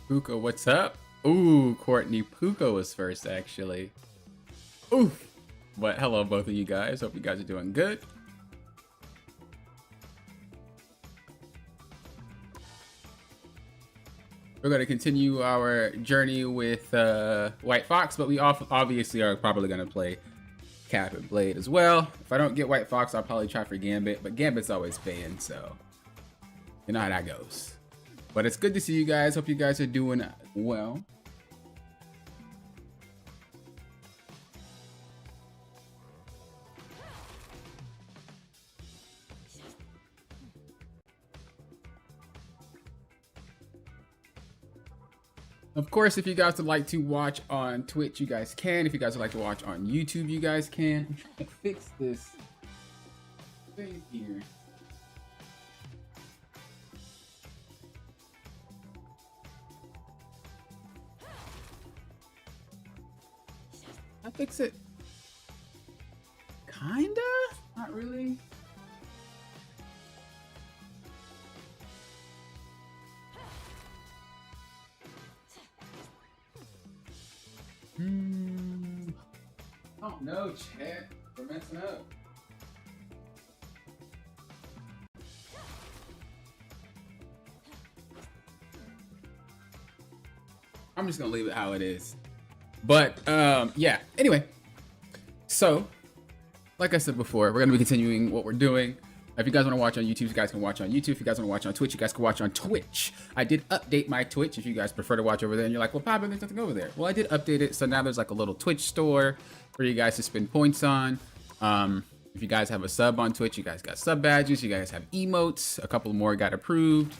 Puka, what's up? Ooh, Courtney Puka was first, actually. Oof. But hello, both of you guys. Hope you guys are doing good. We're going to continue our journey with White Fox, but we obviously are probably going to play Cap and Blade as well. If I don't get White Fox, I'll probably try for Gambit, but Gambit's always banned, so you know how that goes. But it's good to see you guys. Hope you guys are doing well. Of course, if you guys would like to watch on Twitch, you guys can. If you guys would like to watch on YouTube, you guys can. I'm trying to fix this thing here. I fix it. Kinda? Not really. Oh no, chat. We're messing up. I'm just gonna leave it how it is. But yeah, anyway. So, like I said before, we're gonna be continuing what we're doing. If you guys want to watch on YouTube, you guys can watch on YouTube. If you guys want to watch on Twitch, you guys can watch on Twitch. I did update my Twitch. If you guys prefer to watch over there and you're like, well, Papa, there's nothing over there. Well, I did update it. So now there's like a little Twitch store for you guys to spend points on. If you guys have a sub on Twitch, you guys got sub badges. You guys have emotes. A couple more got approved.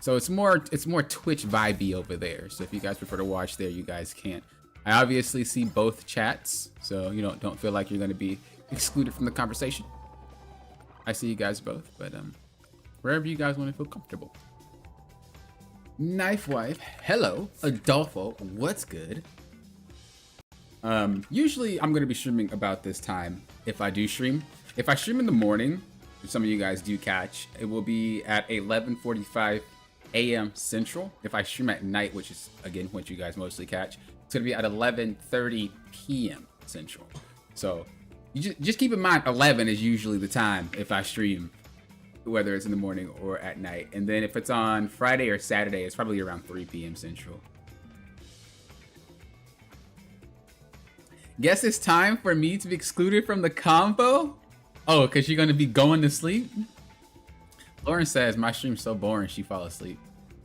So it's more Twitch vibey over there. So if you guys prefer to watch there, you guys can. I obviously see both chats. So, you know, don't feel like you're going to be excluded from the conversation. I see you guys both, but wherever you guys want to feel comfortable. Knife Wife, hello. Adolfo, what's good? Usually I'm gonna be streaming about this time if I do stream. If I stream in the morning, which some of you guys do catch, it will be at 11:45 a.m. Central. If I stream at night, which is again what you guys mostly catch, it's gonna be at 11:30 p.m. Central. So you just keep in mind 11 is usually the time if I stream, whether it's in the morning or at night. And then if it's on Friday or Saturday, it's probably around 3 p.m. Central. Guess it's time for me to be excluded from the combo? Oh, because you're going to be going to sleep? Lauren says, my stream's so boring, she fall asleep.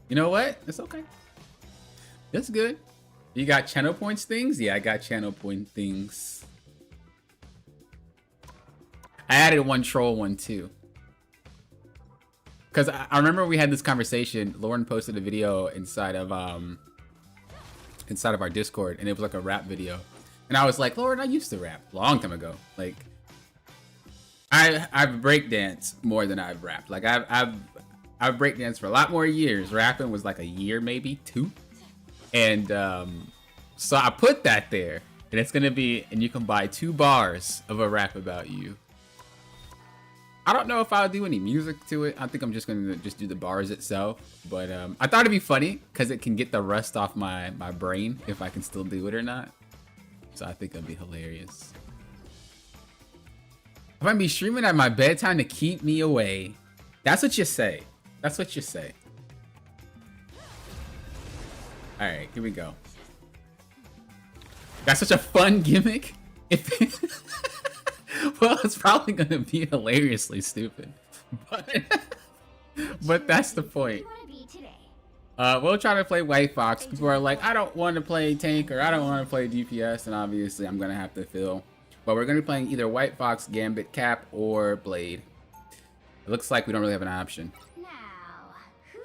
You know what? It's okay. That's good. You got channel points things? Yeah, I got channel point things. I added one troll one too. Because I remember we had this conversation. Lauren posted a video inside of our Discord, and it was like a rap video. And I was like, Lauren, I used to rap a long time ago. Like, I've breakdanced more than I've rapped. Like, I've breakdanced for a lot more years. Rapping was like a year, maybe 2. And so I put that there, and it's gonna be, and you can buy 2 bars of a rap about you. I don't know if I'll do any music to it. I think I'm just gonna do the bars itself. But I thought it'd be funny because it can get the rust off my brain if I can still do it or not. So I think it'll be hilarious. If I'm be streaming at my bedtime to keep me away. That's what you say. That's what you say. All right, here we go. That's such a fun gimmick. Well, it's probably gonna be hilariously stupid, but that's the point. We'll try to play White Fox. People are like, I don't want to play tank or I don't want to play DPS, and obviously I'm gonna have to fill. But we're gonna be playing either White Fox, Gambit, Cap, or Blade. It looks like we don't really have an option.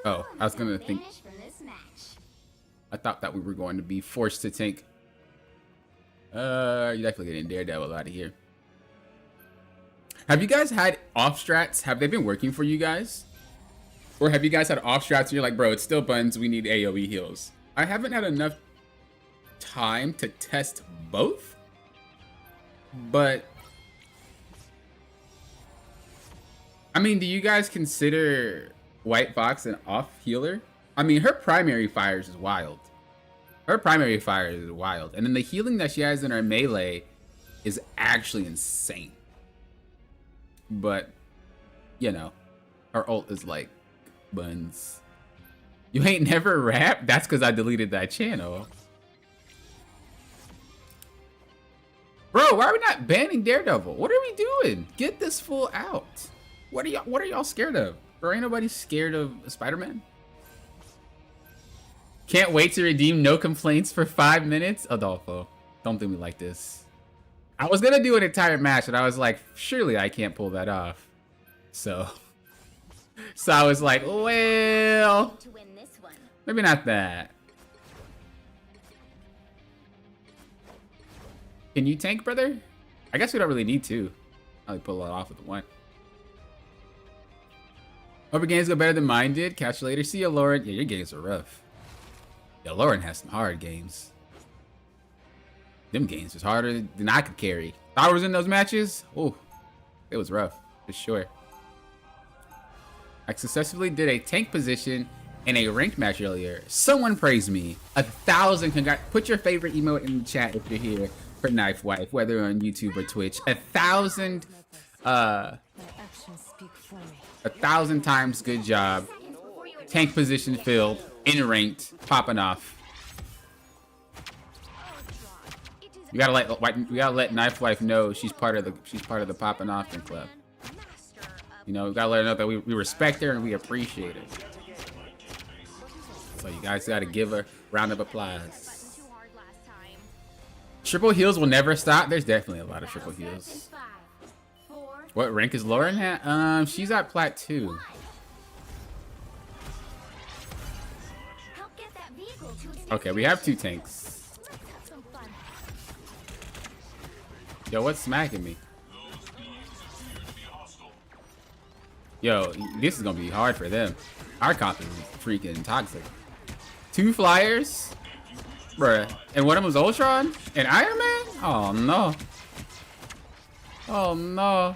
Oh, I was gonna think. I thought that we were going to be forced to tank. You're definitely getting Daredevil out of here. Have you guys had off strats? Have they been working for you guys? Or have you guys had off strats and you're like, bro, it's still buttons, we need AoE heals? I haven't had enough time to test both, but I mean, do you guys consider White Fox an off healer? I mean, her primary fires is wild. Her primary fire is wild. And then the healing that she has in her melee is actually insane. But, you know, her ult is like buns. You ain't never rapped? That's because I deleted that channel. Bro, why are we not banning Daredevil? What are we doing? Get this fool out. What are y'all scared of? Bro, ain't nobody scared of Spider-Man? Can't wait to redeem no complaints for 5 minutes? Adolfo, don't do me like this. I was gonna do an entire match and I was like, surely I can't pull that off. So I was like, well, maybe not that. Can you tank, brother? I guess we don't really need to. I'll pull it off with one. Hope your games go better than mine did. Catch you later. See you, Lauren. Yeah, your games are rough. Yo, Lauren has some hard games. Them games was harder than I could carry. I was in those matches. Oh, it was rough, for sure. I successfully did a tank position in a ranked match earlier. Someone praised me. 1,000 congrats. Put your favorite emote in the chat if you're here for Knife Wife, whether on YouTube or Twitch. 1,000 times good job. Tank position filled, in ranked, popping off. We gotta let Knife Wife know she's part of the popping off club. You know, we gotta let her know that we respect her and we appreciate her. So you guys gotta give her a round of applause. Triple heals will never stop. There's definitely a lot of triple heals. What rank is Lauren at? She's at Plat 2. Okay, we have 2 tanks. Yo, what's smacking me? Yo, this is gonna be hard for them. Our comp is freaking toxic. 2 flyers? Bruh. And one of them was Ultron? And Iron Man? Oh no. Oh no.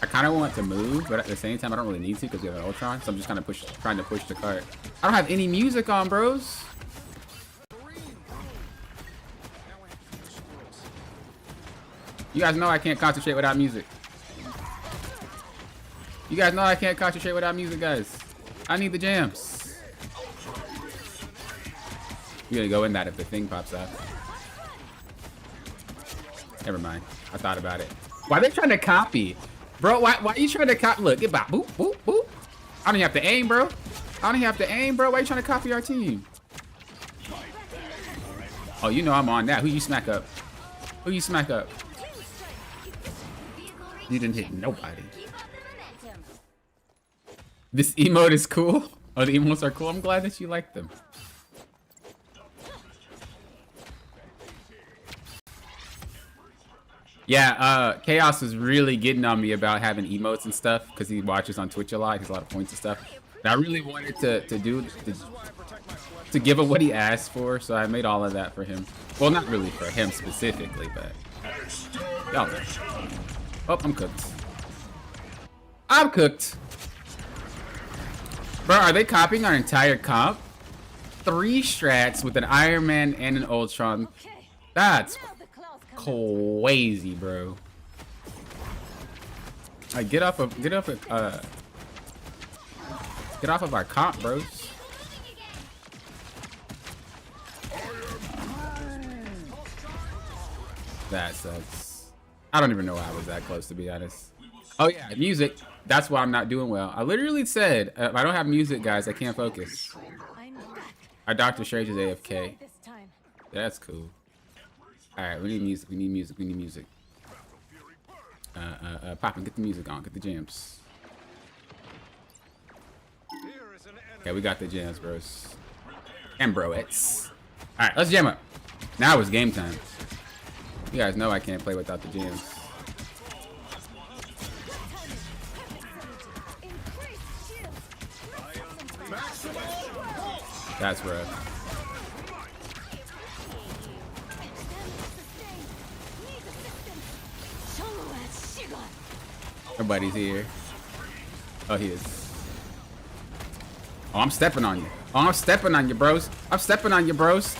I kind of want to move, but at the same time, I don't really need to because we have an Ultron. So I'm just kind of trying to push the cart. I don't have any music on, bros. You guys know I can't concentrate without music. You guys know I can't concentrate without music, guys. I need the jams. You're gonna go in that if the thing pops out. Never mind. I thought about it. Why are they trying to copy? Bro, why are you trying to copy? Look, get by. Boop, boop, boop. I don't even have to aim, bro. I don't even have to aim, bro. Why are you trying to copy our team? Oh, you know I'm on that. Who you smack up? Who you smack up? You didn't hit nobody. This emote is cool. Oh, the emotes are cool. I'm glad that you like them. Yeah, Chaos is really getting on me about having emotes and stuff because he watches on Twitch a lot. He has a lot of points and stuff. And I really wanted to give him what he asked for, so I made all of that for him. Well, not really for him specifically, but y'all know. Oh, I'm cooked. I'm cooked. Bro, are they copying our entire comp? 3 strats with an Iron Man and an Ultron. That's crazy, bro. Like, get off of our comp, bros. That sucks. I don't even know why I was that close, to be honest. Oh yeah, music. That's why I'm not doing well. I literally said, if I don't have music, guys, I can't focus. Our Dr. Strange is AFK. That's cool. Alright, we need music, we need music, we need music. Poppin', get the music on, get the jams. Okay, we got the jams, bros. And broettes. Alright, let's jam up. Now it's game time. You guys know I can't play without the jams. That's rough. Nobody's here. Oh, he is. Oh, I'm stepping on you. Oh, I'm stepping on you, bros. I'm stepping on you, bros.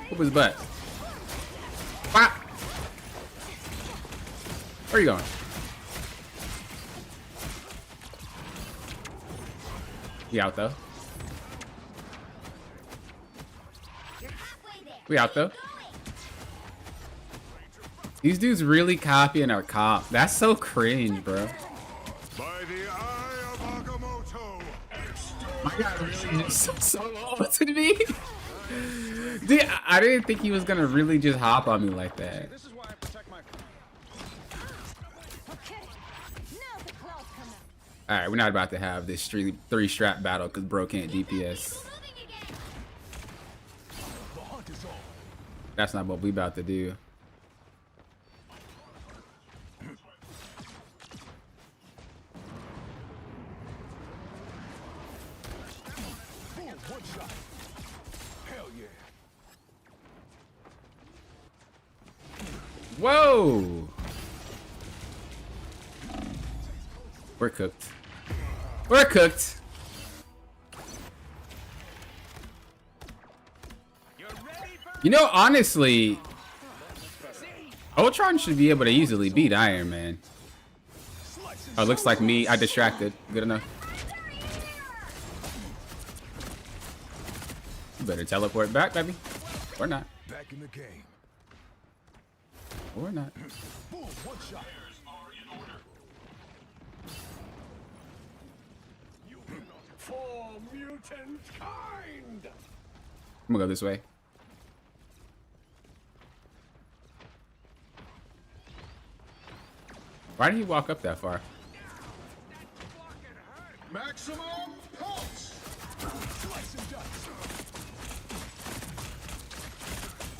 Whoop his butt. Wow. Where are you going? We out though. We out though. These dudes really copying our comp. That's so cringe, bro. By the eye of Agamotto. My guy really just so old to me. Dude, I didn't think he was gonna really just hop on me like that. This is why I protect my. Alright, we're not about to have this three strap battle because bro can't DPS. That's not what we about to do. Whoa! We're cooked. We're cooked. You know, honestly, Ultron should be able to easily beat Iron Man. Oh, looks like me. I distracted. Good enough. You better teleport back, baby. Or not. Back in the game. Or not. Boom, one shot. For mutant kind. I'm gonna go this way. Why did he walk up that far? Maximum pulse. Slice and dice.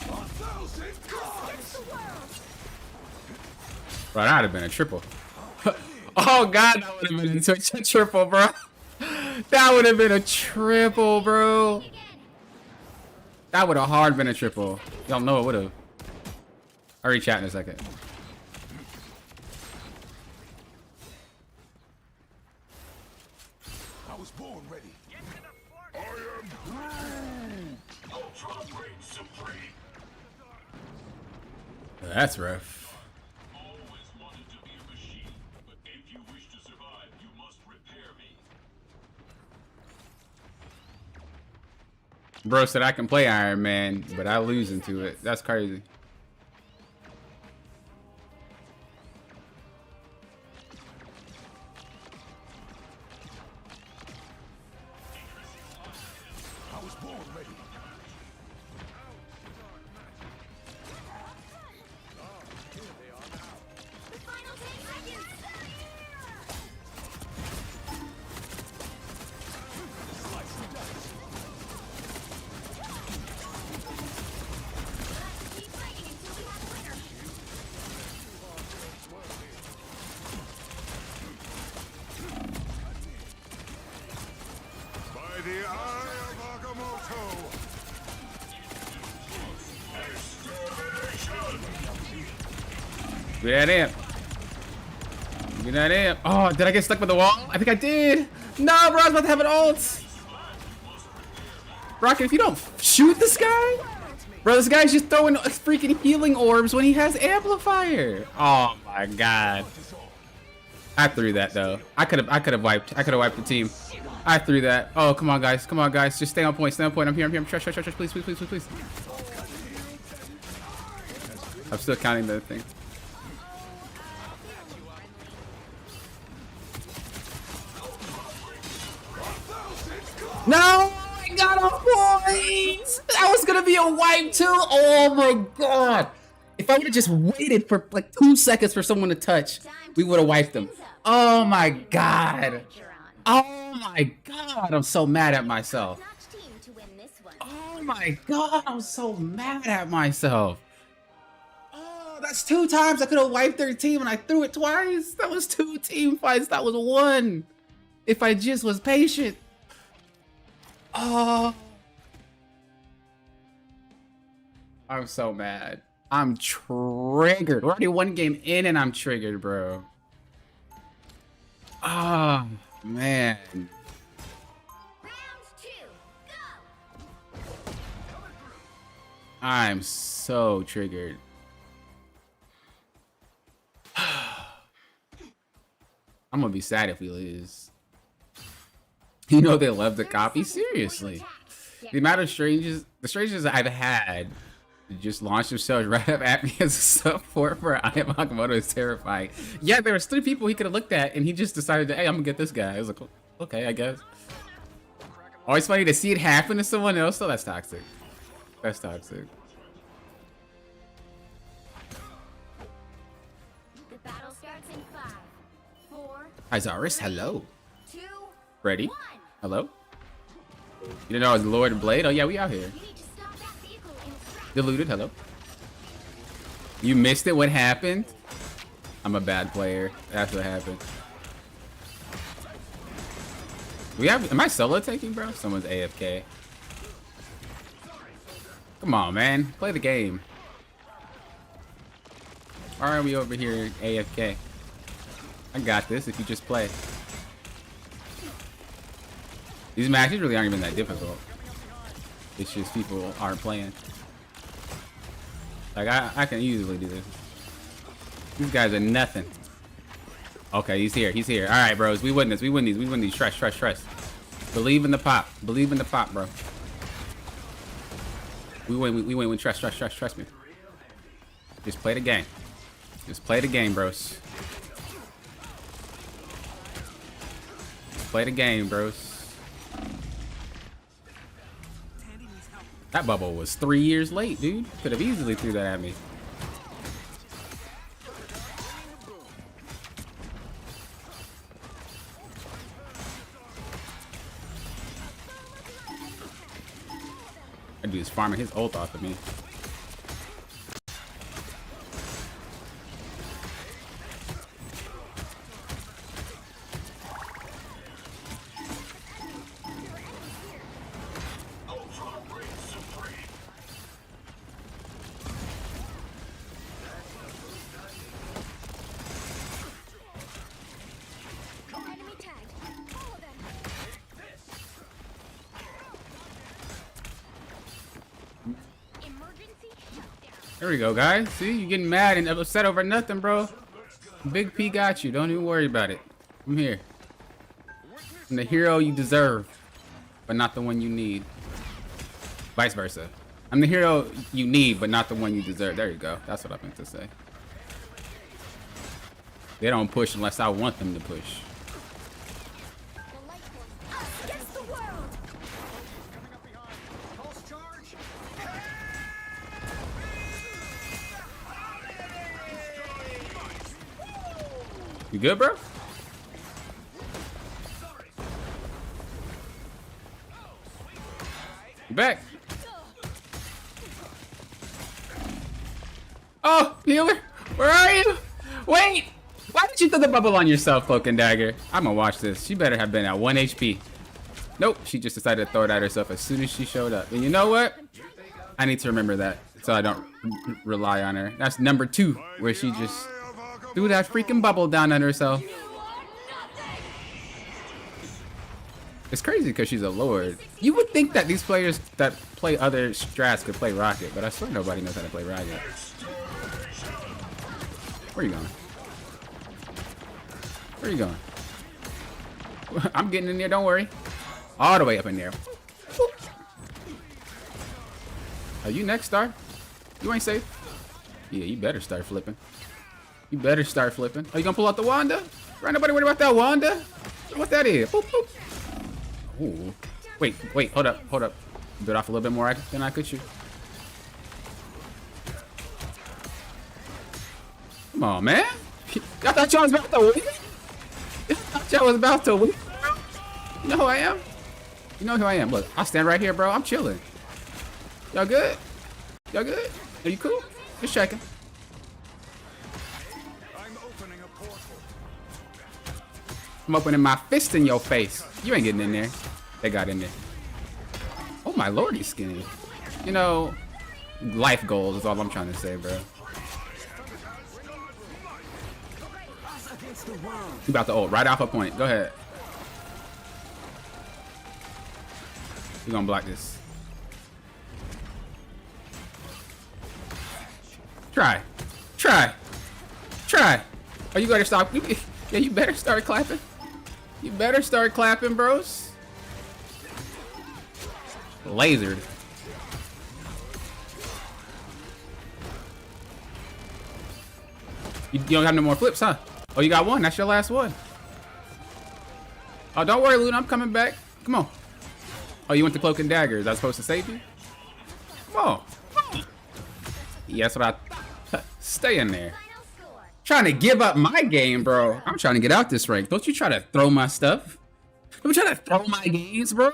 1,000 gods. Bro, that would have been a triple. Oh god, that would have been a triple, bro. That would have been a triple, bro. That would have hard been a triple. Y'all know it would have. I'll reach out in a second. I was born ready. I am Groot. Ultron reigns supreme. That's rough. Always wanted to be a machine, but if you wish to survive, you must repair me. Bro said I can play Iron Man, but I lose into it. That's crazy. I was born ready. By the eye of Agamotto. Get that amp. Get that amp. Oh, did I get stuck with the wall? I think I did. No, bro, I was about to have an ult. Rocket, if you don't shoot this guy, bro, this guy's just throwing freaking healing orbs when he has amplifier. Oh my god. I threw that though. I could have wiped the team. I threw that. Oh, come on guys. Come on guys. Just stay on point. Stay on point. I'm here. Trash. Please. I'm still counting the thing. No, I got a point. That was gonna be a wipe too. Oh my god. If I would have just waited for like 2 seconds for someone to touch, we would have wiped them. Oh my god. Oh my god. I'm so mad at myself. Oh my god. I'm so mad at myself. Oh, that's 2 times I could have wiped their team and I threw it twice. That was 2 team fights. That was 1. If I just was patient. Oh, I'm so mad. I'm triggered. We're already one game in and I'm triggered, bro. Oh, man. Round 2, go! I'm so triggered. I'm gonna be sad if we lose. You know they love to copy, seriously. The amount of the strangers I've had just launch themselves right up at me as a support for I Am Akamoto is terrifying. Yeah, there was 3 people he could have looked at and he just decided to, hey, I'm gonna get this guy. I was like, okay, I guess. Always funny to see it happen to someone else, so that's toxic. That's toxic. The battle starts in 5, 4, Izaris, hello. 2, Ready? 1. Hello? You didn't know I was Lord and Blade? Oh yeah, we out here. You need to stop that vehicle in its tracks. Deluded, hello. You missed it, what happened? I'm a bad player. That's what happened. Am I solo taking, bro? Someone's AFK. Come on, man. Play the game. Why are we over here AFK? I got this if you just play. These matches really aren't even that difficult. It's just people aren't playing. Like, I can easily do this. These guys are nothing. Okay, he's here. He's here. All right, bros. We win this. We win these. We win these. Trust, trust, trust. Believe in the pop. Believe in the pop, bro. We win. We win. Trust, trust, trust, trust me. Just play the game. Just play the game, bros. Just play the game, bros. That bubble was 3 years late, dude. Could have easily threw that at me. That dude's farming his ult off of me. Enemy tagged. Follow them. Emergency shutdown. There we go, guys. See, you getting mad and upset over nothing, bro. Big P got you. Don't even worry about it. I'm here. I'm the hero you deserve, but not the one you need. Vice versa. I'm the hero you need, but not the one you deserve. There you go. That's what I meant to say. They don't push unless I want them to push. The light force. Us against the world. You good, bro? You back? Oh, healer, where are you? Wait, why did you throw the bubble on yourself, Cloak and Dagger? I'm gonna watch this. She better have been at 1 HP. Nope, she just decided to throw it at herself as soon as she showed up. And you know what? I need to remember that so I don't rely on her. That's number 2, where she just threw that freaking bubble down on herself. It's crazy because she's a lord. You would think that these players that play other strats could play Rocket, but I swear nobody knows how to play Rocket. Where are you going? Where are you going? I'm getting in there, don't worry. All the way up in there. Are you next, Star? You ain't safe. Yeah, you better start flipping. You better start flipping. Are you gonna pull out the Wanda? Right, nobody worried about that Wanda? What that is? Boop, boop. Ooh. Wait, hold up. Bit off a little bit more than I could shoot. Come on, man. I thought y'all was about to win. I thought y'all was about to win. You know who I am? You know who I am. Look, I'll stand right here, bro. I'm chilling. Y'all good? Y'all good? Are you cool? Just checking. I'm opening my fist in your face. You ain't getting in there. They got in there. Oh my lord, he's skinny. You know, life goals is all I'm trying to say, bro. You about to ult right off a point. Go ahead. You gonna block this? Try. Oh, you better stop. Yeah, you better start clapping. You better start clapping, bros. Lasered. You don't have no more flips, huh? Oh, you got one. That's your last one. Oh, don't worry, Luna. I'm coming back. Come on. Oh, you went to Cloak and Dagger. Is that supposed to save you? Come on. Yes, what I... Stay in there. Trying to give up my game, bro. I'm trying to get out this rank. Don't you try to throw my stuff. Don't try to throw my games, bro.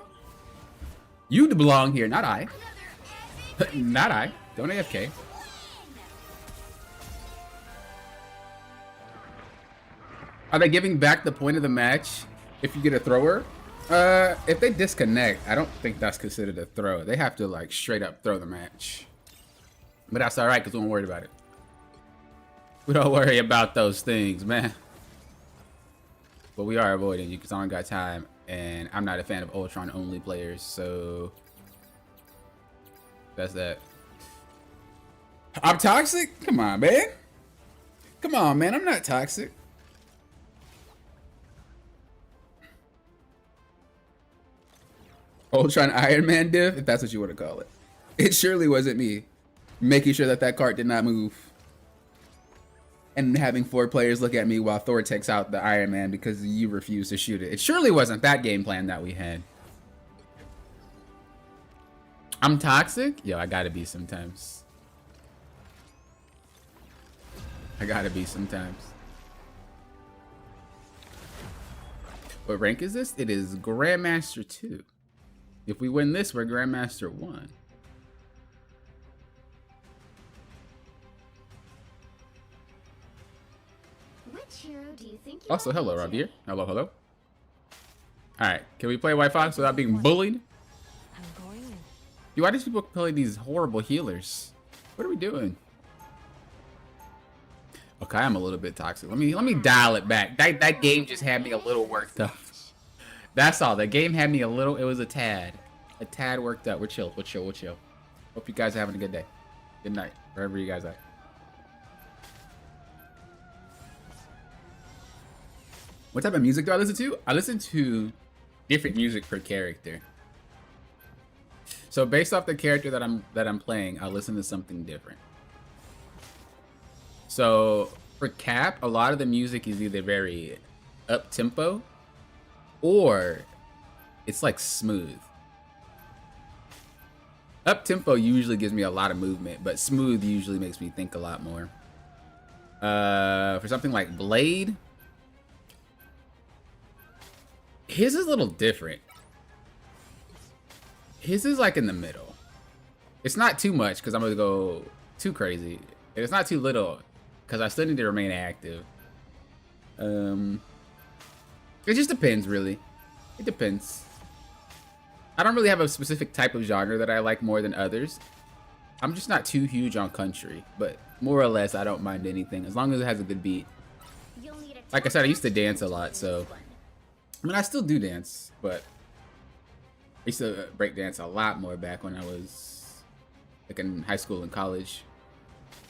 You belong here, not I. Not I. Don't AFK. Are they giving back the point of the match if you get a thrower? If they disconnect, I don't think that's considered a throw. They have to like straight up throw the match. But that's all right, because we don't worry about it. We don't worry about those things, man. But we are avoiding you because I don't got time, and I'm not a fan of Ultron only players, so that's that. I'm toxic? Come on, man. Come on, man. I'm not toxic. Ultron Iron Man div, if that's what you want to call it. It surely wasn't me making sure that that cart did not move. And having 4 players look at me while Thor takes out the Iron Man because you refuse to shoot it. It surely wasn't that game plan that we had. I'm toxic? Yo, I gotta be sometimes. I gotta be sometimes. What rank is this? It is Grandmaster 2. If we win this, we're Grandmaster 1. Which hero do you think you Also, are, hello, Agent? Rob here. Hello, hello. Alright, can we play White Fox without being bullied? I'm going in. Yo, why do people play these horrible healers? What are we doing? Okay, I'm a little bit toxic. Let me dial it back. That game just had me a little worked up. That's all. The game had me a little. It was a tad worked up. We're chill. We're chill. We're chill. Hope you guys are having a good day. Good night, wherever you guys are. What type of music do I listen to? I listen to different music per character. So based off the character that I'm playing, I listen to something different. So for Cap, a lot of the music is either very up tempo or it's like smooth. Up tempo usually gives me a lot of movement, but smooth usually makes me think a lot more. For something like Blade, his is a little different. His is like in the middle. It's not too much because I'm gonna go too crazy. And it's not too little because I still need to remain active. It just depends, really. It depends. I don't really have a specific type of genre that I like more than others. I'm just not too huge on country, but more or less I don't mind anything as long as it has a good beat. You'll need a Like I said, I used to dance a lot, so I mean I still do dance, but I used to break dance a lot more back when I was like in high school and college.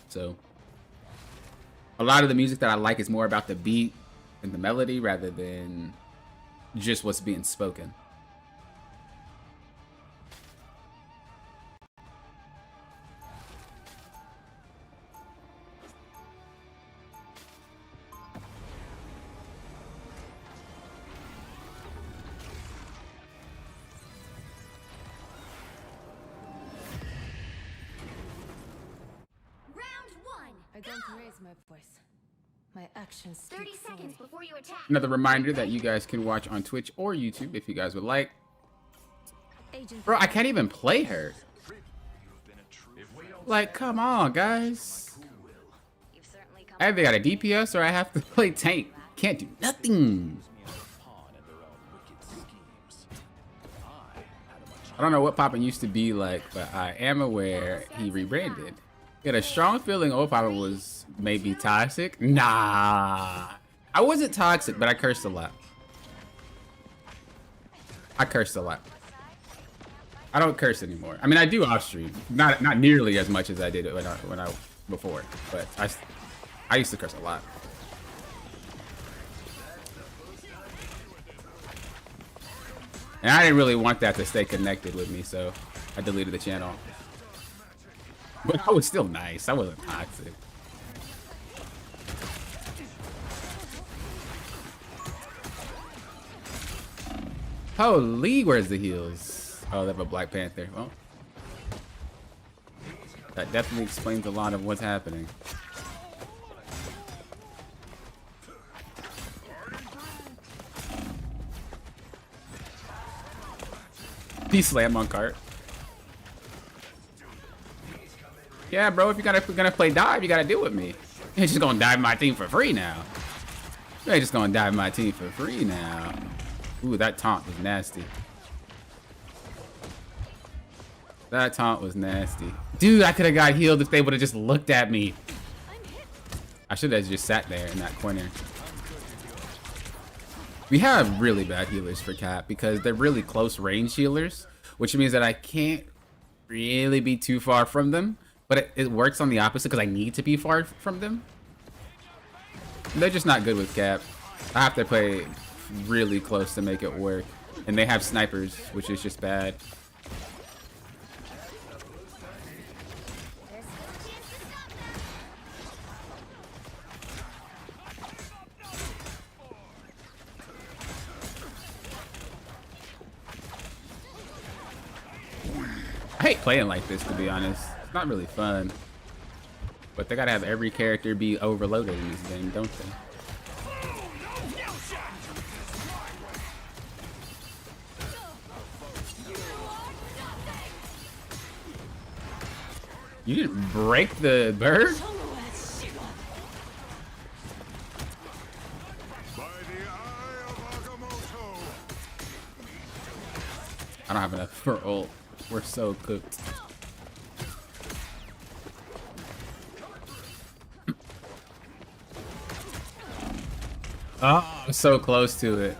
So a lot of the music that I like is more about the beat and the melody rather than just what's being spoken. round 1. I don't raise my voice. My actions 30 speak seconds for me. before you attack. Another reminder that you guys can watch on Twitch or YouTube if you guys would like. Agent Bro, I can't even play her. Like, come on, guys. You've certainly come. I either got a DPS or I have to play tank. Can't do nothing. I don't know what Papa used to be like, but I am aware he rebranded. Get a strong feeling old Papa was maybe toxic. Nah, I wasn't toxic, but I cursed a lot. I cursed a lot. I don't curse anymore. I mean, I do off stream, not nearly as much as I did when I before, but I used to curse a lot. And I didn't really want that to stay connected with me, so I deleted the channel. But I was still nice. I wasn't toxic. Holy, where's the heels? Oh, they have a Black Panther. Well, that definitely explains a lot of what's happening. He slam on cart. Yeah, bro, if you're gonna play dive, you gotta deal with me. You ain't just gonna dive my team for free now. You ain't just gonna dive my team for free now. Ooh, that taunt was nasty. That taunt was nasty. Dude, I could have got healed if they would have just looked at me. I should have just sat there in that corner. We have really bad healers for Cap because they're really close range healers, which means that I can't really be too far from them, but it works on the opposite because I need to be far from them. They're just not good with Cap. I have to play really close to make it work, and they have snipers, which is just bad. I hate playing like this, to be honest. It's not really fun. But they gotta have every character be overloaded in this game, don't they? You didn't break the bird? I don't have enough for ult. We're so cooked. Oh, I'm so close to it.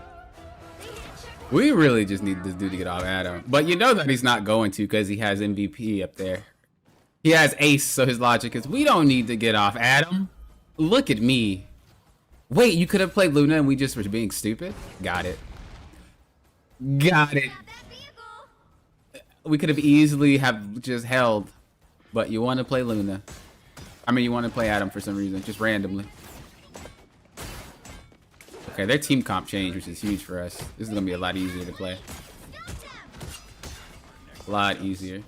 We really just need this dude to get off Adam. But you know that he's not going to because he has MVP up there. He has ace, so his logic is we don't need to get off Adam. Look at me. Wait, you could have played Luna and we just were being stupid? Got it. Got it. We could have easily have just held, but you want to play Luna. I mean, you want to play Adam for some reason, just randomly. Okay, their team comp changed, which is huge for us. This is gonna be a lot easier to play. A lot easier.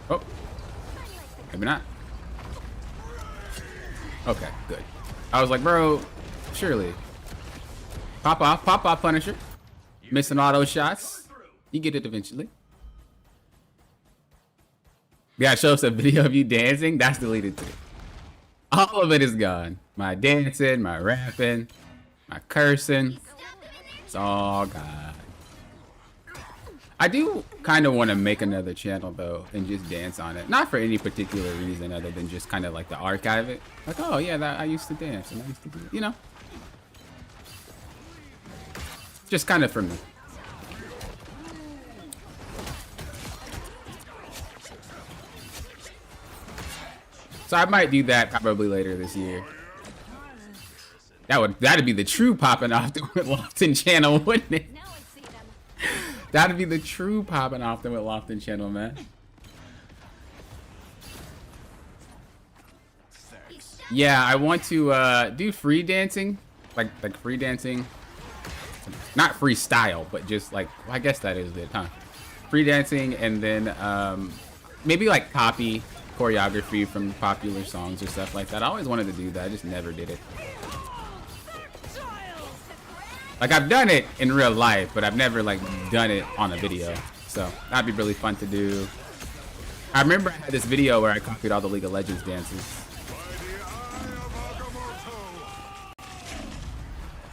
Oh, maybe not. Okay, good. I was like, bro, surely. Pop off, Punisher. Missing all those shots. You get it eventually. Yeah, show us a video of you dancing. That's deleted too. All of it is gone. My dancing, my rapping, my cursing. It's all gone. I do kind of want to make another channel though and just dance on it. Not for any particular reason other than just kind of like to archive it. Like, oh yeah, that I used to dance and I used to do it, you know. Just kind of for me. So I might do that probably later this year. That'd be the true popping off the Lofton channel, wouldn't it? That'd be the true popping off the Lofton channel, man. Yeah, I want to do free dancing, like free dancing. Not freestyle, but just like, well, I guess that is it, huh? Free dancing, and then maybe like copy choreography from popular songs or stuff like that. I always wanted to do that. I just never did it. Like I've done it in real life, but I've never like done it on a video. So that'd be really fun to do. I remember I had this video where I copied all the League of Legends dances.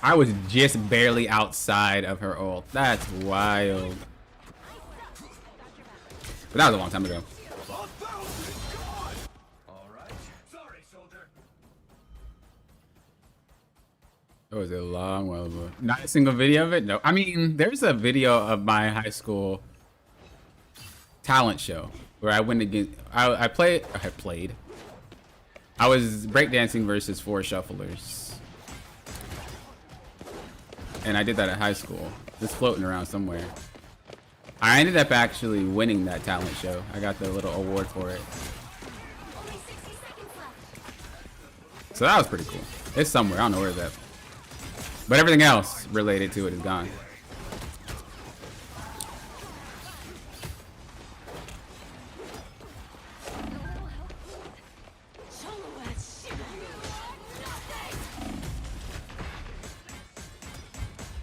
I was just barely outside of her ult. That's wild. But that was a long time ago. Alright. Sorry, soldier. That was a long while ago. Not a single video of it? No. I mean, there's a video of my high school talent show where I went against. I played. I was breakdancing versus 4 shufflers. And I did that at high school. It's floating around somewhere. I ended up actually winning that talent show. I got the little award for it. Only 60 seconds left. So that was pretty cool. It's somewhere. I don't know where it's at. But everything else related to it is gone.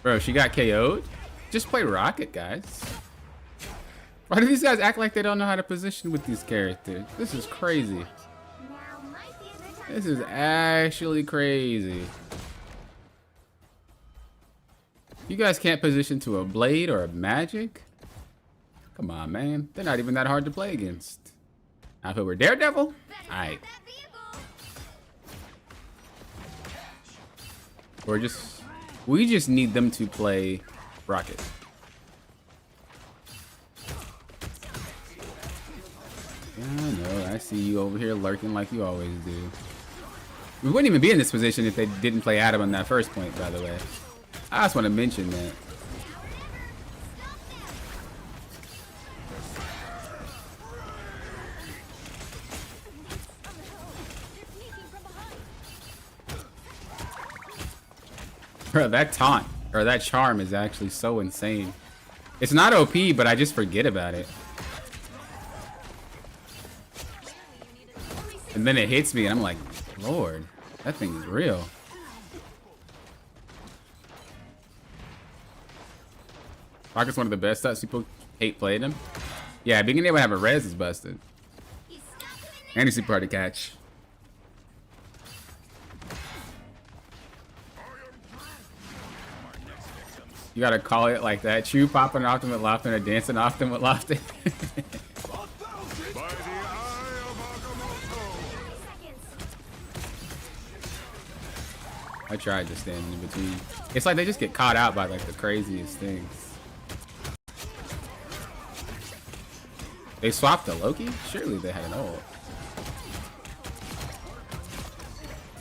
Bro, she got KO'd? Just play Rocket, guys. Why do these guys act like they don't know how to position with these characters? This is crazy. Now might be a good time. This is actually crazy. You guys can't position to a Blade or a Magic? Come on, man. They're not even that hard to play against. Now, if it were Daredevil? Alright. That vehicle. Or just... We just need them to play Rocket. Yeah, I know. I see you over here lurking like you always do. We wouldn't even be in this position if they didn't play Adam on that first point, by the way. I just want to mention that. Bro, that taunt, or that charm is actually so insane. It's not OP, but I just forget about it. And then it hits me, and I'm like, Lord, that thing is real. Rocket's one of the best stats. People hate playing him. Yeah, being able to have a res is busted. And he's super hard to catch. You gotta call it like that. Chew popping often with Lofton or dancing often with Lofton. By the eye of Agamotto. I tried to stand in between. It's like they just get caught out by like the craziest things. They swapped to Loki? Surely they had an ult.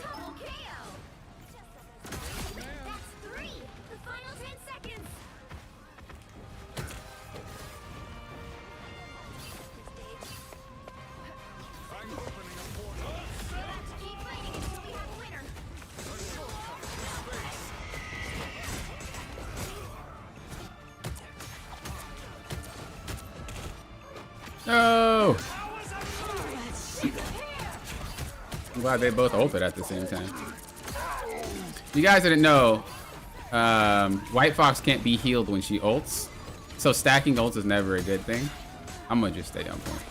Double KO. That's 3. The final 10 seconds. I'm opening a portal. We'll have to keep fighting until we have a winner. No! I'm glad they both ulted at the same time. You guys didn't know, White Fox can't be healed when she ults. So stacking ults is never a good thing. I'm gonna just stay on point.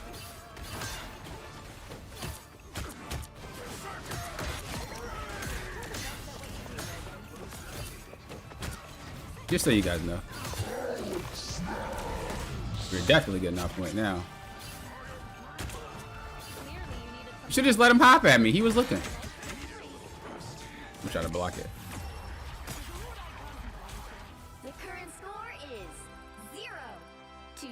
Just so you guys know. You're definitely getting off point now. You should just let him hop at me. He was looking. I'm trying to block it. The current score is 0-2-2.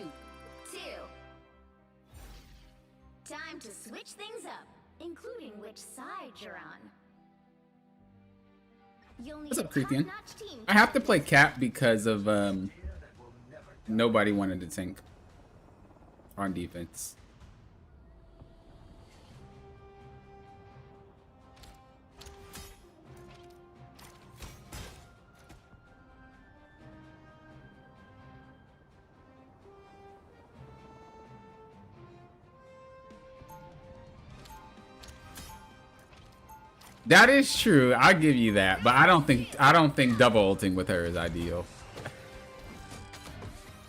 Time to switch things up, including which side you're on. You'll need What's up, a Creepian? top-notch team. I have to play Cap because of nobody wanted to tank on defense. That is true. I'll give you that, but I don't think double ulting with her is ideal.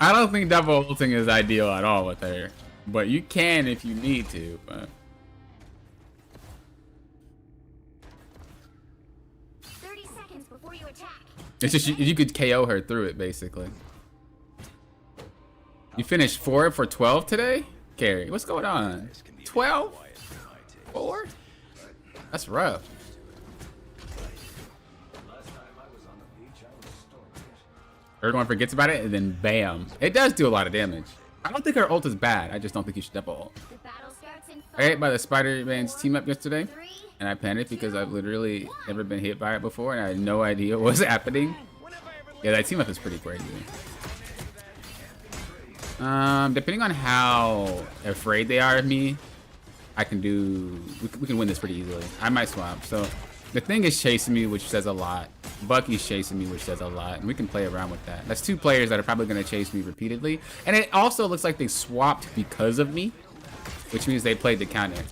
I don't think double ulting is ideal at all with her, but you can if you need to. But 30 seconds seconds before you attack. It's just you could KO her through it basically. You finished 4 for 12 today? Carrie, what's going on? 12? 4? That's rough. Everyone forgets about it, and then bam. It does do a lot of damage. I don't think her ult is bad. I just don't think you should double ult. The battle starts in I got hit by the Spider-Man's team up yesterday, 3. and I panicked because I've literally never been hit by it before, and I had no idea what was happening. Yeah, that team up is pretty crazy. Depending on how afraid they are of me, I can do. We can win this pretty easily. I might swap. So the thing is chasing me, which says a lot. Bucky's chasing me, which says a lot, and we can play around with that. That's 2 players that are probably going to chase me repeatedly, and it also looks like they swapped because of me, which means they played the counter.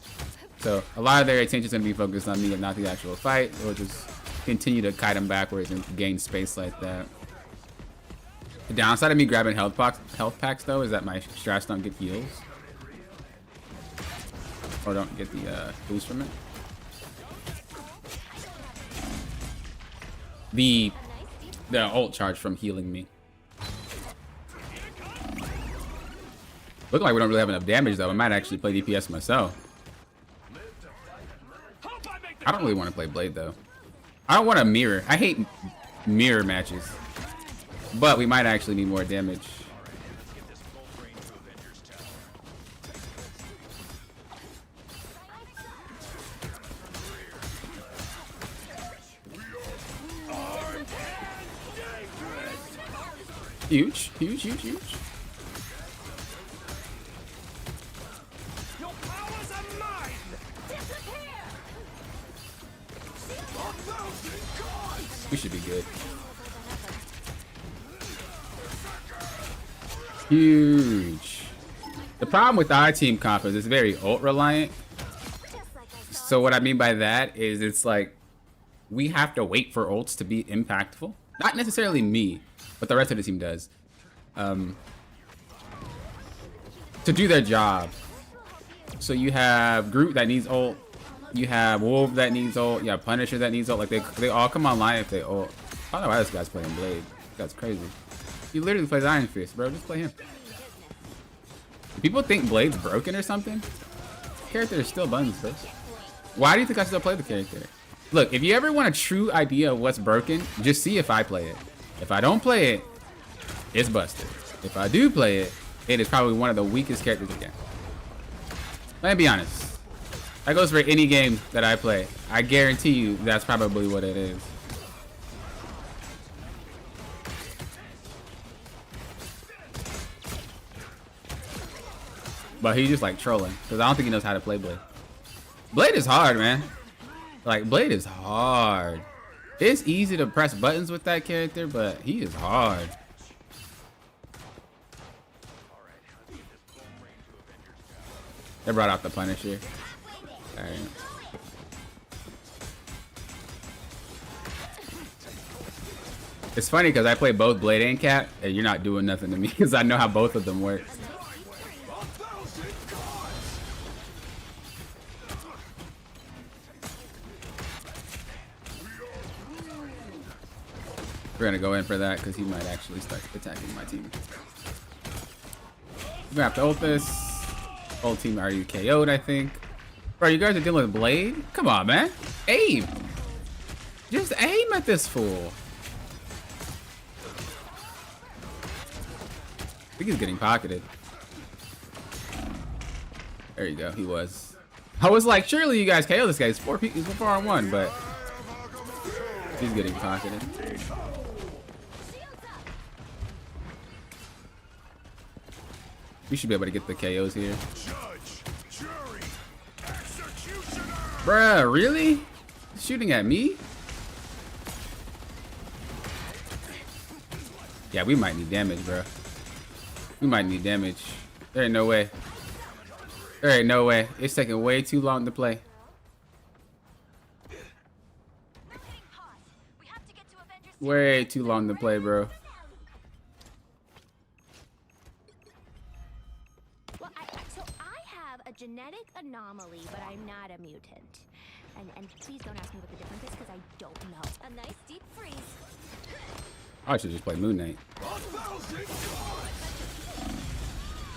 So a lot of their attention is going to be focused on me and not the actual fight. We'll just continue to kite them backwards and gain space like that. The downside of me grabbing health packs though is that my strats don't get heals, or don't get the boost from it. The ult charge from healing me. Looking like we don't really have enough damage though. I might actually play DPS myself. I don't really want to play Blade though. I don't want to mirror. I hate mirror matches. But we might actually need more damage. Huge, huge, huge, huge. Your powers are mine. We should be good. Huge. The problem with our team comp is it's very ult reliant. So what I mean by that is it's like we have to wait for ults to be impactful. Not necessarily me, but the rest of the team does. To do their job. So you have Groot that needs ult. You have Wolf that needs ult. You have Punisher that needs ult. Like they all come online if they ult. I don't know why this guy's playing Blade. That's crazy. He literally plays Iron Fist, bro. Just play him. People think Blade's broken or something. The character is still buns, bro. Why do you think I still play the character? Look, if you ever want a true idea of what's broken, just see if I play it. If I don't play it, it's busted. If I do play it, it is probably one of the weakest characters again. Let me be honest. That goes for any game that I play. I guarantee you that's probably what it is. But he's just like trolling because I don't think he knows how to play Blade. Blade is hard, man. Like Blade is hard. It's easy to press buttons with that character, but he is hard. They brought out the Punisher. All right. It's funny because I play both Blade and Cat, and you're not doing nothing to me because I know how both of them work. We're gonna go in for that because he might actually start attacking my team. We're gonna have to ult this. Whole team already KO'd, I think. Bro, you guys are dealing with Blade? Come on, man. Aim. Just aim at this fool. I think he's getting pocketed. There you go. He was. I was like, surely you guys KO this guy. He's 4 on 1, but he's getting pocketed. We should be able to get the KOs here. Bruh, really? Shooting at me? Yeah, we might need damage, bruh. We might need damage. There ain't no way. There ain't no way. It's taking way too long to play. Way too long to play, bro. So I have a genetic anomaly, but I'm not a mutant. And please don't ask me what the difference is, because I don't know. A nice deep I should just play Moon Knight.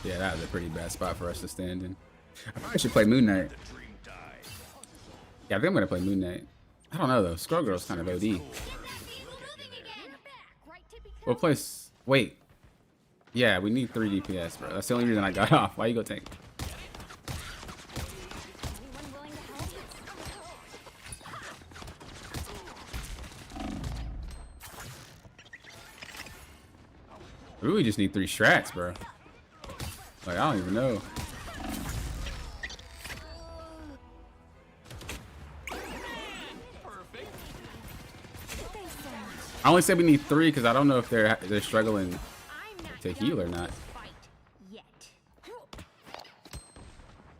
Yeah, that was a pretty bad spot for us to stand in. I probably should play Moon Knight. Yeah, I think I'm gonna play Moon Knight. I don't know though. Scroll Girl's kind of OD. What place? Wait. Yeah, we need 3 DPS, bro. That's the only reason I got off. Why you go tank? We really just need 3 strats, bro. Like, I don't even know. I only said we need 3 because I don't know if they're struggling to heal or not.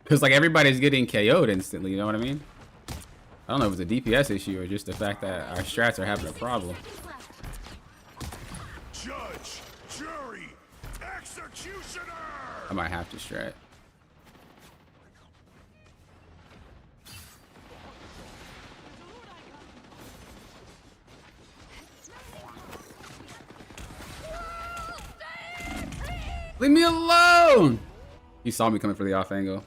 Because like everybody's getting KO'd instantly, you know what I mean? I don't know if it's a DPS issue or just the fact that our strats are having a problem. Judge, jury, executioner. I might have to strat. Leave me alone! He saw me coming for the off angle.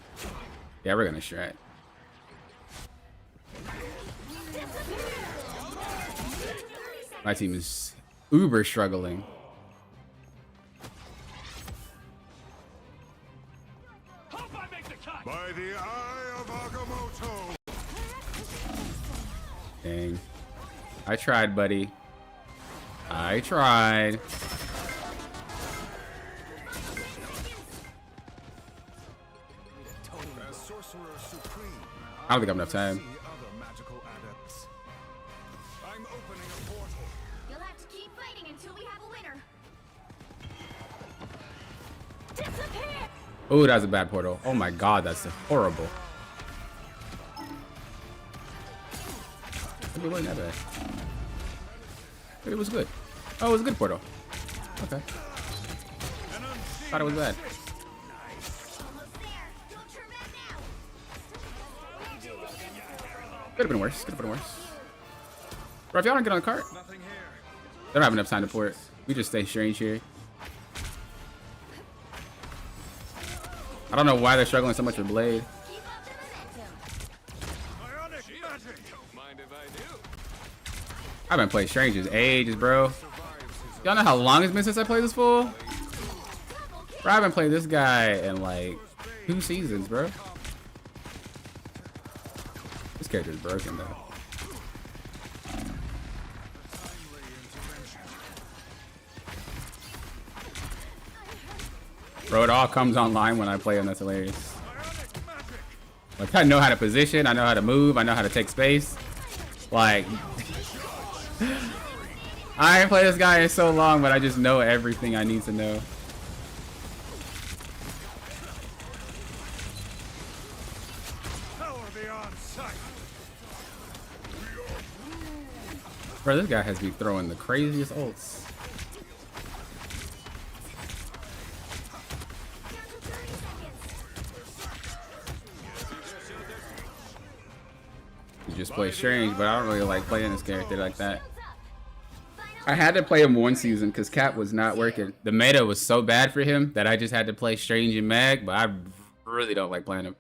Yeah, we're gonna strat. My team is uber struggling. By the eye of Agamotto. Dang. I tried, buddy. I tried. I don't think I have enough time. You'll have to keep fighting until we have a winner. Oh, that was a bad portal. Oh my god, that's horrible. It wasn't that bad. But it was good. Oh, it was a good portal. Okay. Thought it was bad. Could have been worse. Could have been worse. Bro, if y'all don't get on the cart, they don't have enough time to port. We just stay strange here. I don't know why they're struggling so much with Blade. I've been playing Strange ages, bro. Y'all know how long it's been since I played this fool? Bro, I've been playing this guy in like 2 seasons, bro. This character is broken though. Bro, it all comes online when I play him. That's hilarious. Like, I know how to position, I know how to move, I know how to take space. Like, I ain't played this guy in so long, but I just know everything I need to know. Bro, this guy has been throwing the craziest ults. You just play Strange, but I don't really like playing this character like that. I had to play him one season because Cap was not working. The meta was so bad for him that I just had to play Strange and Mag, but I really don't like playing him.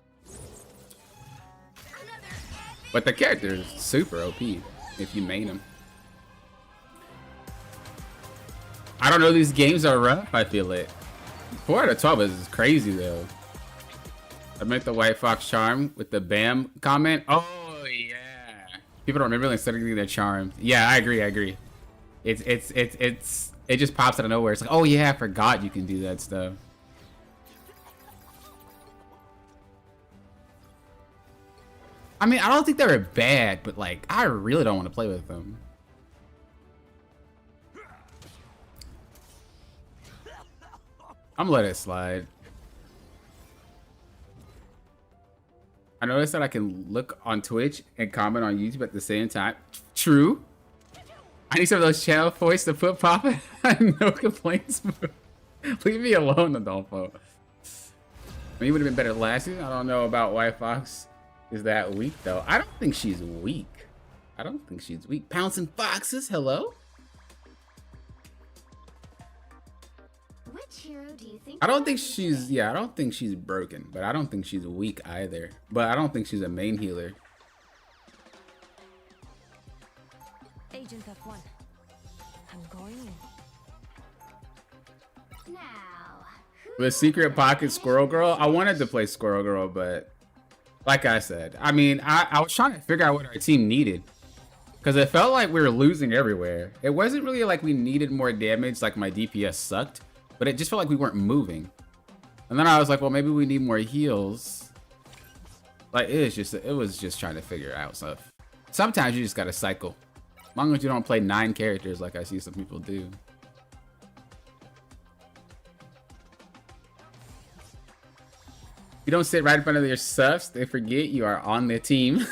But the character is super OP if you main him. I don't know, these games are rough, I feel it. 4 out of 12 is crazy though. I meant the White Fox charm with the BAM comment. Oh yeah. People don't remember like studying their charms. Yeah, I agree. It just pops out of nowhere. It's like, oh yeah, I forgot you can do that stuff. I mean, I don't think they were bad, but like, I really don't want to play with them. I'm gonna let it slide. I noticed that I can look on Twitch and comment on YouTube at the same time. True. I need some of those channel voice to put popping. No complaints. Leave me alone, Adolfo. I mean, it would have been better last season. I don't know about White Fox is that weak though. I don't think she's weak. I don't think she's weak. Pouncing foxes, hello? Which hero do you think? I don't think she's, yeah, I don't think she's broken, but I don't think she's weak either. But I don't think she's a main healer. Agent F1. I'm going in. Now, The Secret Pocket Squirrel Girl. I wanted to play Squirrel Girl, but like I said, I mean, I was trying to figure out what our team needed. Because it felt like we were losing everywhere. It wasn't really like we needed more damage, like my DPS sucked. But it just felt like we weren't moving. And then I was like, well, maybe we need more heals. Like, it was just trying to figure out stuff. Sometimes you just gotta cycle. As long as you don't play 9 characters like I see some people do. You don't sit right in front of their stuffs, they forget you are on their team.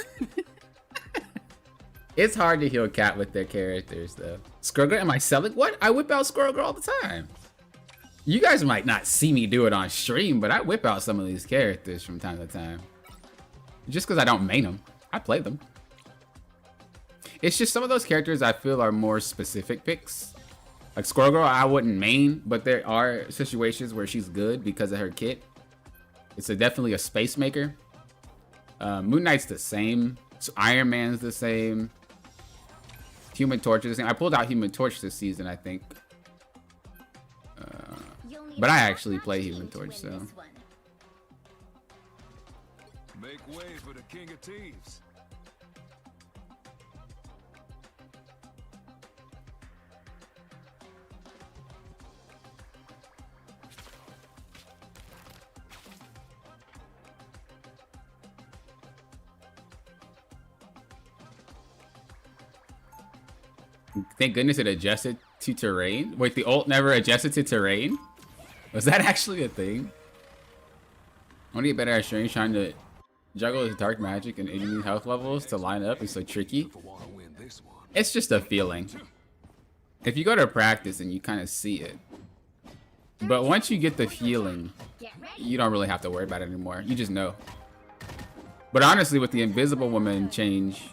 It's hard to heal Cat with their characters, though. Squirrel Girl, am I selling? What? I whip out Squirrel Girl all the time. You guys might not see me do it on stream, but I whip out some of these characters from time to time. Just because I don't main them. I play them. It's just some of those characters I feel are more specific picks. Like Squirrel Girl, I wouldn't main, but there are situations where she's good because of her kit. It's definitely a space maker. Moon Knight's the same. So Iron Man's the same. Human Torch is the same. I pulled out Human Torch this season, I think. But I actually play Human Torch, so. Make way for the King of Thieves. Thank goodness it adjusted to terrain. Wait, the ult never adjusted to terrain? Was that actually a thing? I want to get better at stream, trying to juggle his dark magic and enemy health levels to line up is so tricky. It's just a feeling. If you go to practice and you kind of see it. But once you get the feeling, you don't really have to worry about it anymore. You just know. But honestly, with the Invisible Woman change,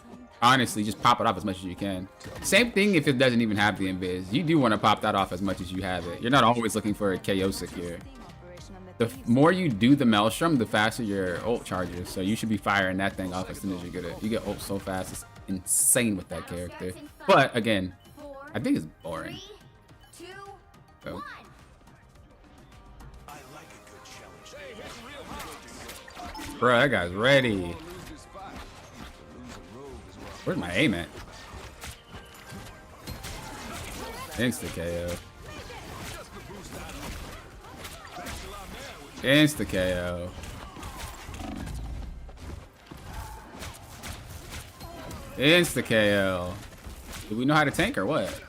honestly, just pop it off as much as you can. Same thing if it doesn't even have the invis. You do want to pop that off as much as you have it. You're not always looking for a KO secure. The more you do the Maelstrom, the faster your ult charges. So you should be firing that thing off as soon as you get it. You get ult so fast, it's insane with that character. But again, I think it's boring. So. Bro, that guy's ready. Where's my aim at? Insta KO. Insta KO. Insta KO. Do we know how to tank or what?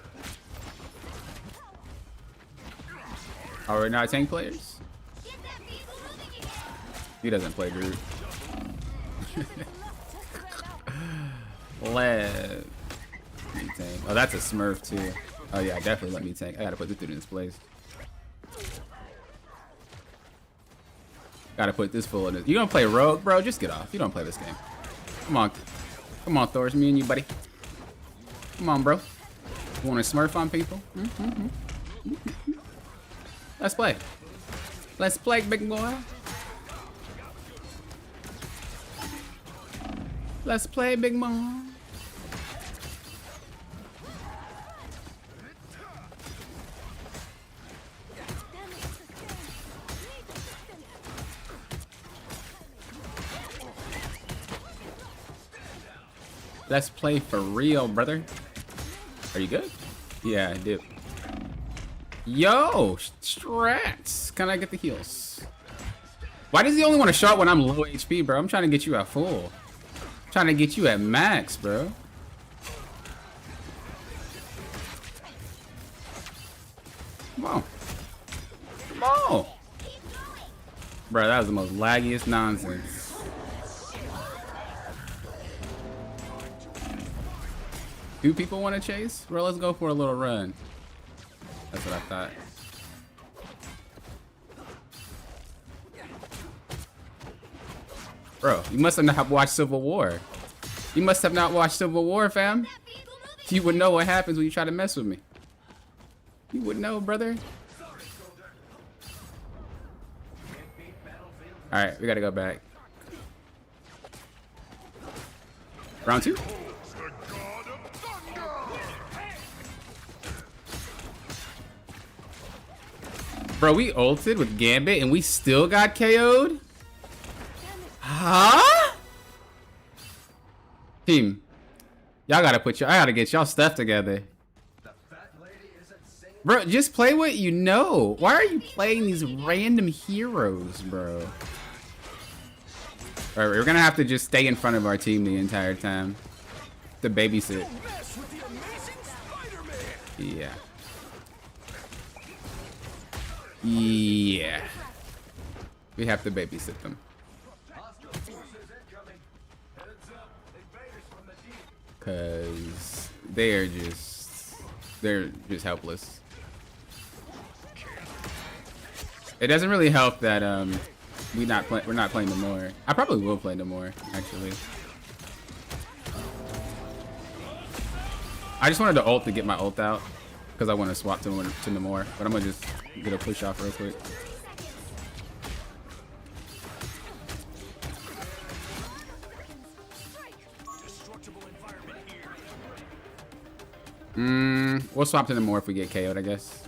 Are we not tank players? He doesn't play Groot. Let me tank. Oh, that's a Smurf too. Oh yeah, definitely let me tank. I gotta put this dude in his place. Gotta put this fool in his. You gonna play Rogue, bro? Just get off. You don't play this game. Come on. Come on, Thor. It's me and you, buddy. Come on, bro. You wanna Smurf on people? Let's play. Let's play, big boy. Let's play, big mom. Let's play for real, brother. Are you good? Yeah, I do. Yo, strats. Can I get the heals? Why does he only want to shot when I'm low HP, bro? I'm trying to get you at full. Trying to get you at max, bro. Come on. Come on. Bro, that was the most laggiest nonsense. Do people want to chase? Bro, let's go for a little run. That's what I thought. Bro, you must have not watched Civil War. You must have not watched Civil War, fam. You would know what happens when you try to mess with me. You would know, brother. All right, we gotta go back. Round 2. Bro, we ulted with Gambit and we still got KO'd? Huh? Team, y'all gotta I gotta get y'all stuff together. Bro, just play what you know. Why are you playing these random heroes, bro? Alright, we're gonna have to just stay in front of our team the entire time. To babysit. Yeah. Yeah. We have to babysit them. Cause they're just helpless. It doesn't really help that we're not playing no more. I probably will play no more, actually. I just wanted to ult to get my ult out because I want to swap to Namor, but I'm gonna just get a push off real quick. We'll swap to Namor if we get KO'd, I guess.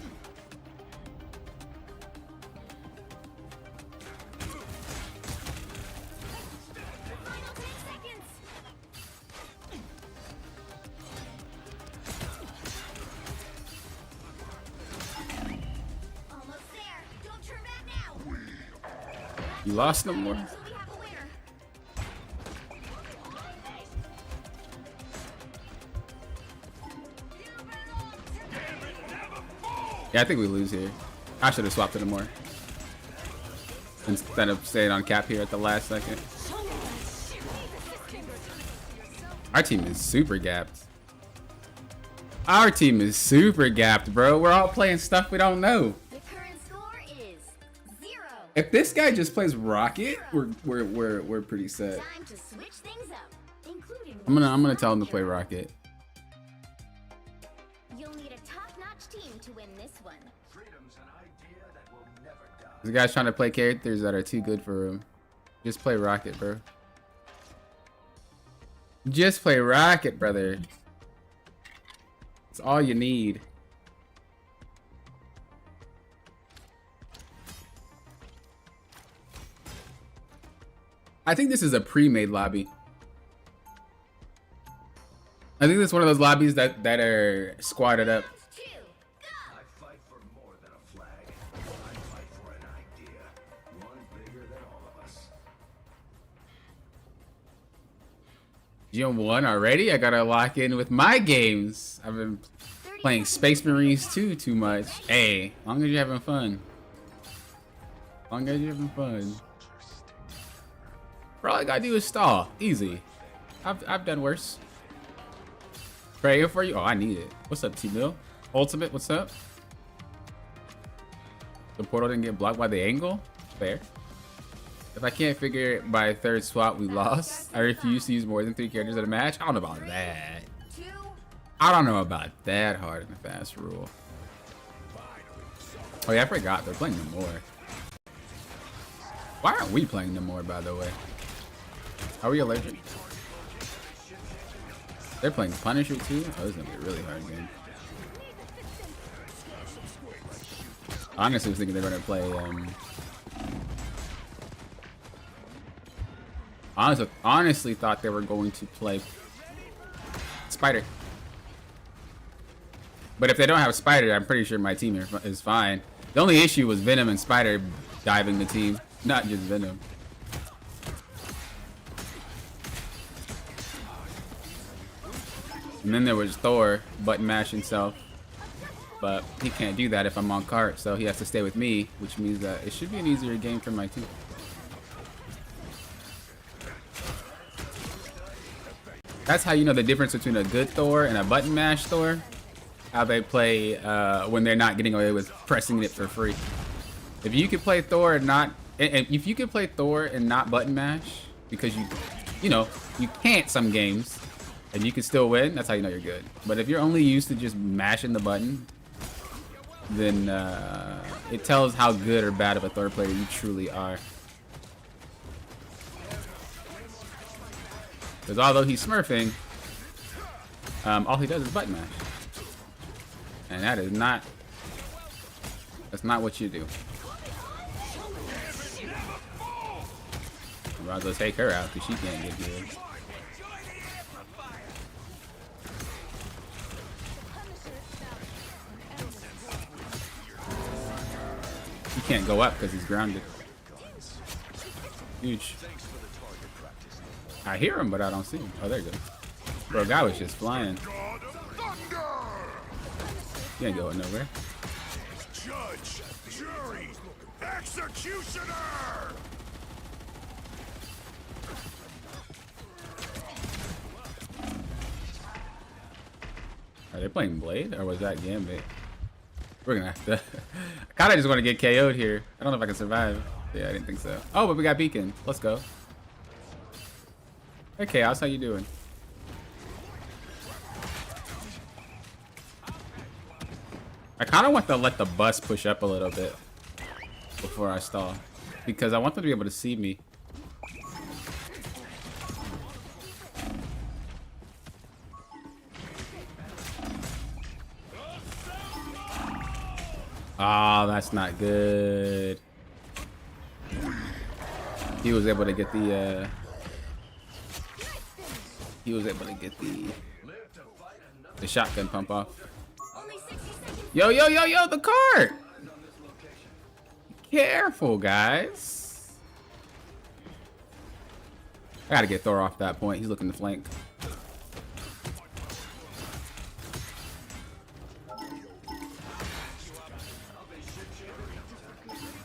You lost Namor? Yeah, I think we lose here. I should have swapped to Namor instead of staying on cap here at the last second. Our team is super gapped. Our team is super gapped, bro. We're all playing stuff we don't know. The current score is 0. If this guy just plays Rocket, we're pretty set. Time to switch things up, including I'm gonna tell him to play Rocket. You'll need a top-notch team to win this one. Freedom's an idea that will never die. This guy's trying to play characters that are too good for him. Just play Rocket, bro. Just play Rocket, brother. It's all you need. I think this is a pre-made lobby. I think this is one of those lobbies that are squatted up. I fight for more than a flag. I fight for an idea. One bigger than all of us. Gym 1 already? I gotta lock in with my games. I've been playing Space Marines 2 too much. Hey, as long as you're having fun. As long as you're having fun. Bro, all I gotta do is stall. Easy. I've done worse. Praying for you. Oh, I need it. What's up, T-Mill? Ultimate, what's up? The portal didn't get blocked by the angle? Fair. If I can't figure it by third swap, we lost. I refuse to use more than 3 characters at a match. I don't know about that. I don't know about that hard and fast rule. Oh yeah, I forgot. They're playing Namor. Why aren't we playing Namor, by the way? Are we allergic? They're playing Punisher too? Oh, this is gonna be a really hard game. Honestly, I was thinking they're gonna play, honestly thought they were going to play Spider. But if they don't have Spider, I'm pretty sure my team is fine. The only issue was Venom and Spider diving the team, not just Venom. And then there was Thor button mash himself, but he can't do that if I'm on cart, so he has to stay with me, which means that it should be an easier game for my team. That's how you know the difference between a good Thor and a button mash Thor. How they play when they're not getting away with pressing it for free. If you could play Thor and not, if you could play Thor and not button mash because you know you can't some games, and you can still win, that's how you know you're good. But if you're only used to just mashing the button, then it tells how good or bad of a Thor player you truly are. Because although he's smurfing, all he does is button mash. And that is not... That's not what you do. I'd rather take her out because she can't get good. He can't go up because he's grounded. Huge. I hear him, but I don't see him. Oh, there you go. Bro, guy was just flying. He ain't going nowhere. Judge, jury, executioner! Are they playing Blade or was that Gambit? We're gonna have to. I kinda just want to get KO'd here. I don't know if I can survive. Yeah, I didn't think so. Oh, but we got Beacon. Let's go. Hey, Chaos, how you doing? I kind of want to let the bus push up a little bit before I stall, because I want them to be able to see me. Oh, that's not good. He was able to get the the shotgun pump off. Yo, the cart! Careful, guys. I gotta get Thor off that point. He's looking to flank.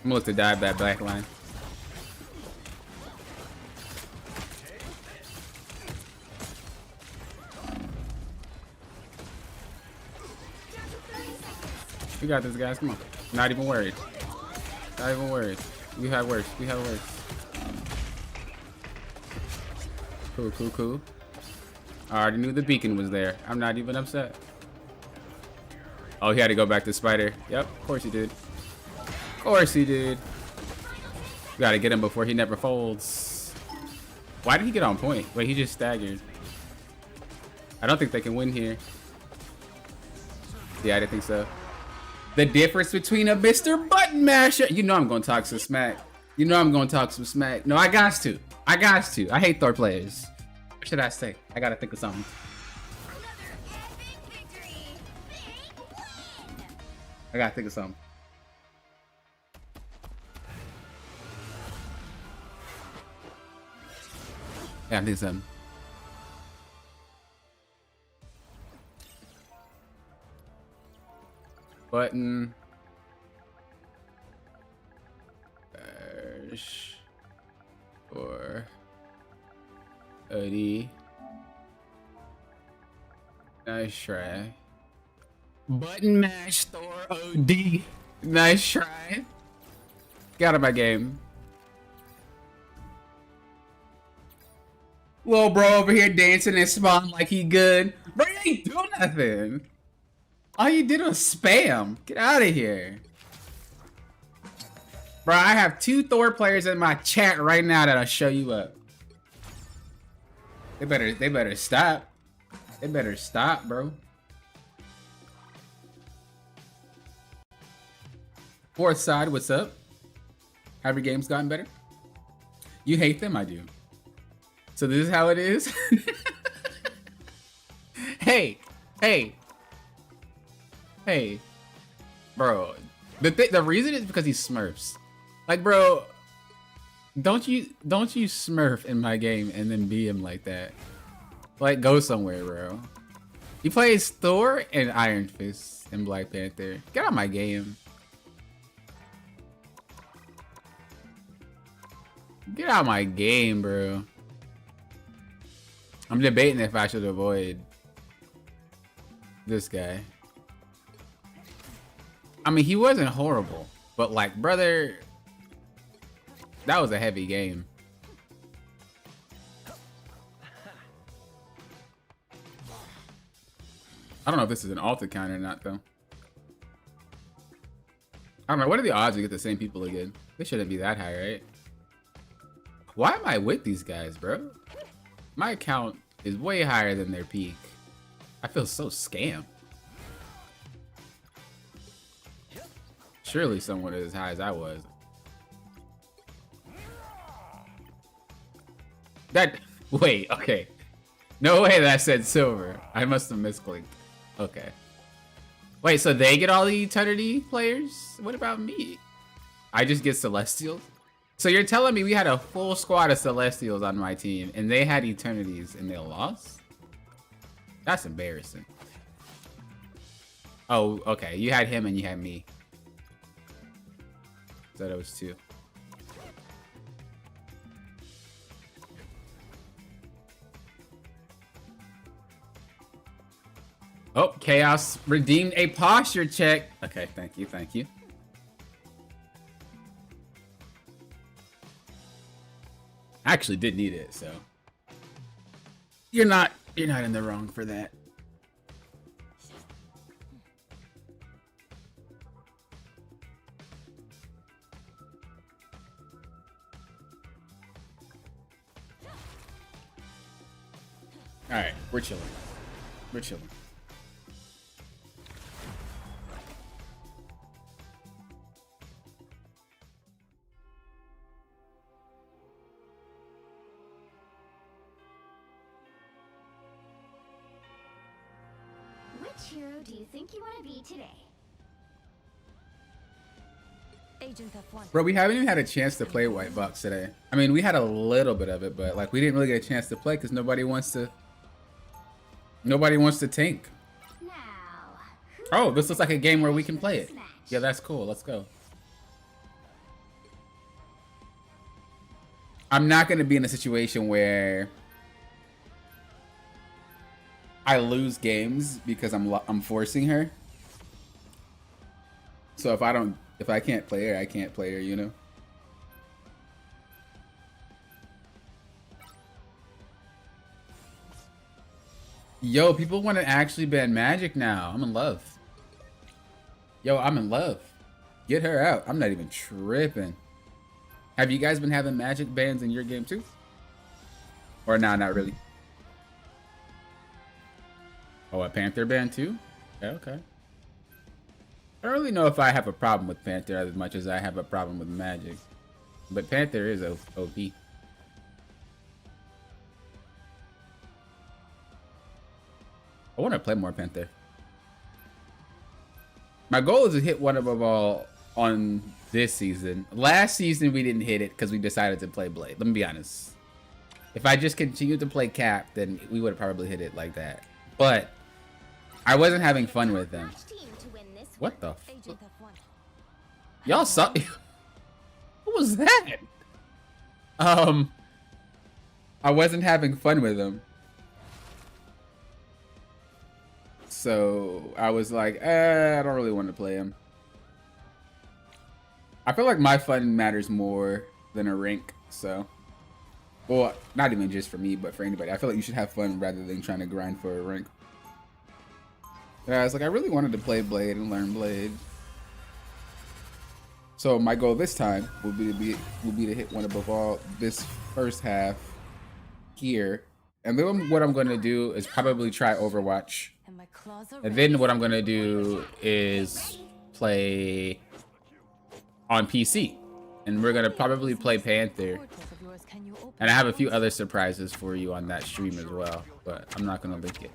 I'm gonna look to dive that back line. We got this, guys. Come on. Not even worried. Not even worried. We had worse. We had worse. Cool. I already knew the beacon was there. I'm not even upset. Oh, he had to go back to Spider. Yep, of course he did. Of course he did. We gotta get him before he never folds. Why did he get on point? Wait, he just staggered. I don't think they can win here. Yeah, I didn't think so. The difference between a Mr. Button Masher. You know I'm gonna talk some smack. You know I'm gonna talk some smack. No, I got to. I hate Thor players. What should I say? I gotta think of something. I gotta think of something. Yeah, I think something. Button. Or OD. Nice try. Button mash Thor OD. Nice try. Get out of my game. Little bro over here dancing and smiling like he good. Bro, you ain't doing nothing. All you did was spam. Get out of here. Bro, I have 2 Thor players in my chat right now that'll show you up. They better stop. They better stop, bro. Fourth side, what's up? Have your games gotten better? You hate them? I do. So this is how it is? Hey. Bro, the reason is because he smurfs. Like, bro, don't you smurf in my game and then be him like that. Like, go somewhere, bro. He plays Thor and Iron Fist and Black Panther. Get out of my game. Get out of my game, bro. I'm debating if I should avoid this guy. I mean, he wasn't horrible, but like, brother, that was a heavy game. I don't know if this is an alter counter or not, though. I don't know. What are the odds we get the same people again? They shouldn't be that high, right? Why am I with these guys, bro? My account is way higher than their peak. I feel so scammed. Surely someone as high as I was. Wait, okay. No way that said silver. I must have misclicked. Okay. Wait, so they get all the Eternity players? What about me? I just get Celestials? So you're telling me we had a full squad of Celestials on my team and they had Eternities and they lost? That's embarrassing. Oh, okay. You had him and you had me. So that was 2. Oh, Chaos redeemed a posture check. Okay, thank you, thank you. I actually did need it, so you're not in the wrong for that. All right, we're chilling. We're chilling. Which hero do you think you want to be today? Agent F1. Bro, we haven't even had a chance to play White Box today. I mean, we had a little bit of it, but like we didn't really get a chance to play because nobody wants to tank. Now, Oh, this looks like a game where we can play it. Yeah, that's cool. Let's go. I'm not going to be in a situation where I lose games because I'm forcing her. So if I can't play her, I can't play her, you know? Yo, people want to actually ban Magic now. I'm in love. Yo, I'm in love. Get her out. I'm not even tripping. Have you guys been having Magic bans in your game too? Or nah, not really. Oh, a Panther ban too? Okay, okay. I don't really know if I have a problem with Panther as much as I have a problem with Magic. But Panther is OP. I want to play more Panther. My goal is to hit one above all on this season. Last season we didn't hit it because we decided to play Blade. Let me be honest. If I just continued to play Cap, then we would have probably hit it like that. But I wasn't having fun with them. What the f- Agent F1. Y'all saw? What was that? I wasn't having fun with them. So I was like, I don't really want to play him. I feel like my fun matters more than a rank, so. Well, not even just for me, but for anybody. I feel like you should have fun rather than trying to grind for a rank. But I was like, I really wanted to play Blade and learn Blade. So my goal this time will be to hit one above all this first half here. And then what I'm going to do is probably try Overwatch. And my claws are And ready. then what I'm going to do is play on PC. And we're going to probably play Panther. Portals of yours, can you open And I have a few other surprises for you on that stream as well. But I'm not going to link it.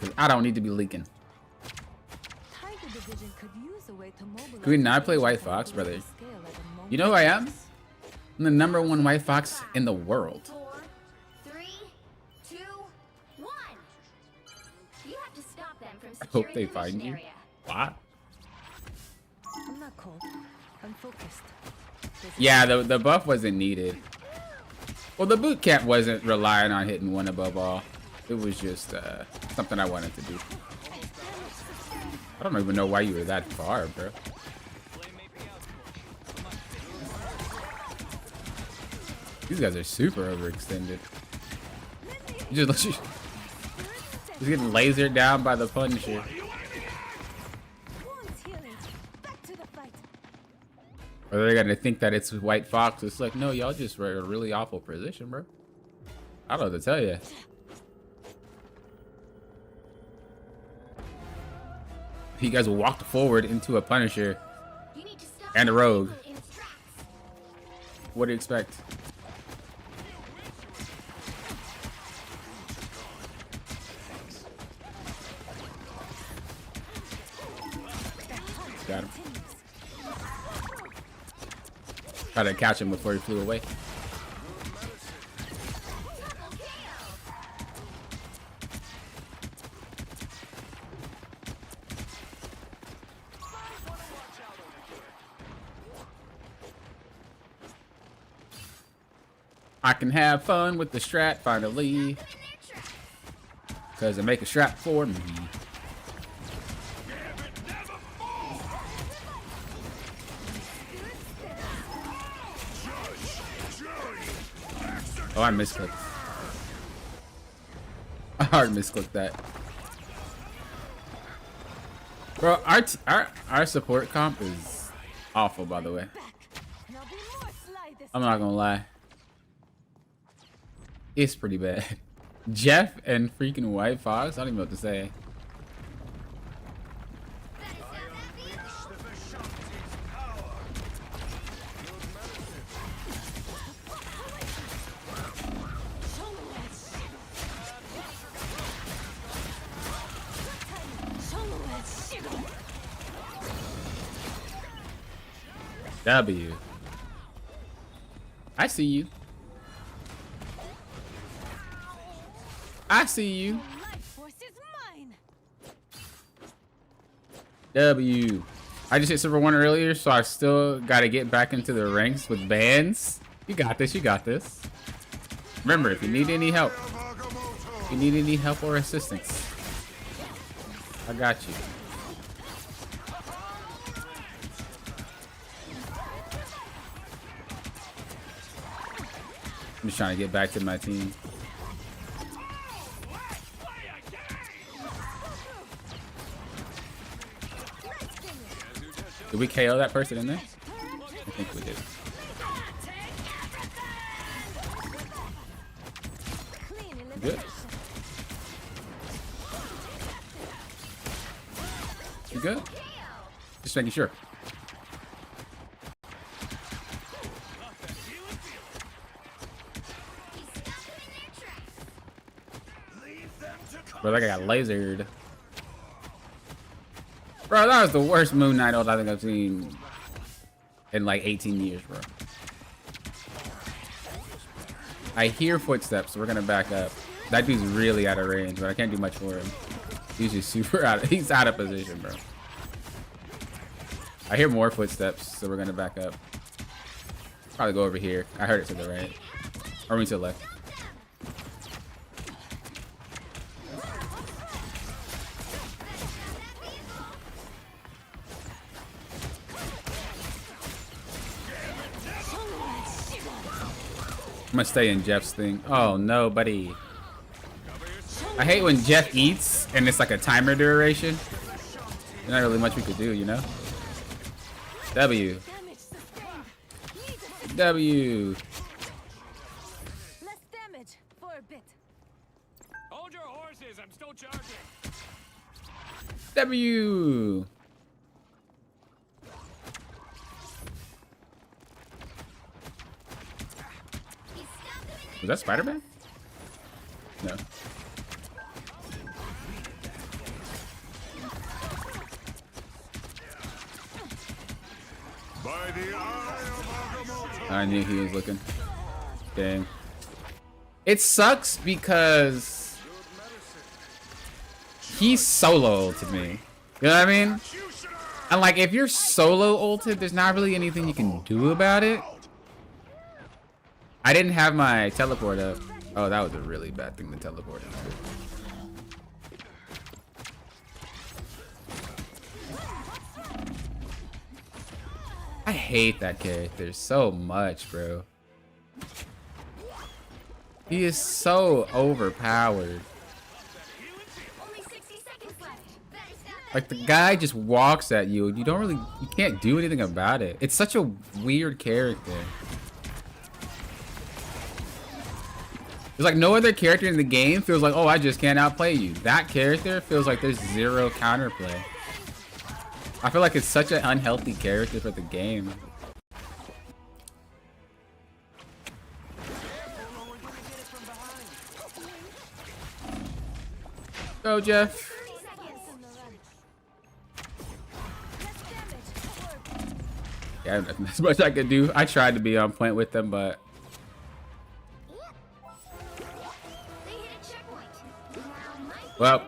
Because I don't need to be leaking. Tiger Division could use a way to mobilize Can we not play the White agents Fox, on a brother? global scale at the moment. You know who I am? I'm the #1 White Fox in the world. 4, 3, 2, 1. You have to stop them from I hope securing they the find mission you. area. What? I'm not cold. I'm focused. This is Yeah, the buff wasn't needed. Well, the boot camp wasn't relying on hitting one above all. It was just something I wanted to do. I don't even know why you were that far, bro. These guys are super overextended. You just getting lasered down by the Punisher. Wounds healing. Back to the fight. Or they're gonna think that it's White Fox. It's like, no, y'all just were in a really awful position, bro. I don't know what to tell you. You guys walked forward into a Punisher You need to stop and a Rogue. in its tracks. What do you expect? Got him. Try to catch him before he flew away. I can have fun with the strat finally, cause I make a strat for me. Oh, I misclicked. I hard misclicked that. Bro, our support comp is awful, by the way. Now be more sly this I'm not gonna lie. It's pretty bad. Jeff and freaking White Fox. I don't even know what to say. W. I see you. I see you. life force is mine. W. I just hit silver 1 earlier, so I still gotta get back into the ranks with bands. You got this, you got this. Remember, if you need any help, or assistance, I got you. I'm just trying to get back to my team. Did we KO that person in there? I think we did. Good. You good? Just making sure. Bro, that guy got lasered. Bro, that was the worst Moon Knight ult I think I've seen in like 18 years, bro. I hear footsteps, so we're gonna back up. That dude's really out of range, but I can't do much for him. He's just super he's out of position, bro. I hear more footsteps, so we're gonna back up. Probably go over here. I heard it to the right. Or to the left. I'm gonna stay in Jeff's thing. Oh no, buddy. I hate when Jeff eats and it's like a timer duration. There's not really much we could do, you know? W. W. Less damage for a bit. Hold your horses, I'm still charging. W. Was that Spider-Man? No. I knew he was looking. Dang. It sucks because he's solo to me. You know what I mean? And like, if you're solo ulted, there's not really anything you can do about it. I didn't have my teleport up. Oh, that was a really bad thing to teleport into. I hate that character so much, bro. He is so overpowered. Only 60 seconds left. Better stop Like, the guy just walks at you and you can't do anything about it. It's such a weird character. There's like no other character in the game feels like, oh, I just can't outplay you. That character feels like there's zero counterplay. I feel like it's such an unhealthy character for the game. Go, Jeff. Yeah, nothing as much I could do. I tried to be on point with them, but well,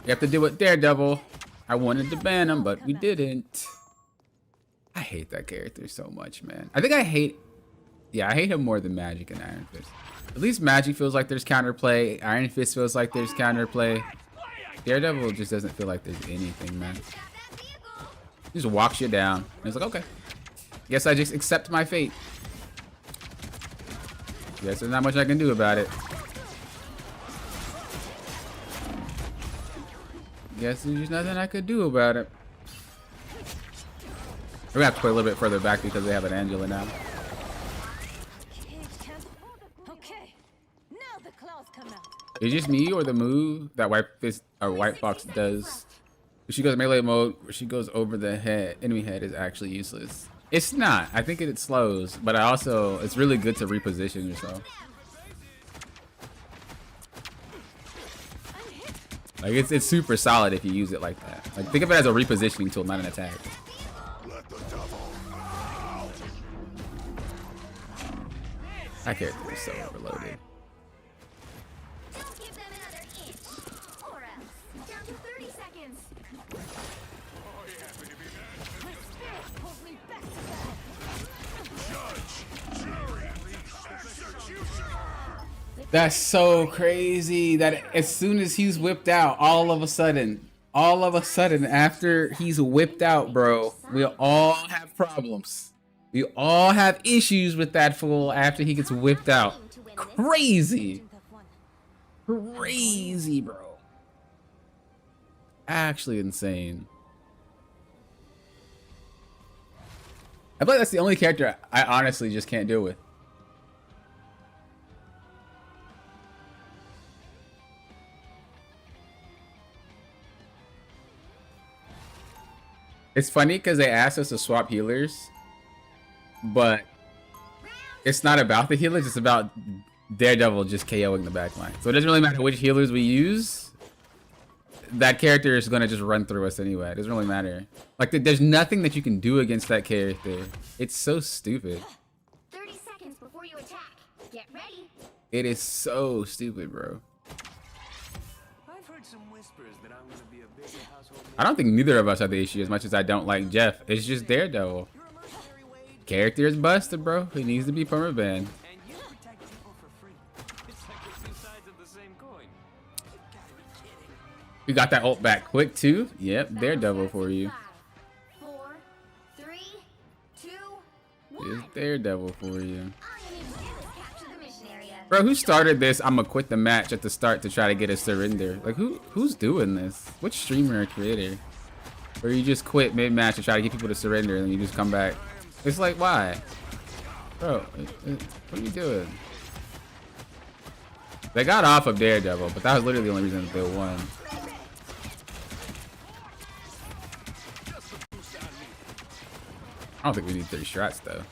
you have to do it, Daredevil. I wanted to ban him, but we didn't. I hate that character so much, man. I think I hate him more than Magic and Iron Fist. At least Magic feels like there's counterplay. Iron Fist feels like there's counterplay. Daredevil just doesn't feel like there's anything, man. He just walks you down. And it's like, okay. Guess I just accept my fate. Guess there's not much I can do about it. Guess there's just nothing I could do about it. We're gonna have to play a little bit further back because they have an Angela now. Okay, now the claws come out. Is it just me or the move that White Fox does? When she goes melee mode, where she goes over the enemy head is actually useless. It's not. I think it slows, but it's really good to reposition yourself. Like it's super solid if you use it like that. Like think of it as a repositioning tool, not an attack. That character is so overloaded. Just give them another inch, or else. Down to 30 seconds. My spirit pulls me back to That's so crazy that as soon as he's whipped out, all of a sudden, after he's whipped out, bro, we all have problems. We all have issues with that fool after he gets whipped out. Crazy. Crazy, bro. Actually insane. I feel like that's the only character I honestly just can't deal with. It's funny because they asked us to swap healers, but it's not about the healers, it's about Daredevil just KOing the backline. So it doesn't really matter which healers we use. That character is going to just run through us anyway. It doesn't really matter. Like, there's nothing that you can do against that character. It's so stupid. 30 seconds before you attack. Get ready. It is so stupid, bro. I've heard some whispers that I'm gonna be a bigger household. I don't think neither of us have the issue as much as I don't like Jeff. It's just Daredevil. Character is busted, bro. He needs to be perma banned. And you protect people for free. It's like the two sides of the same coin. You gotta be kidding. We got that ult back quick too. Yep, Daredevil for you. 5, 4, 3, 2, 1. It's Daredevil for you. All you need to do is capture the mission area. Bro, who started this? I'm gonna quit the match at the start to try to get a surrender. Like, who's doing this? Which streamer or creator? Where you just quit mid-match to try to get people to surrender and then you just come back. It's like, why? Bro, what are you doing? They got off of Daredevil, but that was literally the only reason that they won. I don't think we need 3 shots though.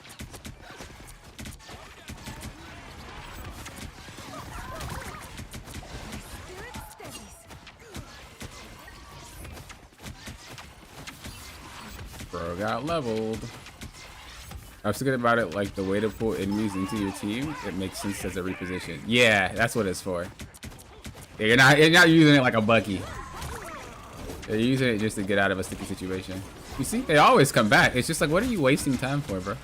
Bro got leveled. I was thinking about it like the way to pull enemies into your team. It makes sense as a reposition. Yeah, that's what it's for. Yeah, you're not using it like a Bucky. They're using it just to get out of a sticky situation. You see, they always come back. It's just like, what are you wasting time for, bro?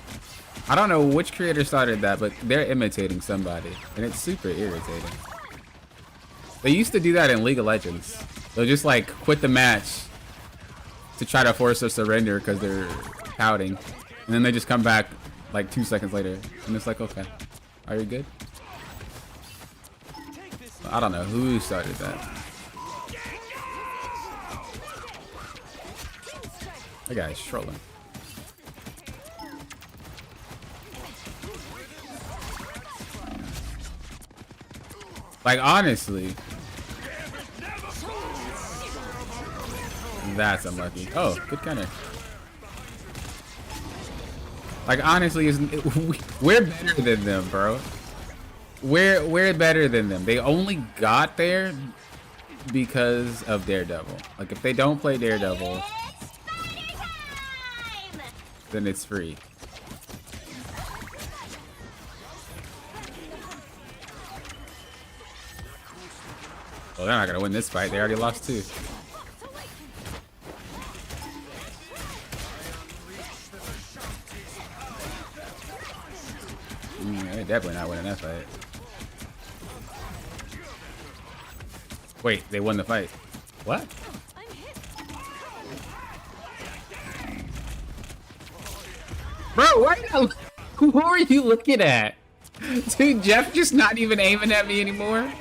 I don't know which creator started that, but they're imitating somebody, and it's super irritating. They used to do that in League of Legends. They'll just like quit the match to try to force a surrender because they're pouting, and then they just come back like 2 seconds later, and it's like, okay, are you good? I don't know who started that. That guy's trolling. Like, honestly. That's unlucky. Oh, good counter. Like, honestly, we're better than them, bro. We're better than them. They only got there because of Daredevil. Like, if they don't play Daredevil, then it's free. Well, they're not gonna win this fight. They already lost two. They're definitely not winning that fight. Wait, they won the fight. What? Bro, who are you looking at? Dude, Jeff just not even aiming at me anymore.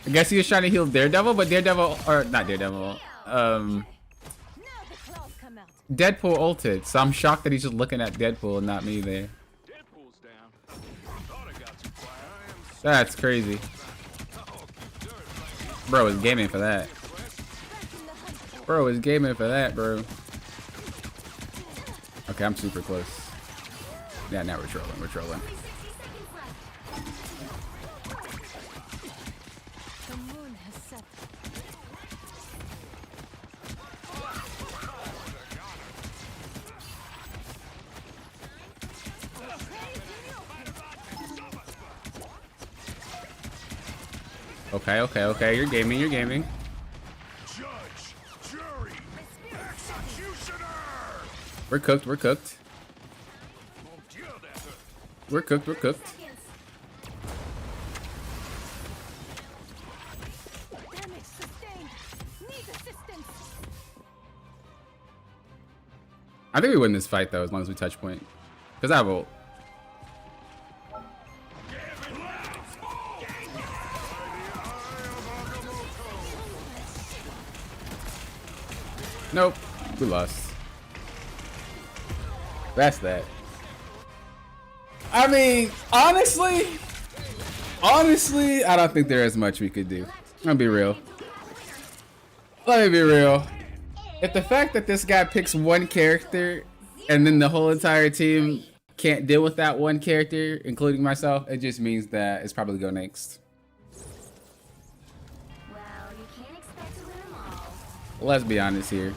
I guess he was trying to heal Daredevil, but Daredevil, or not Daredevil, Deadpool ulted, so I'm shocked that he's just looking at Deadpool and not me there. Deadpool's down. Thought I got too quiet. I am That's crazy. Bro is gaming for that. Bro is gaming for that, bro. Okay, I'm super close. Yeah, now we're trolling. We're trolling. The moon has set. Okay. You're gaming. You're gaming. Judge, jury, executioner. We're cooked. We're cooked. kill that hook. We're cooked. We're cooked. Damage sustained. Need assistance. I think we win this fight though, as long as we touch point. Cause I have ult. Nope, we lost. That's that. I mean, honestly, I don't think there is much we could do. I'm gonna be real. Let me be real. If the fact that this guy picks one character and then the whole entire team can't deal with that one character, including myself, it just means that it's probably go next. Well, you can't expect to win them all. Let's be honest here.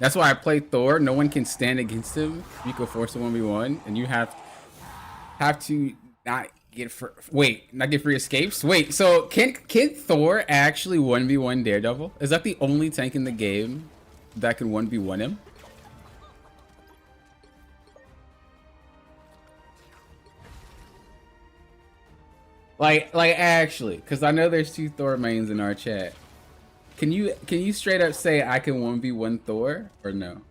That's why I play Thor. No one can stand against him. You can force a 1v1, and you have to not get not get free escapes. Wait, so can Thor actually 1v1 Daredevil? Is that the only tank in the game that can 1v1 him? Like actually, because I know there's two Thor mains in our chat. Can you straight up say I can 1v1 Thor or no?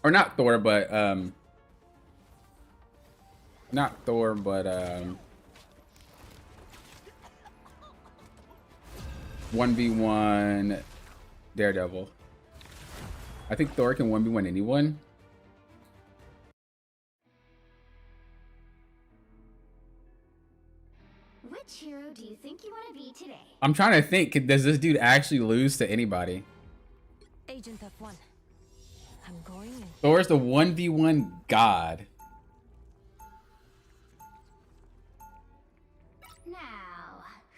Or not Thor, but 1v1 Daredevil. I think Thor can 1v1 anyone. Which hero do you think you want to be today? I'm trying to think, does this dude actually lose to anybody? Agent F1. I'm going in. Thor's the 1v1 god. Now,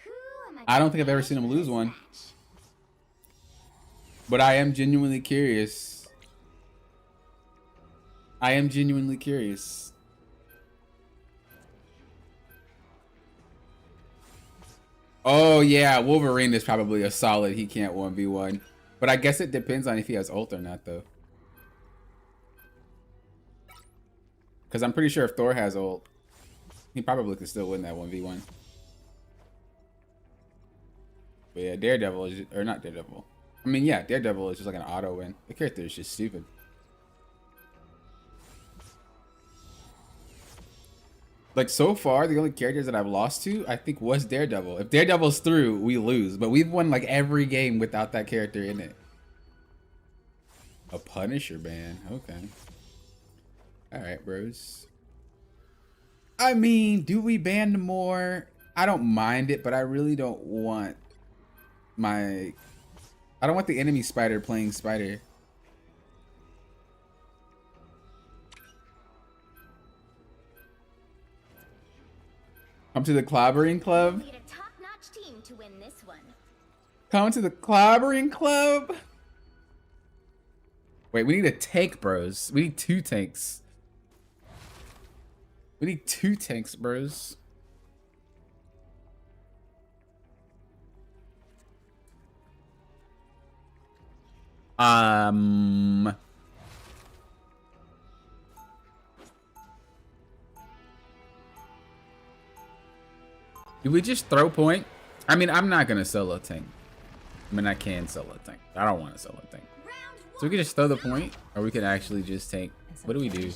who am I don't think I've ever seen him lose one. But I am genuinely curious. Oh yeah, Wolverine is probably a solid he can't 1v1. But I guess it depends on if he has ult or not though. Because I'm pretty sure if Thor has ult, he probably could still win that 1v1. But yeah, Daredevil is or not Daredevil. I mean yeah, Daredevil is just like an auto win. The character is just stupid. Like so far, the only characters that I've lost to, I think, was Daredevil. If Daredevil's through, we lose. But we've won like every game without that character in it. A Punisher ban. Okay. All right, bros. I mean, do we ban more? I don't mind it, but I really don't want I don't want the enemy spider playing spider. Come to the clobbering club. Need a top-notch team to win this one. Come to the clobbering club. Wait, we need a tank, bros. We need 2 tanks. We need 2 tanks, bros. Do we just throw point? I mean, I'm not gonna solo tank. I mean, I can solo tank. I don't want to solo tank. So we can just throw the point, or we could actually just take. What do we do?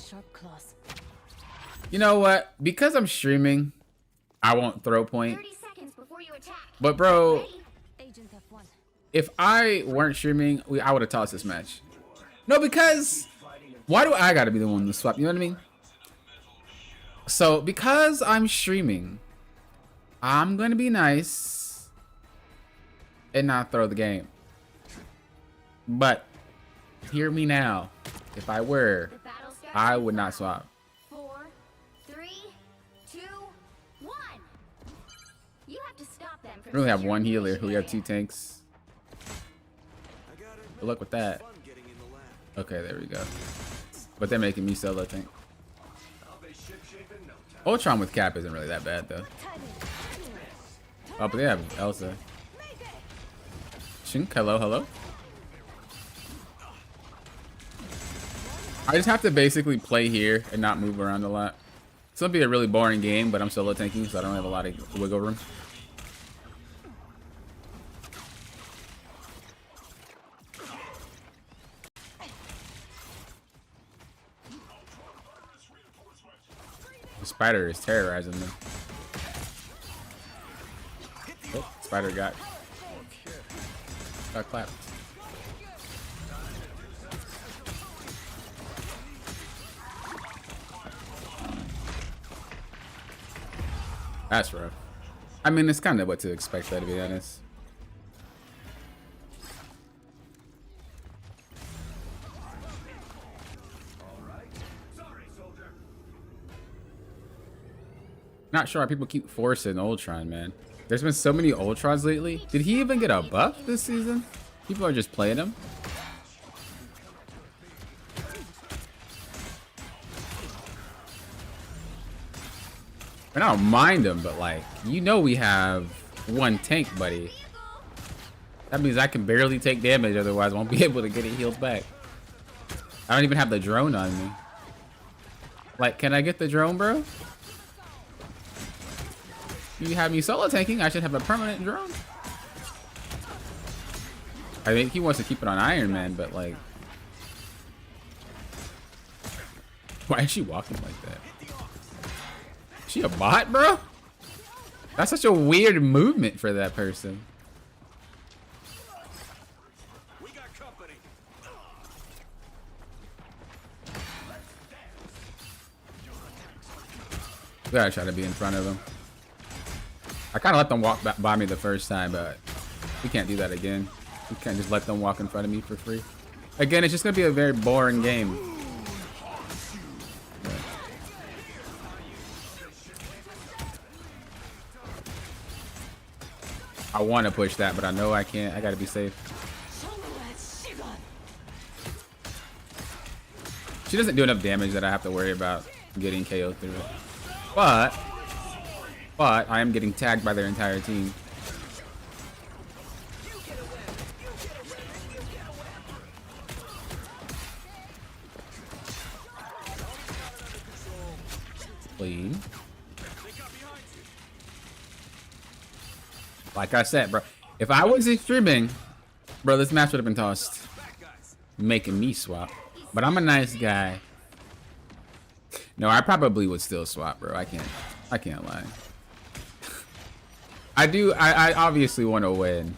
You know what? Because I'm streaming, I won't throw point. 30 seconds before you attack. But bro, Agent F1. if I weren't streaming, I would have tossed this match. No, because why do I gotta be the one to swap? You know what I mean? So because I'm streaming, I'm gonna be nice and not throw the game. But hear me now. If I were, The battle starts I in would not 5, swap. 4, 3, 2, 1. You have to stop them from We only have securing one the healer. mission We have area. 2 tanks. Good luck with that. Okay, there we go. But they're making me solo tank. Ultron with Cap isn't really that bad though. Oh, but they have Elsa. Shink, hello, hello. I just have to basically play here and not move around a lot. It's gonna be a really boring game, but I'm solo tanking, so I don't have a lot of wiggle room. The spider is terrorizing them. Oh, spider got clapped. That's rough. I mean, it's kind of what to expect, though, to be honest. Not sure how people keep forcing Ultron, man. There's been so many Ultrons lately. Did he even get a buff this season? People are just playing him. And I don't mind him, but like, you know we have 1 tank, buddy. That means I can barely take damage, otherwise I won't be able to get it healed back. I don't even have the drone on me. Like, can I get the drone, bro? You have me solo tanking, I should have a permanent drone. I think he wants to keep it on Iron Man, but like... Why is she walking like that? Is she a bot, bro? That's such a weird movement for that person. We got company. We gotta try to be in front of him. I kind of let them walk by me the first time, but we can't do that again. We can't just let them walk in front of me for free. Again, it's just gonna be a very boring game. Yeah. I want to push that, but I know I can't. I gotta be safe. She doesn't do enough damage that I have to worry about getting KO through. But I am getting tagged by their entire team. Clean. Like I said, bro, if I wasn't streaming, bro, this match would have been tossed. Making me swap. But I'm a nice guy. No, I probably would still swap, bro. I can't. I can't lie. I obviously want to win.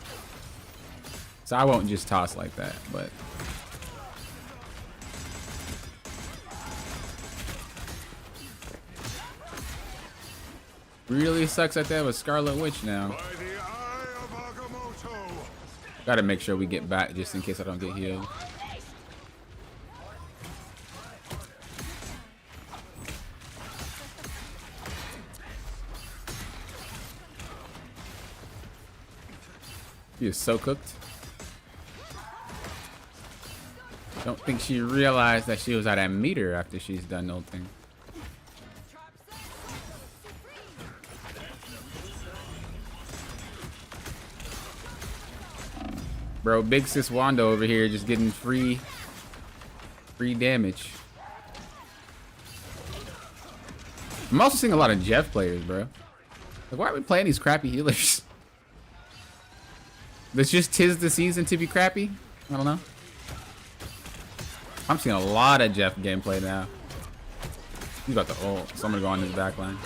So I won't just toss like that, but really sucks at that with Scarlet Witch now. By the eye of Agamotto. Gotta make sure we get back just in case I don't get healed. He is so cooked. Don't think she realized that she was at a meter after she's done ulting. Bro, big sis Wanda over here just getting free damage. I'm also seeing a lot of Jeff players, bro. Like, why are we playing these crappy healers? It's just 'tis the season to be crappy? I don't know. I'm seeing a lot of Jeff gameplay now. He's about to ult, so I'm gonna go on his backline.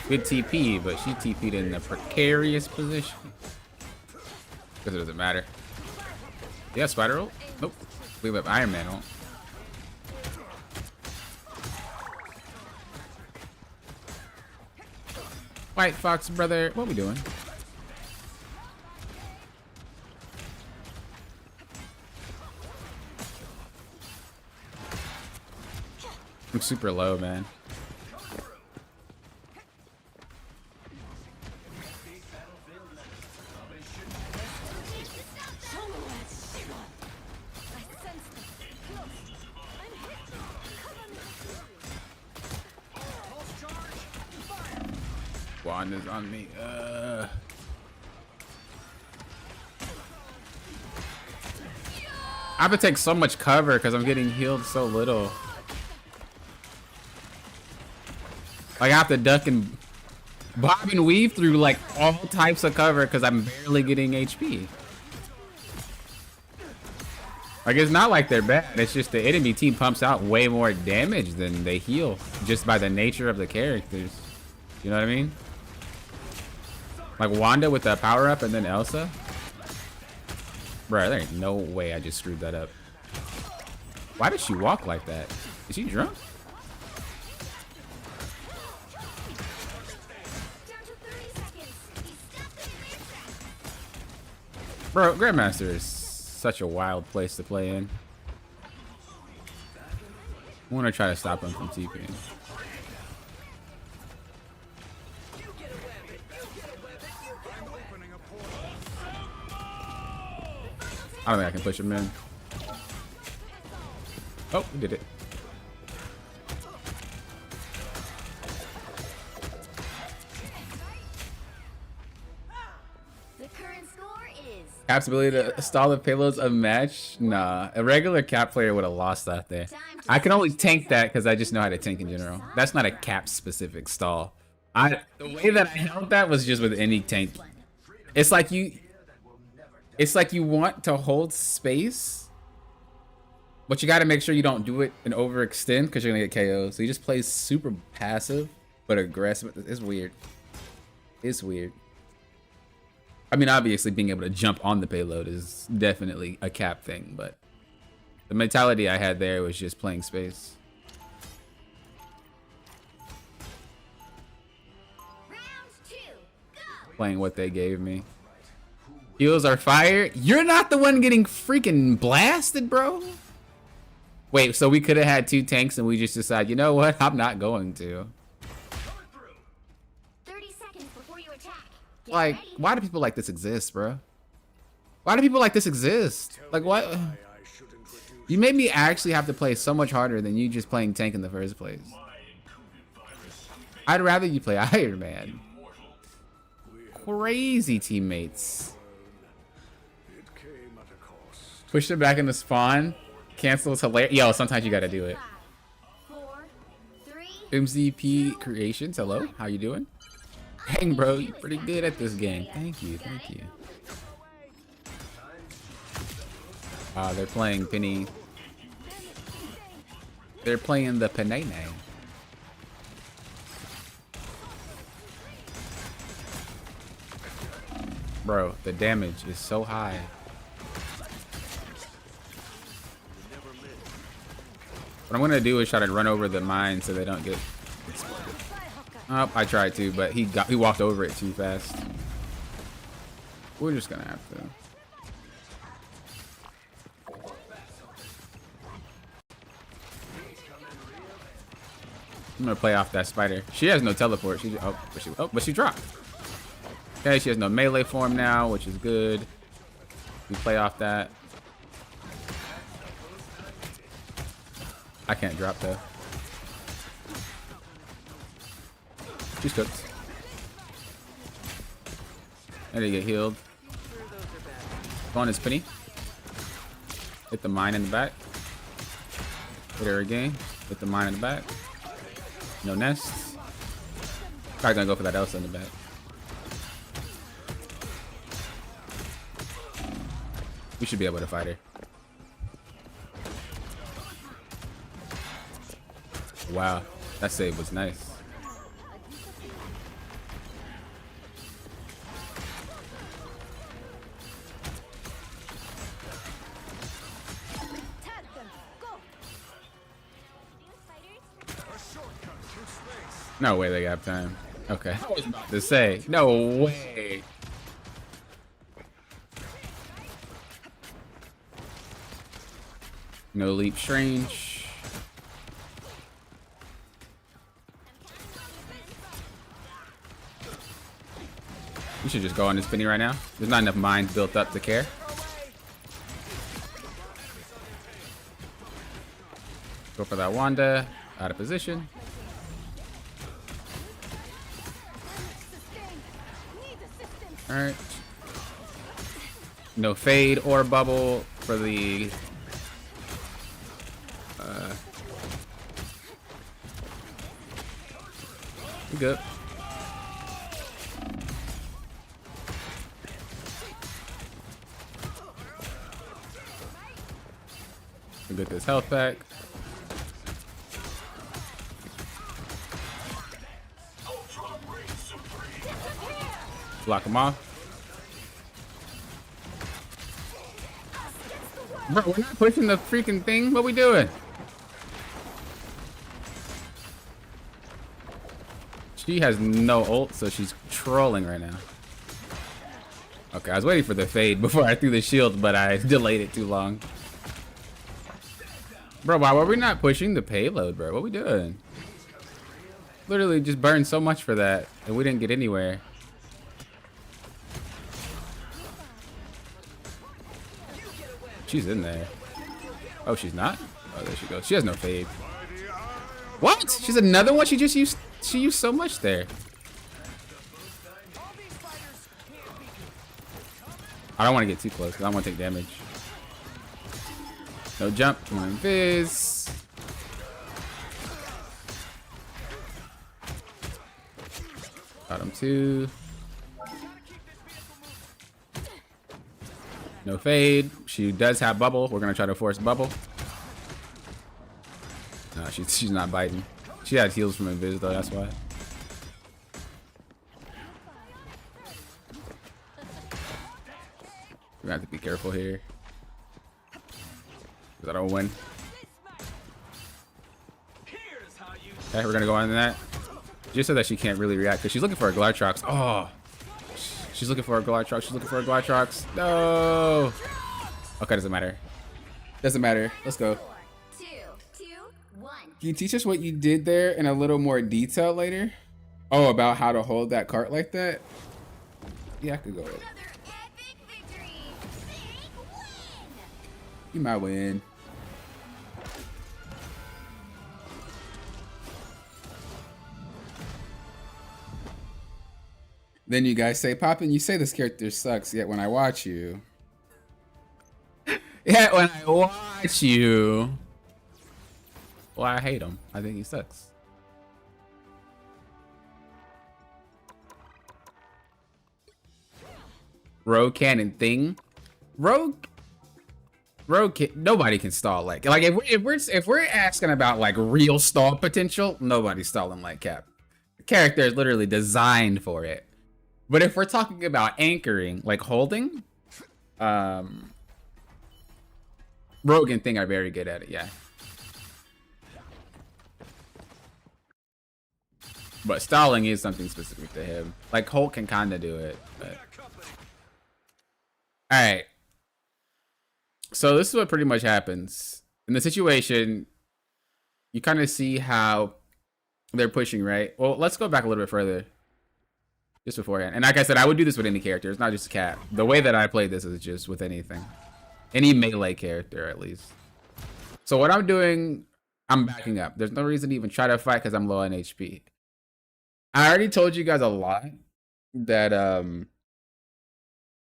Good TP, but she TP'd in a precarious position. Because it doesn't matter. Yeah, spider ult? Nope. We have Iron Man ult. White Fox brother, what we doing? I'm super low, man. Wanda's on me. I have to take so much cover because I'm getting healed so little. Like I have to duck and bob and weave through like all types of cover because I'm barely getting HP. Like it's not like they're bad. It's just the enemy team pumps out way more damage than they heal just by the nature of the characters. You know what I mean? Like Wanda with the power up and then Elsa. Bro, there ain't no way I just screwed that up. Why did she walk like that? Is she drunk? Bro, Grandmaster is such a wild place to play in. I want to try to stop him from TPing. I don't think I can push him in. Oh, we did it. Cap's ability to stall the payloads of match? Nah, a regular Cap player would have lost that there. I can only tank that because I just know how to tank in general. That's not a Cap specific stall. The way that I held that was just with any tank. It's like you want to hold space, but you got to make sure you don't do it and overextend because you're gonna get KO'd. So you just play super passive but aggressive. It's weird. It's weird. I mean, obviously being able to jump on the payload is definitely a Cap thing, but the mentality I had there was just playing space. Round 2, go. Playing what they gave me. Heals are fire. You're not the one getting freaking blasted, bro. Wait, so we could have had 2 tanks and we just decided, you know what? I'm not going to. 30 seconds before you attack. Get Like, ready. why do people like this exist, bro? Why do people like this exist? Like, what? You made me actually have to play so much harder than you just playing tank in the first place. I'd rather you play Iron Man. Crazy teammates. Push them back into spawn. Cancel is hilarious. Yo, sometimes you gotta do it. 5, 4, 3, MZP Creations, hello. How you doing? Dang, bro, you're pretty good at this game. Thank you, thank you. They're playing Penny. They're playing the Penene. Bro, the damage is so high. What I'm gonna do is try to run over the mine so they don't get exploded. Oh, I tried to, but he walked over it too fast. We're just gonna have to. I'm gonna play off that spider. She has no teleport. But she dropped. Okay, she has no melee form now, which is good. We play off that. I can't drop though. She's cooked. I need to get healed. Go on his penny. Hit the mine in the back. Hit her again. Hit the mine in the back. No nests. Probably gonna go for that Elsa in the back. We should be able to fight her. Wow, that save was nice. No way they got time. Okay. I was about to say, no way. No leap strange. We should just go on this penny right now. There's not enough mines built up to care. Go for that Wanda. Out of position. Alright. No fade or bubble for the... we good. We get this health back. Block him off. Bro, we're not pushing the freaking thing. What we doing? She has no ult, so she's trolling right now. Okay, I was waiting for the fade before I threw the shield, but I delayed it too long. Bro, why were we not pushing the payload, bro? What we doing? Literally just burned so much for that, and we didn't get anywhere. She's in there. Oh, she's not? Oh, there she goes. She has no fade. What? She's another one? She used so much there. I don't want to get too close because I don't want to take damage. No jump. Come on, Fizz. Got him too. No fade. She does have bubble. We're gonna try to force bubble. No, she's not biting. She has heals from Invis though, that's why. We have to be careful here. Cause I don't win. Okay, we're gonna go on that. Just so that she can't really react, because she's looking for a Glytrox. Oh. She's looking for a Glytrox. She's looking for a Glytrox. No. Okay, doesn't matter. Doesn't matter. Let's go. 3, 2, 1. Can you teach us what you did there in a little more detail later? Oh, about how to hold that cart like that? Yeah, I could go ahead. Another epic victory. Big win. You might win. Then you guys say, Poppin, you say this character sucks, yet when I watch you... Yet when I watch you... Well, I hate him. I think he sucks. Rogue cannon thing? Rogue can, nobody can stall like if we're asking about like real stall potential, nobody's stalling like Cap. The character is literally designed for it. But if we're talking about anchoring, like holding, Rogue and Thing are very good at it, yeah. But stalling is something specific to him. Like Hulk can kind of do it. But... All right. So this is what pretty much happens in the situation. You kind of see how they're pushing, right? Well, let's go back a little bit further, just beforehand. And like I said, I would do this with any character. It's not just a cat. The way that I play this is just with anything, any melee character at least. So what I'm doing, I'm backing up. There's no reason to even try to fight because I'm low on HP. I already told you guys a lot that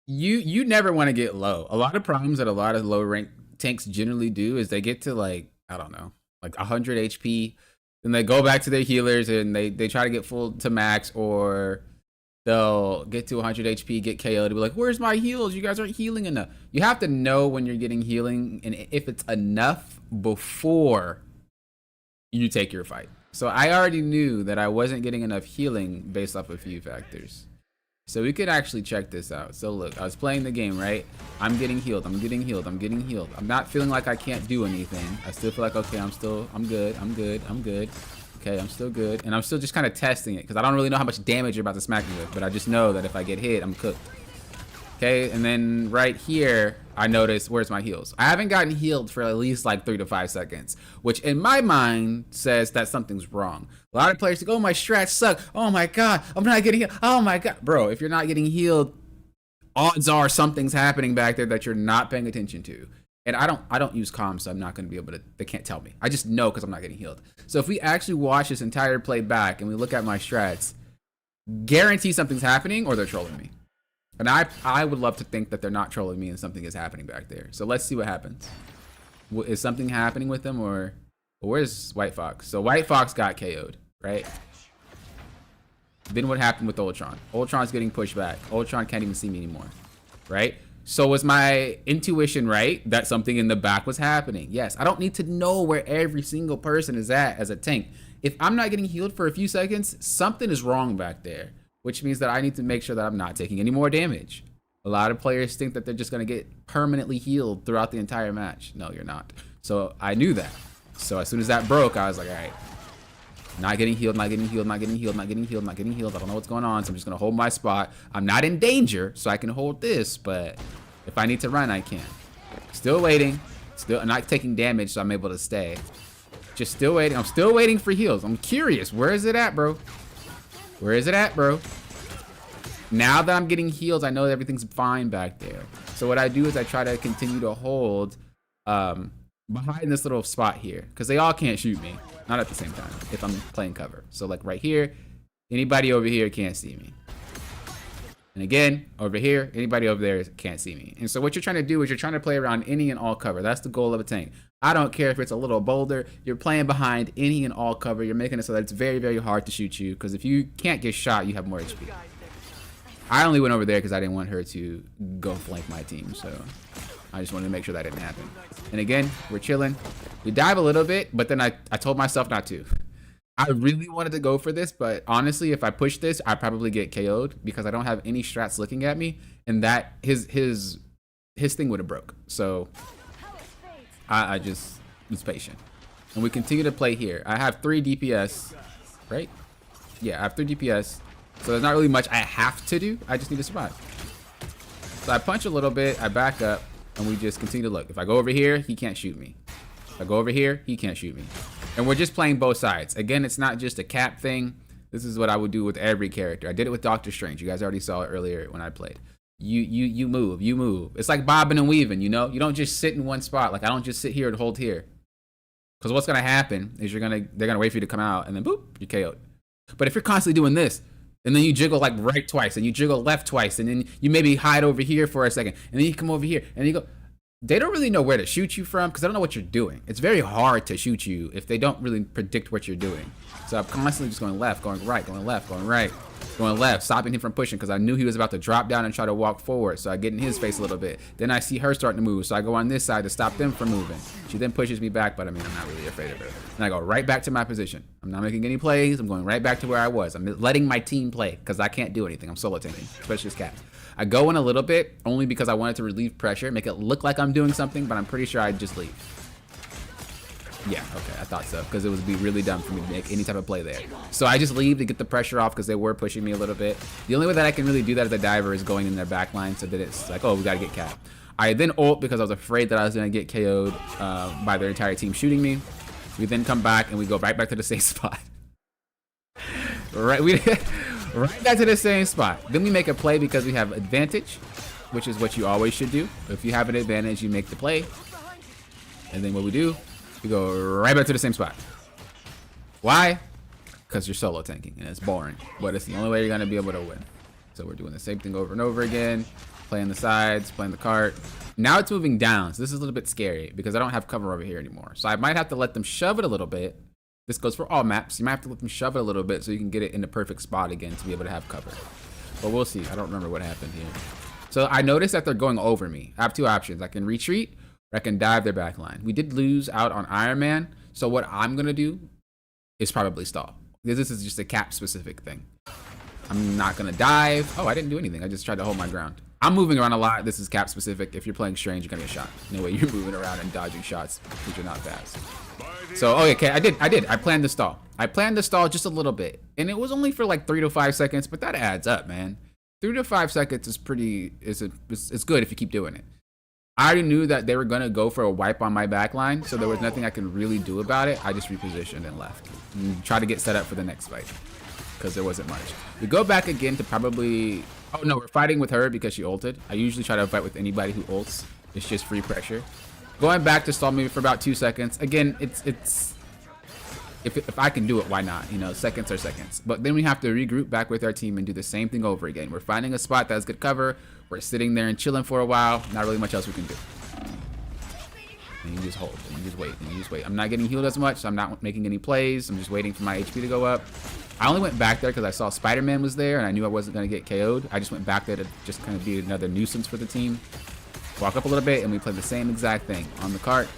you never want to get low. A lot of problems that a lot of low rank tanks generally do is they get to like, I don't know, like 100 HP, then they go back to their healers and they try to get full to max, or they'll get to 100 HP, get KO'd, and be like, where's my heals? You guys aren't healing enough. You have to know when you're getting healing and if it's enough before you take your fight. So I already knew that I wasn't getting enough healing based off a few factors. So we could actually check this out. So look, I was playing the game, right? I'm getting healed, I'm getting healed, I'm getting healed. I'm not feeling like I can't do anything. I still feel like, okay, I'm good. Okay, I'm still good. And I'm still just kind of testing it because I don't really know how much damage you're about to smack me with, but I just know that if I get hit, I'm cooked. Okay, and then right here, I notice, where's my heals? I haven't gotten healed for at least like 3 to 5 seconds, which in my mind says that something's wrong. A lot of players think, oh, my strats suck. Oh my God, I'm not getting healed. Oh my God. Bro, if you're not getting healed, odds are something's happening back there that you're not paying attention to. And I don't use comms, so I'm not going to be able to, they can't tell me. I just know because I'm not getting healed. So if we actually watch this entire play back and we look at my strats, guarantee something's happening or they're trolling me. And I would love to think that they're not trolling me and something is happening back there. So let's see what happens. Is something happening with them, or where's White Fox? So White Fox got KO'd, right? Then what happened with Ultron? Ultron's getting pushed back. Ultron can't even see me anymore, right? So was my intuition right that something in the back was happening? Yes. I don't need to know where every single person is at as a tank. If I'm not getting healed for a few seconds, something is wrong back there, which means that I need to make sure that I'm not taking any more damage. A lot of players think that they're just going to get permanently healed throughout the entire match. No, you're not. So I knew that. So as soon as that broke, I was like, all right, not getting healed, not getting healed, not getting healed, not getting healed, not getting healed. I don't know what's going on, so I'm just going to hold my spot. I'm not in danger, so I can hold this, but if I need to run, I can. Still waiting. Still not taking damage, so I'm able to stay. Just still waiting. I'm still waiting for heals. I'm curious. Where is it at, bro? Where is it at, bro? Now that I'm getting heals, I know everything's fine back there. So what I do is I try to continue to hold behind this little spot here, because they all can't shoot me. Not at the same time if I'm playing cover. So like right here, anybody over here can't see me. And again, over here, anybody over there can't see me. And so what you're trying to do is you're trying to play around any and all cover. That's the goal of a tank. I don't care if it's a little boulder. You're playing behind any and all cover. You're making it so that it's very, very hard to shoot you, because if you can't get shot, you have more HP. I only went over there because I didn't want her to go flank my team. So I just wanted to make sure that didn't happen. And again, we're chilling. We dive a little bit, but then I told myself not to. I really wanted to go for this, but honestly, if I push this, I probably get KO'd because I don't have any strats looking at me, and that his thing would have broke. So I just was patient, and we continue to play here. I have 3 DPS, right? Yeah, I have 3 DPS, so there's not really much I have to do. I just need to survive. So I punch a little bit, I back up, and we just continue to look. If I go over here, he can't shoot me. If I go over here, he can't shoot me. And we're just playing both sides. Again, it's not just a cap thing. This is what I would do with every character. I did it with Doctor Strange. You guys already saw it earlier when I played. You move. It's like bobbing and weaving, you know? You don't just sit in one spot. Like, I don't just sit here and hold here. Because what's going to happen is they're going to wait for you to come out, and then boop, you're KO'd. But if you're constantly doing this, and then you jiggle like right twice, and you jiggle left twice, and then you maybe hide over here for a second, and then you come over here, and then you go... They don't really know where to shoot you from because they don't know what you're doing. It's very hard to shoot you if they don't really predict what you're doing. So I'm constantly just going left, going right, going left, going right. Going left, stopping him from pushing because I knew he was about to drop down and try to walk forward. So I get in his face a little bit. Then I see her starting to move. So I go on this side to stop them from moving. She then pushes me back, but I mean, I'm not really afraid of her. And I go right back to my position. I'm not making any plays. I'm going right back to where I was. I'm letting my team play because I can't do anything. I'm solo tanking, especially as Caps. I go in a little bit only because I wanted to relieve pressure, make it look like I'm doing something, but I'm pretty sure I'd just leave. Yeah, okay, I thought so, because it would be really dumb for me to make any type of play there. So I just leave to get the pressure off because they were pushing me a little bit. The only way that I can really do that as a diver is going in their back line so that it's like, oh, we got to get Cap. I then ult because I was afraid that I was going to get KO'd by their entire team shooting me. We then come back and we go right back to the same spot. Right back to the same spot. Then we make a play because we have advantage, which is what you always should do. If you have an advantage, you make the play. And then what we do, we go right back to the same spot. Why? Because you're solo tanking and it's boring, but it's the only way you're gonna be able to win. So we're doing the same thing over and over again, playing the sides, playing the cart. Now it's moving down, so this is a little bit scary because I don't have cover over here anymore. So I might have to let them shove it a little bit. This goes for all maps. You might have to let them shove it a little bit so you can get it in the perfect spot again to be able to have cover. But we'll see. I don't remember what happened here. So I noticed that they're going over me. I have two options. I can retreat, I can dive their back line. We did lose out on Iron Man, so what I'm gonna do is probably stall. Because this is just a Cap specific thing. I'm not gonna dive. Oh, I didn't do anything. I just tried to hold my ground. I'm moving around a lot. This is Cap specific. If you're playing Strange, you're gonna get shot. No way you're moving around and dodging shots because you're not fast. So, oh, okay, I did. I planned to stall. I planned to stall just a little bit. And it was only for like 3 to 5 seconds, but that adds up, man. 3 to 5 seconds is it's good if you keep doing it. I already knew that they were gonna go for a wipe on my back line, so there was nothing I could really do about it. I just repositioned and left. And try to get set up for the next fight, because there wasn't much. We go back again to probably... Oh no, we're fighting with her because she ulted. I usually try to fight with anybody who ults. It's just free pressure. Going back to stall me for about 2 seconds. Again, if I can do it, why not? You know, seconds are seconds. But then we have to regroup back with our team and do the same thing over again. We're finding a spot that has good cover. We're sitting there and chilling for a while. Not really much else we can do. And you just hold, and you just wait, and you just wait. I'm not getting healed as much, so I'm not making any plays. I'm just waiting for my HP to go up. I only went back there because I saw Spider-Man was there, and I knew I wasn't going to get KO'd. I just went back there to just kind of be another nuisance for the team. Walk up a little bit, and we play the same exact thing. On the cart,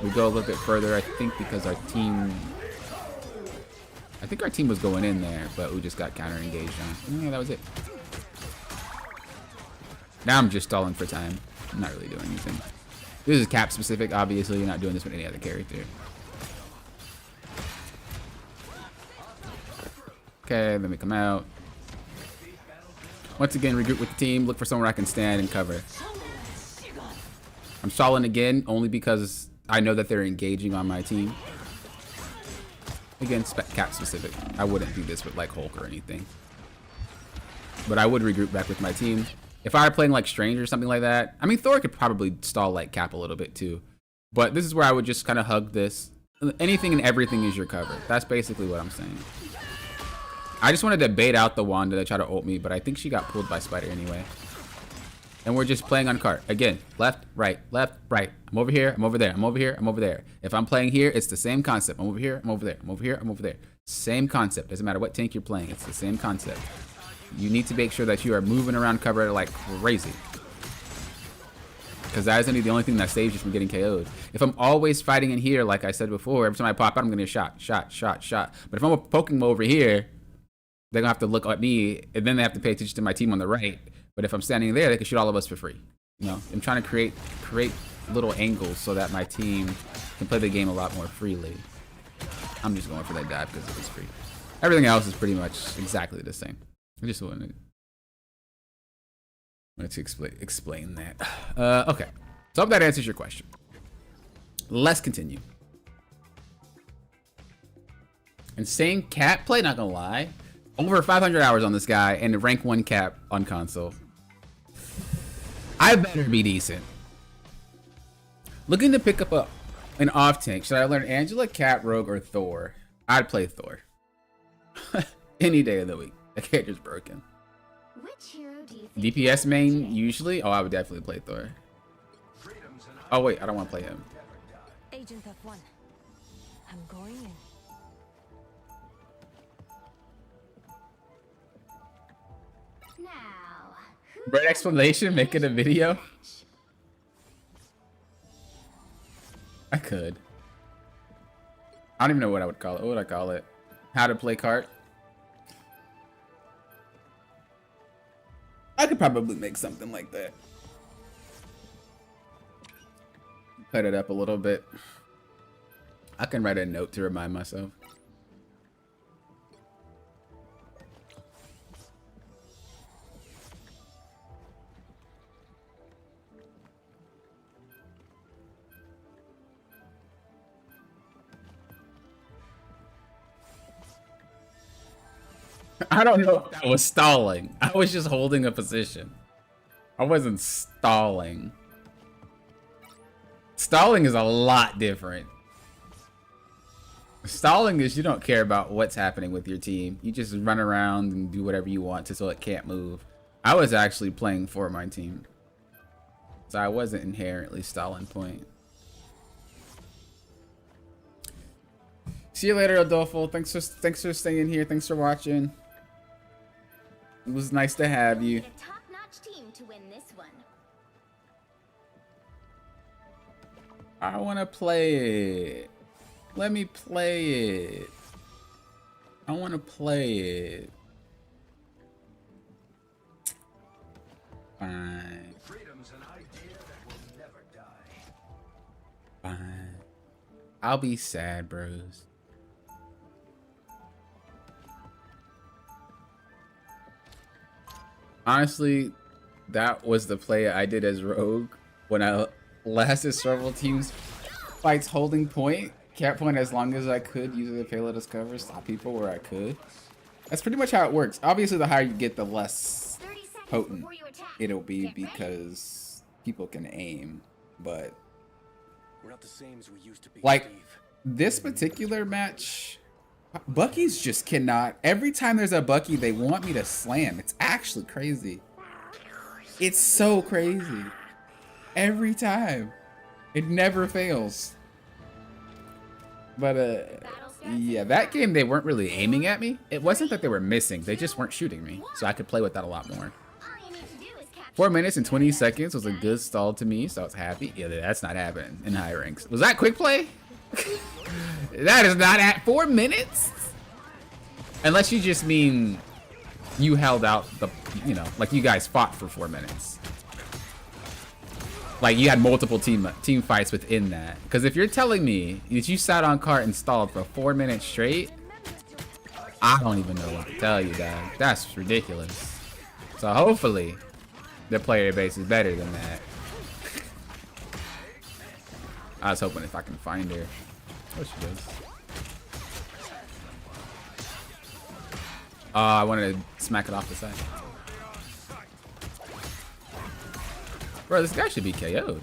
we go a little bit further, I think, because our team... I think our team was going in there, but we just got counter-engaged on. Yeah, that was it. Now I'm just stalling for time. I'm not really doing anything. This is Cap specific, obviously. You're not doing this with any other character. Okay, let me come out. Once again, regroup with the team. Look for somewhere I can stand and cover. I'm stalling again, only because I know that they're engaging on my team. Again, Cap specific. I wouldn't do this with like Hulk or anything. But I would regroup back with my team. If I were playing like Strange or something like that, I mean, Thor could probably stall like Cap a little bit too. But this is where I would just kind of hug this. Anything and everything is your cover. That's basically what I'm saying. I just wanted to bait out the Wanda that tried to ult me, but I think she got pulled by Spider anyway. And we're just playing on cart. Again, left, right, I'm over here, I'm over there, I'm over here, I'm over there. If I'm playing here, it's the same concept. I'm over here, I'm over there, I'm over here, I'm over there. Same concept. Doesn't matter what tank you're playing, it's the same concept. You need to make sure that you are moving around cover like crazy. Because that isn't the only thing that saves you from getting KO'd. If I'm always fighting in here, like I said before, every time I pop out, I'm going to get shot. But if I'm poking them over here, they're going to have to look at me, and then they have to pay attention to my team on the right. But if I'm standing there, they can shoot all of us for free. You know, I'm trying to create little angles so that my team can play the game a lot more freely. I'm just going for that dive because it was free. Everything else is pretty much exactly the same. I just wanted to explain that. Okay, so I hope that answers your question. Let's continue. Insane Cap play, not gonna lie. Over 500 hours on this guy and rank 1 Cap on console. I better be decent. Looking to pick up an off tank. Should I learn Angela, Cap, Rogue, or Thor? I'd play Thor. Any day of the week. That character's broken. Which hero do you think DPS main usually? Oh, I would definitely play Thor. Oh wait, I don't want to play him. Agent F1. I'm going in. Great explanation, making a video. I could. I don't even know what I would call it. What would I call it? How to play cart? I could probably make something like that. Put it up a little bit. I can write a note to remind myself. I don't know if that was stalling. I was just holding a position. I wasn't stalling. Stalling is a lot different. Stalling is you don't care about what's happening with your team. You just run around and do whatever you want to so it can't move. I was actually playing for my team. So I wasn't inherently stalling point. See you later, Adolfo. Thanks for staying here. Thanks for watching. It was nice to have you. A top-notch team to win this one. I want to play it. Let me play it. I want to play it. Fine. Freedom's an idea that will never die. Fine. I'll be sad, bros. Honestly, that was the play I did as Rogue when I lasted several teams fights holding point, kept point as long as I could, using the payload as cover, stop people where I could. That's pretty much how it works. Obviously, the higher you get, the less 30 seconds potent before you attack. it'll be Get ready. because people can aim. But We're not the same as we used to be, like Steve. this particular match, Bucky's just cannot. Every time there's a Bucky, they want me to slam. It's actually crazy. It's so crazy. Every time. It never fails. But yeah, that game they weren't really aiming at me. It wasn't that they were missing. They just weren't shooting me. So I could play with that a lot more. All you need to do is capture 4 minutes and 20 seconds was a good stall to me, so I was happy. Yeah, that's not happening in high ranks. Was that quick play? That is not at 4 minutes? Unless you just mean you held out the, you know, like you guys fought for 4 minutes. Like you had multiple team fights within that. Because if you're telling me that you sat on cart and stalled for 4 minutes straight, I don't even know what to tell you, guys. That's ridiculous. So hopefully the player base is better than that. I was hoping if I can find her. Oh, she does. I wanted to smack it off the side. Bro, this guy should be KO'd.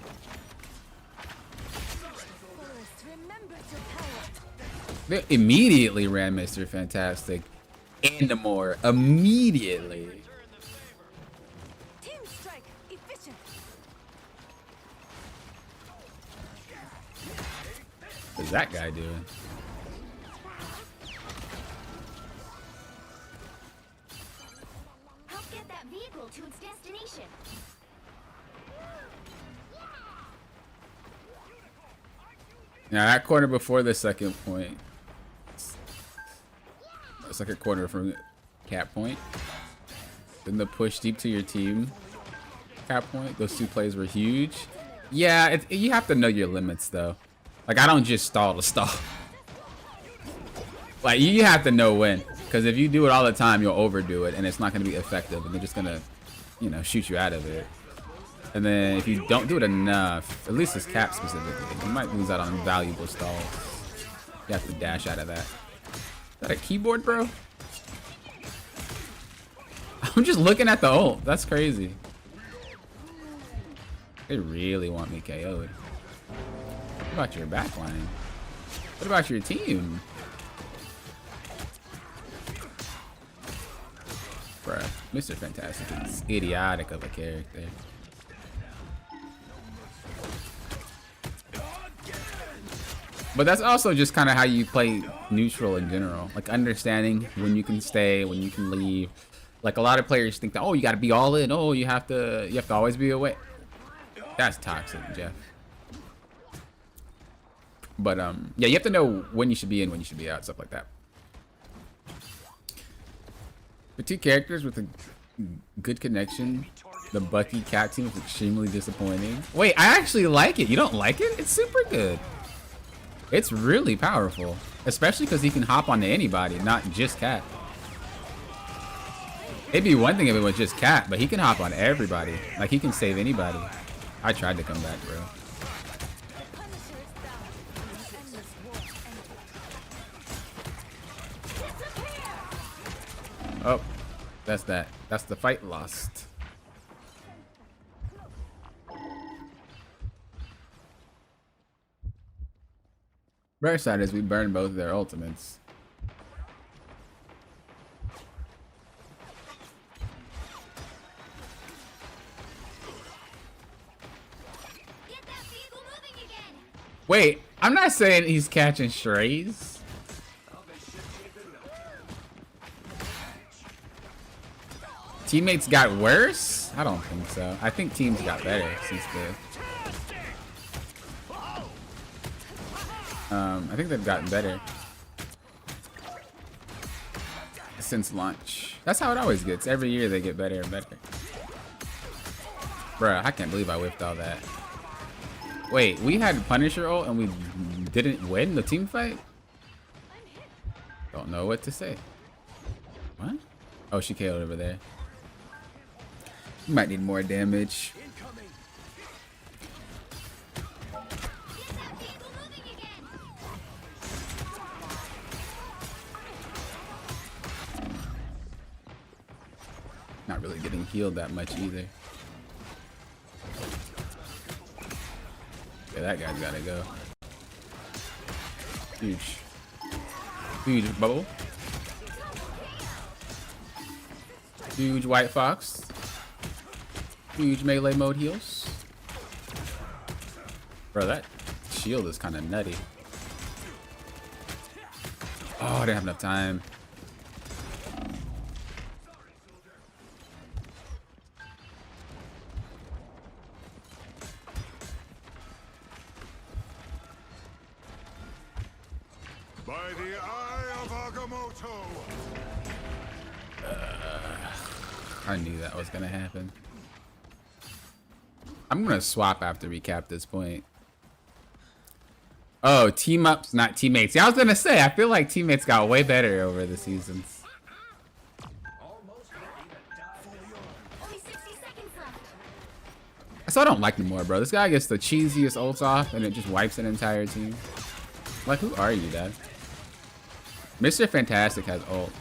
They immediately ran Mr. Fantastic into more. Immediately. Team strike, efficient. What's that guy doing? help get that vehicle to its destination. Now that corner before the second point. Second corner from cap point. Then the push deep to your team. Cap point. Those two plays were huge. Yeah, you have to know your limits though. Like I don't just stall to stall. Like you have to know when. Because if you do it all the time, you'll overdo it and it's not going to be effective. And they're just going to, you know, shoot you out of it. And then if you don't do it enough, at least this cap specifically, you might lose out on valuable stalls. You have to dash out of that. Is that a keyboard, bro? I'm just looking at the ult. That's crazy. They really want me KO'd. What about your backline? What about your team? Bruh, Mr. Fantastic is idiotic of a character. But that's also just kind of how you play neutral in general. Like understanding when you can stay, when you can leave. Like a lot of players think that, oh, you got to be all in. Oh, you have to always be away. That's toxic, Jeff. But yeah, you have to know when you should be in, when you should be out, stuff like that. The two characters with a good connection. The Bucky cat team is extremely disappointing. Wait, I actually like it. You don't like it? It's super good. It's really powerful, especially because he can hop onto anybody, not just cat. It'd be one thing if it was just cat, but he can hop on everybody. Like he can save anybody. I tried to come back, bro. Oh, that's that. That's the fight lost. Very sad is we burned both their ultimates. Get that vehicle moving again. Wait, I'm not saying he's catching strays. Teammates got worse? I don't think so. I think teams got better since I think they've gotten better since launch. That's how it always gets. Every year they get better and better. Bruh, I can't believe I whipped all that. Wait, we had Punisher ult and we didn't win the team fight? Don't know what to say. What? Oh, she KO'd over there. Might need more damage. Not really getting healed that much either. Yeah, that guy's gotta go. Huge. Huge bubble. Huge white fox. Huge melee mode heals. Bro, that shield is kind of nutty. Oh, I didn't have enough time. By the eye of Agamotto. I knew that was gonna happen. I'm gonna swap after we cap this point. Oh, team ups, not teammates. Yeah, I was gonna say, I feel like teammates got way better over the seasons. Only 60 seconds left. So I don't like him more, bro. This guy gets the cheesiest ults off and it just wipes an entire team. Like, who are you, Dad? Mr. Fantastic has ult.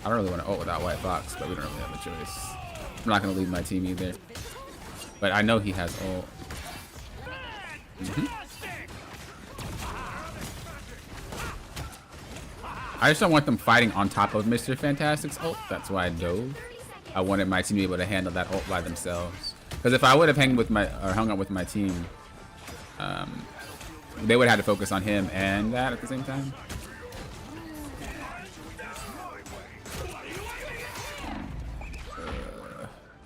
I don't really want to ult without White Fox, but we don't really have a choice. I'm not going to leave my team either. But I know he has ult. I just don't want them fighting on top of Mr. Fantastic's ult. That's why I dove. I wanted my team to be able to handle that ult by themselves. Because if I would have hung out with my team, they would have had to focus on him and that at the same time.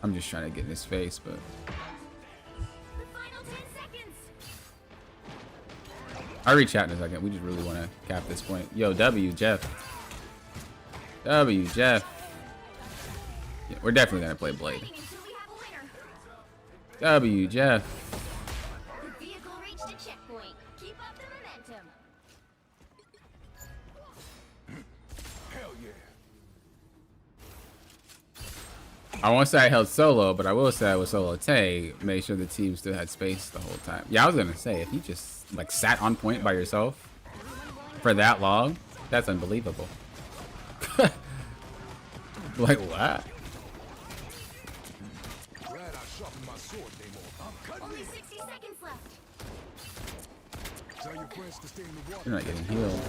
I'm just trying to get in his face, but The final 10 seconds. I'll reach out in a second. We just really want to cap this point. Yo, W, Jeff. W, Jeff. Yeah, we're definitely going to play Blade. Until we have a winner. W, Jeff. The vehicle reached a checkpoint. Keep up the momentum. Hell yeah. I won't say I held solo, but I will say I was solo Tay. Made sure the team still had space the whole time. Yeah, I was going to say, if you just like sat on point by yourself for that long, that's unbelievable. Like, what? Glad I sharpened my sword, Namor. Only 60 seconds left. Tell your friends to stay in the water. You're not getting healed.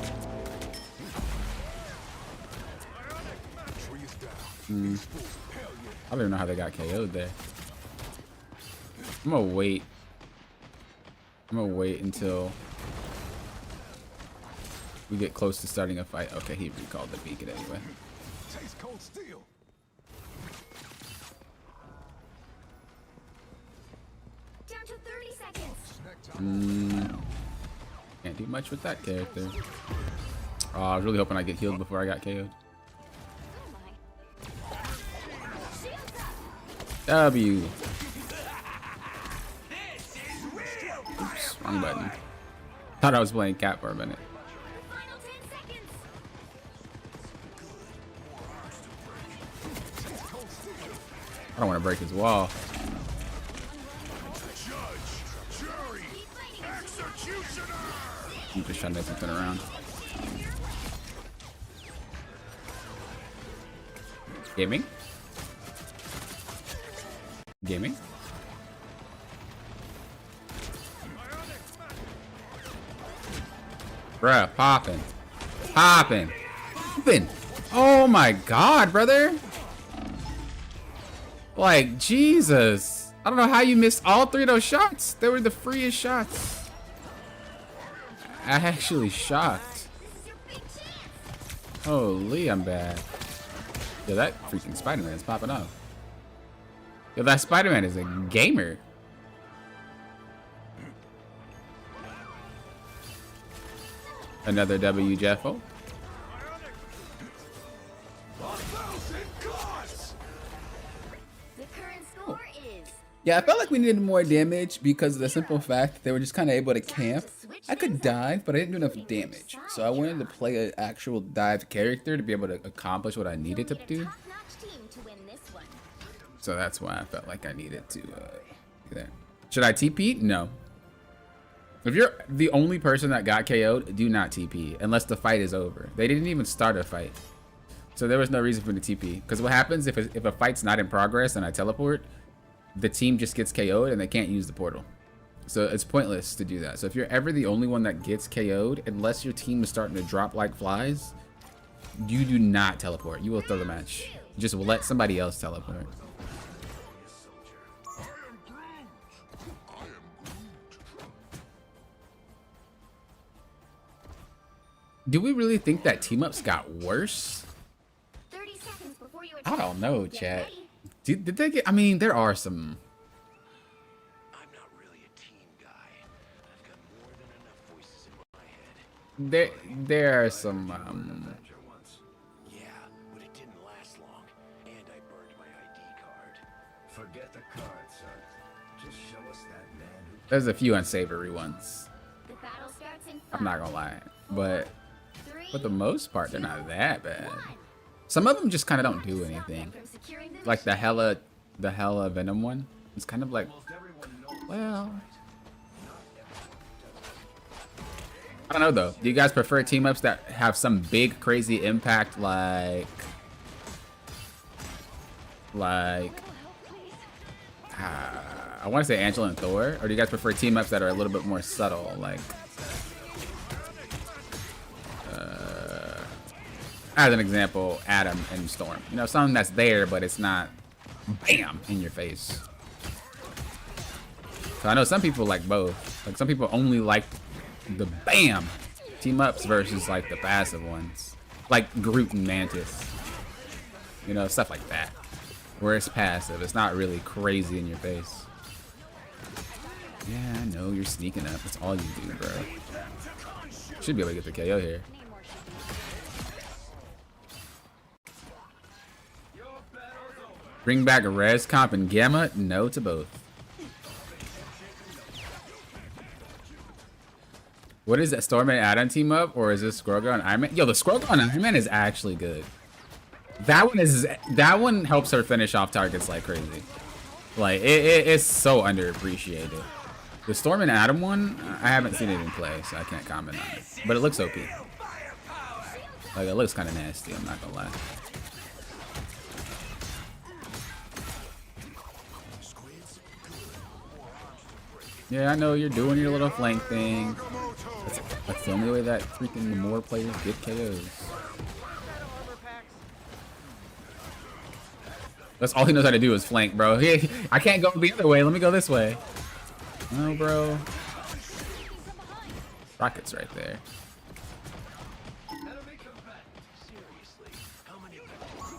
Tree is down. Hell yeah. I don't even know how they got KO'd there. I'm gonna wait. I'm gonna wait until we get close to starting a fight. Okay, he recalled the beacon anyway. Taste cold steel. Down to 30 seconds. Can't do much with that character. Oh, I was really hoping I get healed before I got KO'd. W. Oops, wrong button. Thought I was playing Cat for a minute. The final 10 seconds. I don't want to break his wall. I'm just trying to make something around. Gaming? Gaming? Bruh, popping. Popping. Popping. Oh my god, brother. Like, Jesus. I don't know how you missed all 3 of those shots. They were the freest shots. I'm actually shocked. Holy, I'm bad. Yo, that freaking Spider-Man is popping up. Yo, that Spider-Man is a gamer. Another W, Jeffo. The current score is. Yeah, I felt like we needed more damage because of the simple fact that they were just kind of able to camp. I could dive, but I didn't do enough damage. So I wanted to play an actual dive character to be able to accomplish what I needed to do. Top-notch team to win this one. So that's why I felt like I needed to do that. Should I TP? No. If you're the only person that got KO'd, do not TP unless the fight is over. They didn't even start a fight. So there was no reason for me to TP. Because what happens if a fight's not in progress and I teleport, the team just gets KO'd and they can't use the portal. So it's pointless to do that. So if you're ever the only one that gets KO'd, unless your team is starting to drop like flies, you do not teleport. You will throw the match. Just let somebody else teleport. Do we really think that team-ups got worse? 30 seconds before you I don't know, Get chat. ready. Did they get... I mean, there are some... I'm not really a team guy. I've got more than enough voices in my head. There are some... Yeah, but it didn't last long, and I burned my ID card. Forget the card, son. Just show us that man who. There's a few unsavory ones. The battle starts in I'm not gonna lie. But 3, for the most part, they're not that bad. 1. Some of them just kind of don't do anything. From securing the Like the hella Venom one. It's kind of like, well, I don't know though. Do you guys prefer team ups that have some big crazy impact like I want to say Angela and Thor, or do you guys prefer team ups that are a little bit more subtle, like as an example, Adam and Storm? You know, something that's there, but it's not bam in your face. So I know some people like both. Like some people only like the bam team ups versus like the passive ones, like Groot and Mantis. You know, stuff like that, where it's passive. It's not really crazy in your face. Yeah, I know you're sneaking up. That's all you do, bro. Should be able to get the KO here. Bring back Res Comp and Gamma? No to both. What is that, Storm and Adam team up, or is this Squirrel Girl and Iron Man? Yo, the Squirrel Girl and Iron Man is actually good. That one helps her finish off targets like crazy. Like it's so underappreciated. The Storm and Adam one, I haven't seen it in play, so I can't comment on it. But it looks OP. Like it looks kind of nasty. I'm not gonna lie. Yeah, I know you're doing your little flank thing. That's the only way that freaking more players get KOs. That's all he knows how to do is flank, bro. I can't go the other way. Let me go this way. No, bro. Rocket's right there. Seriously, how many people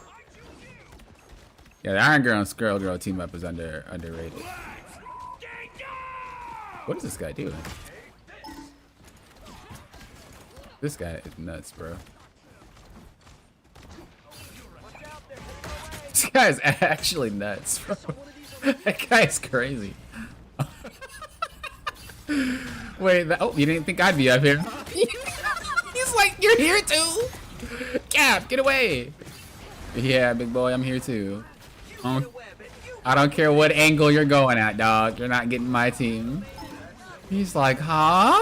Yeah, the Iron Girl and Squirrel Girl team up is underrated. What is this guy doing? This guy is nuts, bro. This guy is actually nuts, bro. That guy is crazy. Wait, oh, you didn't think I'd be up here? He's like, you're here too? Cap, get away. Yeah, big boy, I'm here too. I don't care what angle you're going at, dog. You're not getting my team. He's like, huh?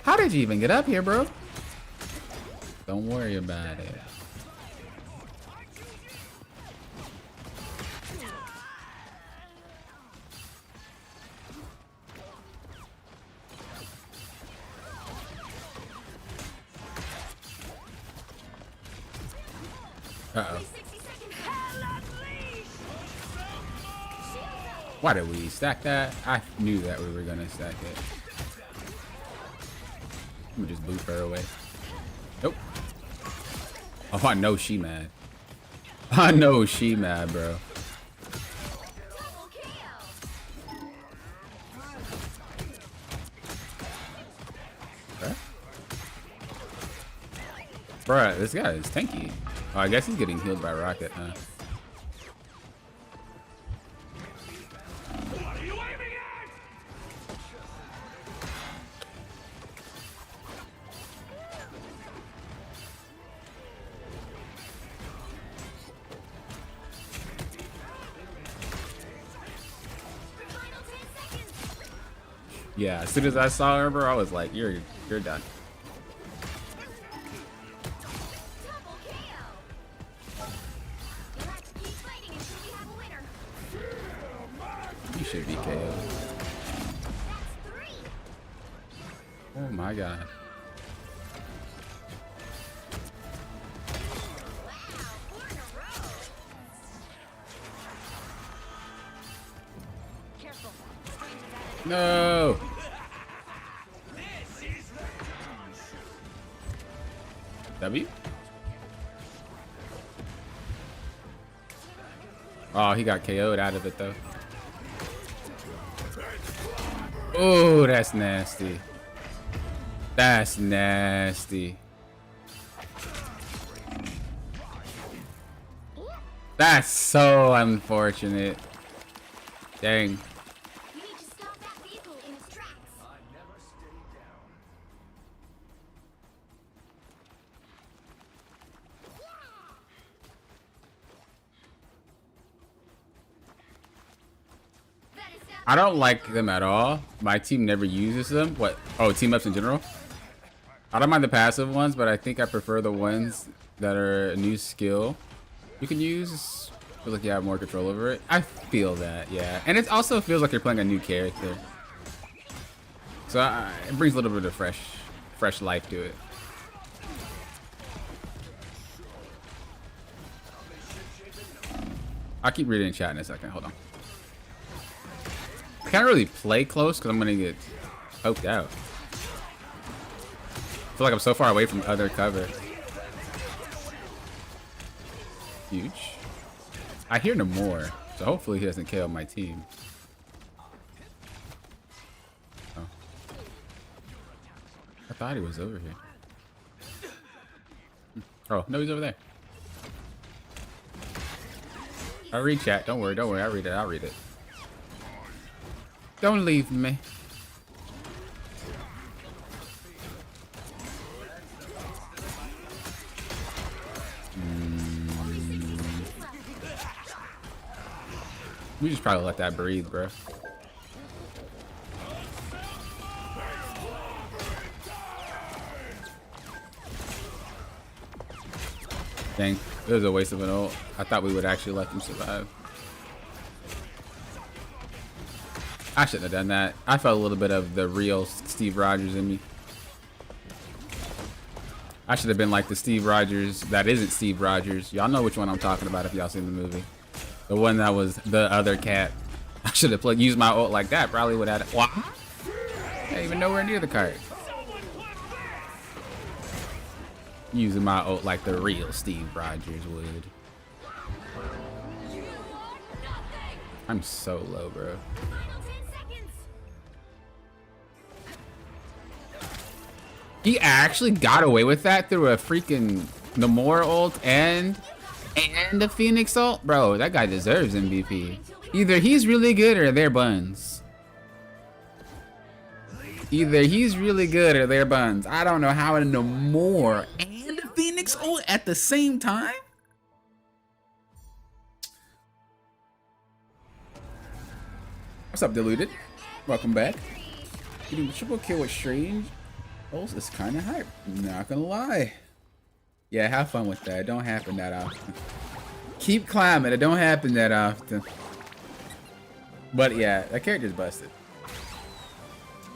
How did you even get up here, bro? Don't worry about it. Uh-oh. Why did we stack that? I knew that we were gonna stack it. Let me just boot her away. Nope. Oh, I know she mad. I know she mad, bro. Okay. Bruh, this guy is tanky. Oh, I guess he's getting healed by Rocket, huh? Yeah, as soon as I saw her, bro, I was like, you're done. You should be KO. Oh my god. No. W? Oh, he got KO'd out of it though. Oh, that's nasty. That's nasty. That's so unfortunate. Dang. You need to stop that vehicle in its tracks. I never stay down. I don't like them at all. My team never uses them. What? Oh, team ups in general? I don't mind the passive ones, but I think I prefer the ones that are a new skill you can use. I feel like you have more control over it. I feel that, yeah. And it also feels like you're playing a new character. So it brings a little bit of fresh life to it. I'll keep reading chat in a second. Hold on. I can't really play close because I'm going to get poked out. I feel like I'm so far away from other cover. Huge. I hear no more, so hopefully he doesn't KO my team. Oh. I thought he was over here. Oh, no, he's over there. I'll read chat. Don't worry, don't worry. I'll read it. I'll read it. Don't leave me. We just probably let that breathe, bro. Dang, it was a waste of an ult. I thought we would actually let them survive. I shouldn't have done that. I felt a little bit of the real Steve Rogers in me. I should have been like the Steve Rogers that isn't Steve Rogers. Y'all know which one I'm talking about if y'all seen the movie. The one that was the other cat. I should have used my ult like that. Probably would have. Wow. Ain't even nowhere near the cart. Using my ult like the real Steve Rogers would. I'm so low, bro. Final 10 seconds. He actually got away with that through a freaking Namor ult and the Phoenix ult? Bro, that guy deserves MVP. Either he's really good or they're buns. Either he's really good or they're buns. I don't know how a Namor and the Phoenix ult at the same time? What's up, Diluted? Welcome back. Getting a triple kill with Strange ult is kind of hype. Not gonna lie. Yeah, have fun with that. It don't happen that often. Keep climbing. It don't happen that often. But yeah, that character's busted.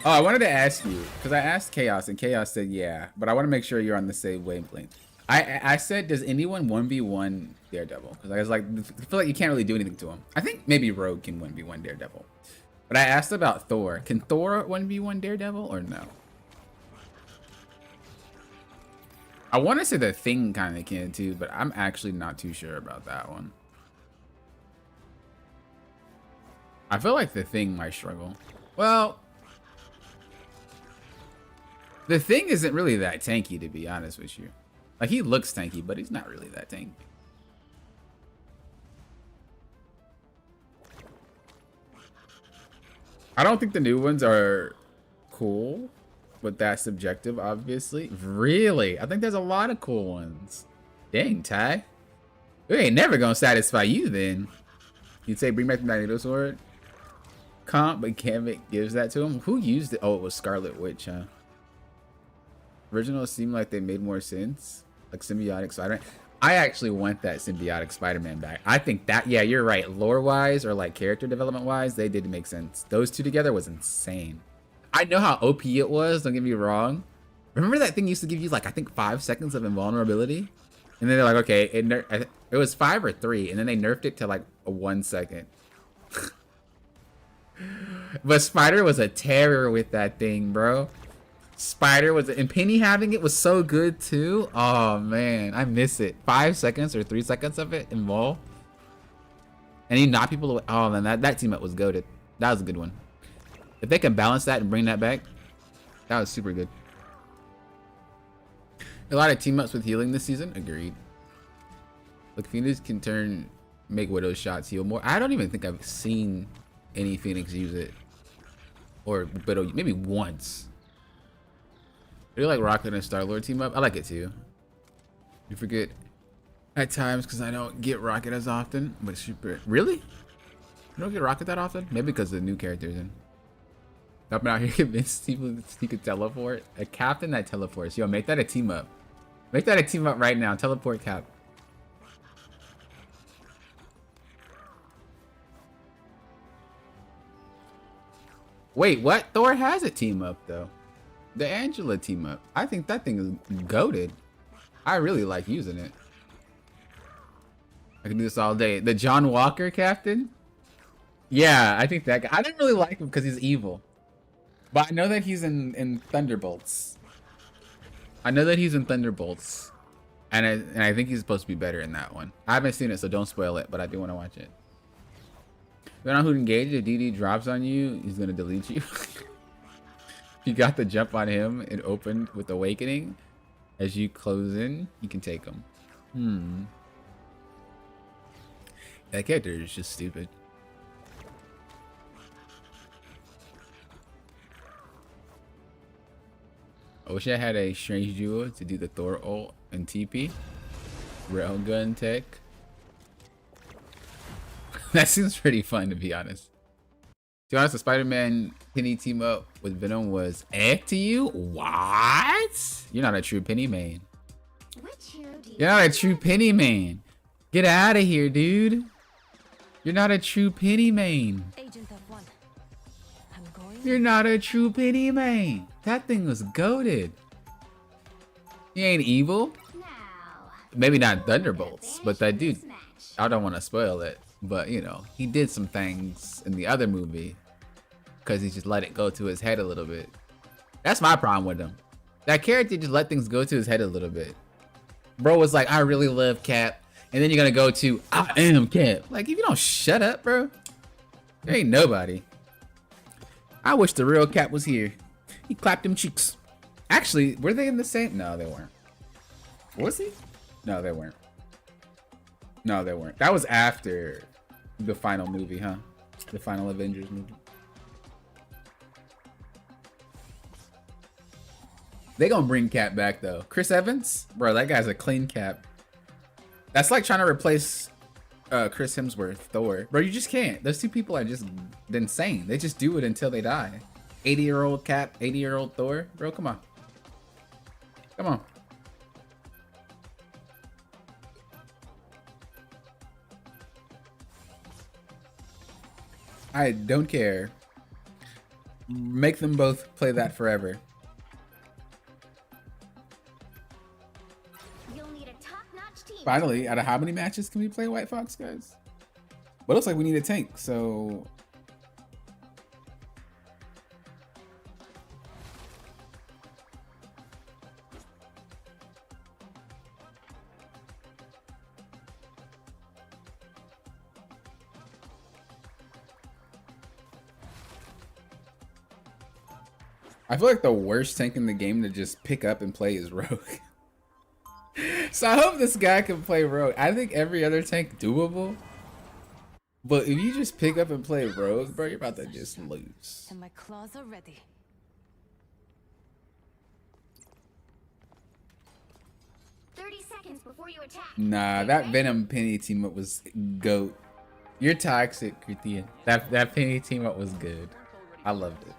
Oh, I wanted to ask you, because I asked Chaos, and Chaos said yeah, but I want to make sure you're on the same wavelength. I said, does anyone 1v1 Daredevil? Because I was like, I feel like you can't really do anything to him. I think maybe Rogue can 1v1 Daredevil. But I asked about Thor. Can Thor 1v1 Daredevil or no? I want to say the Thing kind of can too, but I'm actually not too sure about that one. I feel like the Thing might struggle. Well, the Thing isn't really that tanky, to be honest with you. Like, he looks tanky, but he's not really that tanky. I don't think the new ones are cool, but that's subjective, obviously. Really? I think there's a lot of cool ones. Dang, Ty. We ain't never gonna satisfy you then. You'd say bring back the Magneto sword? Comp, but Gambit gives that to him. Who used it? Oh, it was Scarlet Witch, huh? Originals seem like they made more sense. Like Symbiotic Spider-Man. I actually want that Symbiotic Spider-Man back. I think that, yeah, you're right. Lore-wise or like character development-wise, they did make sense. Those two together was insane. I know how OP it was, don't get me wrong. Remember that thing used to give you like, I think 5 seconds of invulnerability? And then they're like, okay, it was 5 or 3, and then they nerfed it to like a 1 second. But Spider was a terror with that thing, bro. Spider was, and Penny having it was so good too. Oh man, I miss it. 5 seconds or 3 seconds of it invul. And he knocked people away. Oh man, that team up was goated. That was a good one. If they can balance that and bring that back, that was super good. A lot of team ups with healing this season. Agreed. Look, Phoenix can make Widow shots heal more. I don't even think I've seen any Phoenix use it. Or Widow, maybe once. I really like Rocket and Star-Lord team up. I like it too. You forget at times because I don't get Rocket as often, but super. Really? You don't get Rocket that often? Maybe because the new characters in. Up out here convinced people that he could teleport. A captain that teleports. Yo, make that a team up. Make that a team up right now. Teleport cap. Wait, what? Thor has a team up though. The Angela team up. I think that thing is goated. I really like using it. I can do this all day. The John Walker captain? Yeah, I think that guy. I didn't really like him because he's evil. But I know that he's in Thunderbolts. I know that he's in Thunderbolts. And I think he's supposed to be better in that one. I haven't seen it, so don't spoil it, but I do want to watch it. Depending on who engaged, if DD drops on you, he's going to delete you. You got the jump on him. It opened with Awakening. As you close in, you can take him. That character is just stupid. I wish I had a Strange Duo to do the Thor ult and TP. Railgun tech. That seems pretty fun, to be honest. To be honest, the Spider-Man Penny team up with Venom was egg to you? What? You're not a true Penny main. You're not a true Penny main. Get out of here, dude. You're not a true Penny main. Agent of one. I'm going. You're not a true Penny main. That thing was goated. He ain't evil. Maybe not Thunderbolts, but that dude, I don't want to spoil it, but you know, he did some things in the other movie because he just let it go to his head a little bit. That's my problem with him. That character just let things go to his head a little bit. Bro was like, I really love Cap. And then you're going to go to, I am Cap. Like, if you don't shut up, bro. There ain't nobody. I wish the real Cap was here. He clapped them cheeks. Actually, were they in the same? No, they weren't. Was he? No, they weren't. No, they weren't. That was after the final movie, huh? The final Avengers movie. They gonna bring Cap back though. Chris Evans? Bro, that guy's a clean Cap. That's like trying to replace Chris Hemsworth, Thor. Bro, you just can't. Those two people are just insane. They just do it until they die. 80-year-old Cap, 80-year-old Thor. Bro, come on. Come on. I don't care. Make them both play that forever. You'll need a top-notch team. Finally, out of how many matches can we play White Fox, guys? But it looks like we need a tank, so... I feel like the worst tank in the game to just pick up and play is Rogue. So I hope this guy can play Rogue. I think every other tank doable. But if you just pick up and play Rogue, bro, you're about to just lose. And my claws are ready. Before you attack. Nah, that Venom Penny team up was GOAT. You're toxic, Christian. That Penny team up was good. I loved it.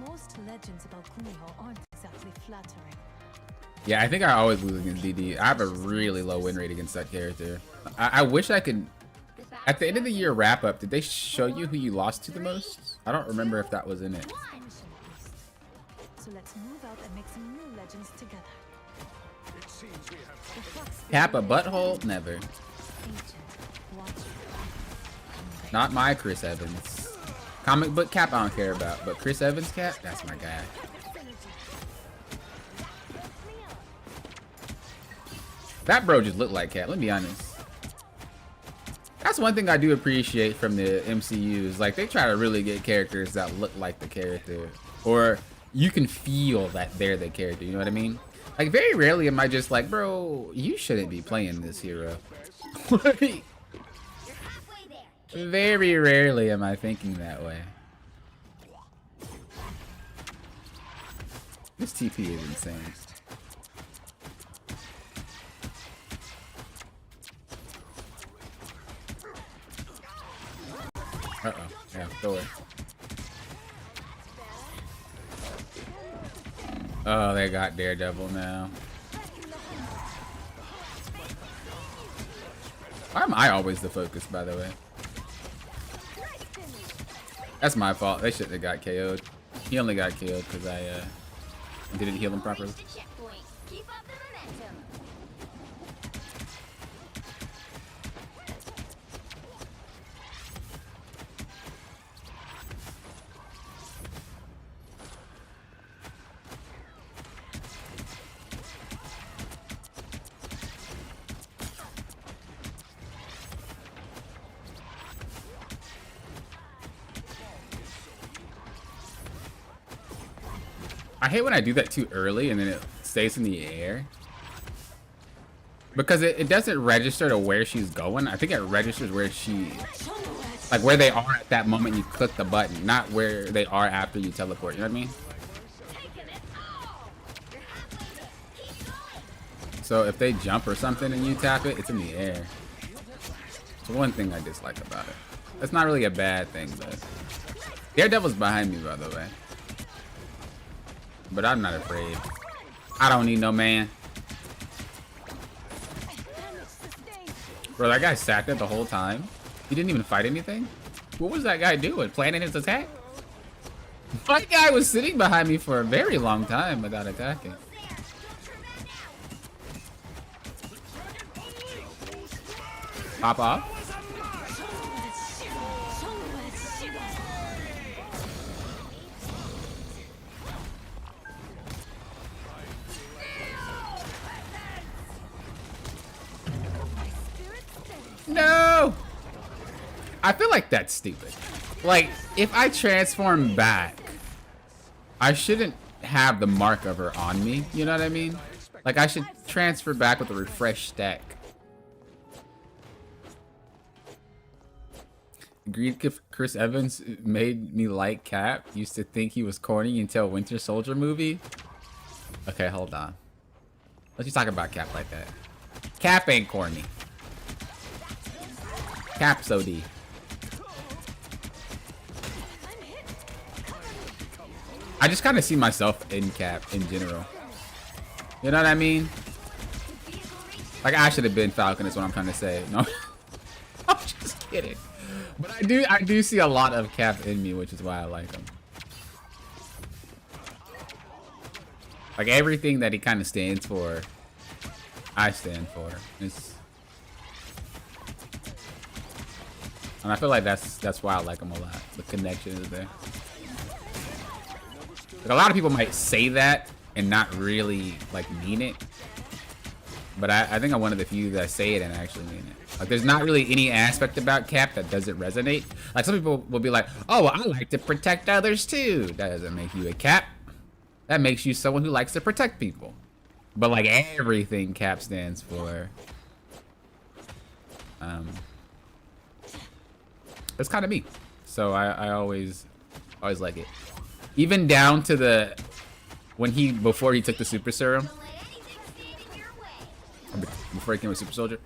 Most legends about Kumiho aren't exactly flattering. Yeah, I think I always lose against DD. I have a really low win rate against that character. I wish I could... At the end of the year wrap up, did they show you who you lost to the most? I don't remember if that was in it. So let's move out and make some new legends together. It seems we have Cap a butthole? Never. Ancient, watcher. Not my Chris Evans. Comic book Cap I don't care about, but Chris Evans Cap, that's my guy. That bro just looked like Cap, let me be honest. That's one thing I do appreciate from the MCU is like they try to really get characters that look like the character. Or you can feel that they're the character, you know what I mean? Like very rarely am I just like, bro, you shouldn't be playing this hero. Very rarely am I thinking that way. This TP is insane. Uh-oh. Yeah, Thor. Oh, they got Daredevil now. Why am I always the focus, by the way? That's my fault. They shouldn't have got KO'd. He only got killed because I didn't heal him properly. Keep up the momentum. I hate when I do that too early and then it stays in the air. Because it doesn't register to where she's going. I think it registers where like where they are at that moment you click the button, not where they are after you teleport, you know what I mean? So if they jump or something and you tap it, it's in the air. It's one thing I dislike about it. That's not really a bad thing, but Daredevil's behind me, by the way. But I'm not afraid. I don't need no man. Bro, that guy sat there the whole time. He didn't even fight anything. What was that guy doing? Planning his attack? My guy was sitting behind me for a very long time without attacking. Pop off. No! I feel like that's stupid. Like, if I transform back, I shouldn't have the mark of her on me. You know what I mean? Like, I should transfer back with a refresh stack. Agreed. Chris Evans made me like Cap. Used to think he was corny until Winter Soldier movie. Okay, hold on. Let's just talk about Cap like that. Cap ain't corny. Cap's OD. I just kind of see myself in Cap in general. You know what I mean? Like, I should have been Falcon is what I'm trying to say. No, I'm just kidding. But I do see a lot of Cap in me, which is why I like him. Like, everything that he kind of stands for, I stand for. And I feel like that's why I like him a lot. The connection is there. Like, a lot of people might say that and not really like mean it, but I think I'm one of the few that say it and actually mean it. Like, there's not really any aspect about Cap that doesn't resonate. Like, some people will be like, oh, well, I like to protect others too. That doesn't make you a Cap. That makes you someone who likes to protect people. But like, everything Cap stands for, it's kind of me. So I always like it. Even down to the before he took the super serum, before he came with Super Soldier.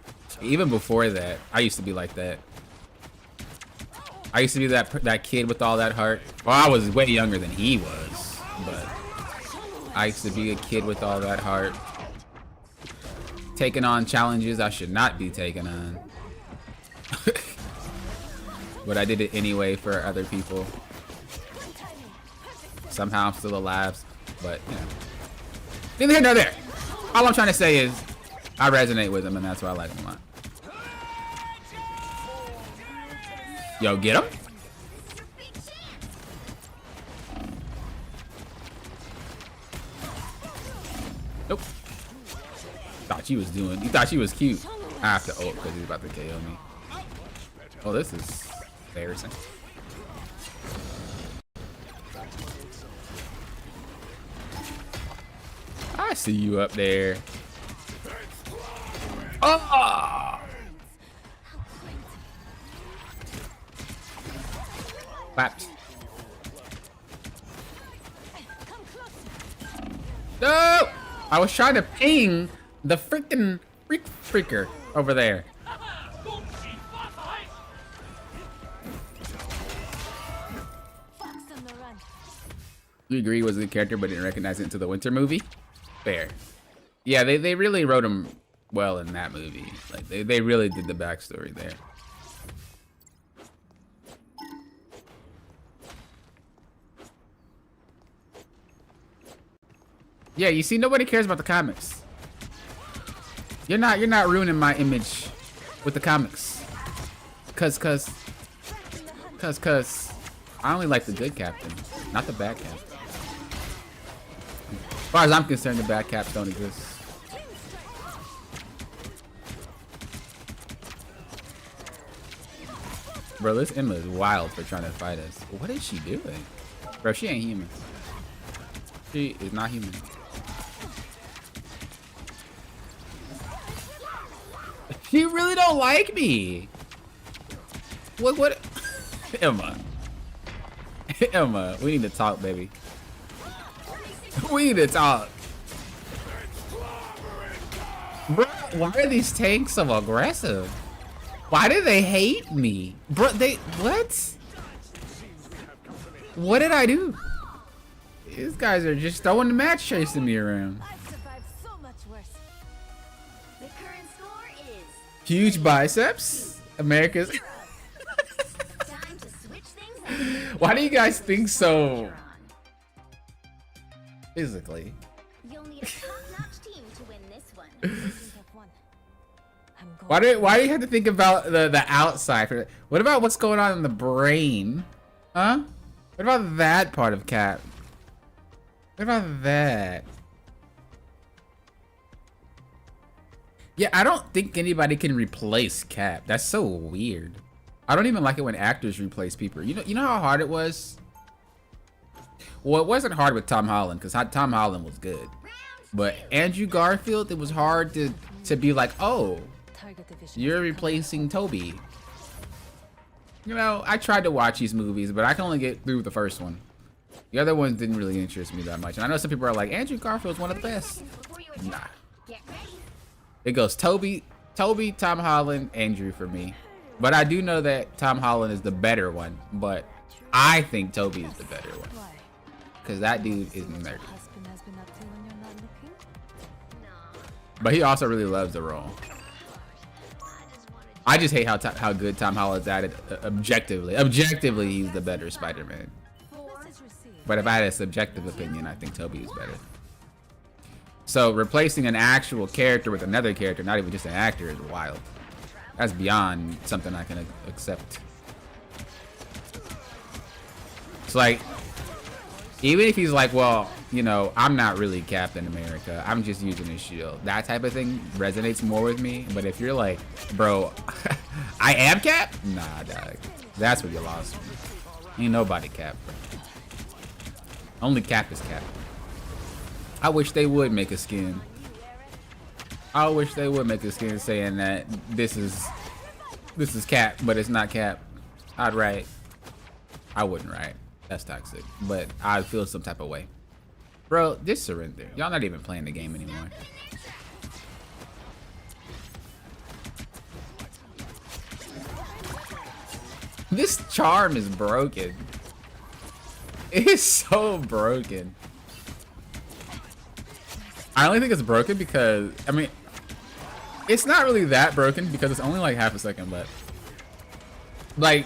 Even before that, I used to be like that. I used to be that kid with all that heart. Well, I was way younger than he was, but I used to be a kid with all that heart, taking on challenges I should not be taking on. But I did it anyway for other people. Somehow I'm still alive, but you know, neither here nor there. All I'm trying to say is I resonate with him, and that's why I like him a lot. Yo, get him. Nope. Thought she was doing. You thought she was cute. I have to ult because he's about to KO me. Oh, this is embarrassing. I see you up there. Oh! Claps. No! I was trying to ping the freaking freaker over there. You agree he was a good character but didn't recognize it until the Winter movie? Fair. Yeah, they really wrote him well in that movie. Like, they really did the backstory there. Yeah, you see, nobody cares about the comics. You're not ruining my image with the comics. Cause I only like the good captain, not the bad captain. As far as I'm concerned, the bad caps don't exist. Bro, this Emma is wild for trying to fight us. What is she doing? Bro, she ain't human. She is not human. You really don't like me. What? Emma. Emma, we need to talk, baby. We need to talk. Bro, why are these tanks so aggressive? Why do they hate me? Bro, what? What did I do? These guys are just throwing the match chasing me around. Huge biceps? America's... Why do you guys think so physically? You'll need a top-notch team to win this one. Why do you have to think about the outside? What about what's going on in the brain? Huh? What about that part of Cap? What about that? Yeah, I don't think anybody can replace Cap. That's so weird. I don't even like it when actors replace people. You know how hard it was? Well, it wasn't hard with Tom Holland because Tom Holland was good. But Andrew Garfield, it was hard to be like, oh, Target division. you're replacing Toby. You know, I tried to watch these movies, but I can only get through the first one. The other ones didn't really interest me that much. And I know some people are like, Andrew Garfield's one of the best. Nah. Get ready. It goes Toby, Tom Holland, Andrew for me. But I do know that Tom Holland is the better one. But I think Toby is the better one. Why? Because that dude is nerdy. Husband has been up to when you're not looking. But he also really loves the role. I just hate how good Tom Holland's at it objectively. Objectively, he's the better Spider-Man. Message received. But if I had a subjective opinion, I think Toby is better. So replacing an actual character with another character, not even just an actor, is wild. That's beyond something I can accept. It's like, even if he's like, well, you know, I'm not really Captain America, I'm just using his shield. That type of thing resonates more with me. But if you're like, bro, I am Cap? Nah, dog. That's where you lost me. Ain't nobody Cap, bro. Only Cap is Cap. I wish they would make a skin. I wish they would make a skin saying that this is Cap, but it's not Cap. I'd write. I wouldn't write. That's toxic. But I'd feel some type of way. Bro, just surrender. Y'all not even playing the game anymore. This charm is broken. It is so broken. I only think it's broken because, I mean, it's not really that broken because it's only like half a second, but like,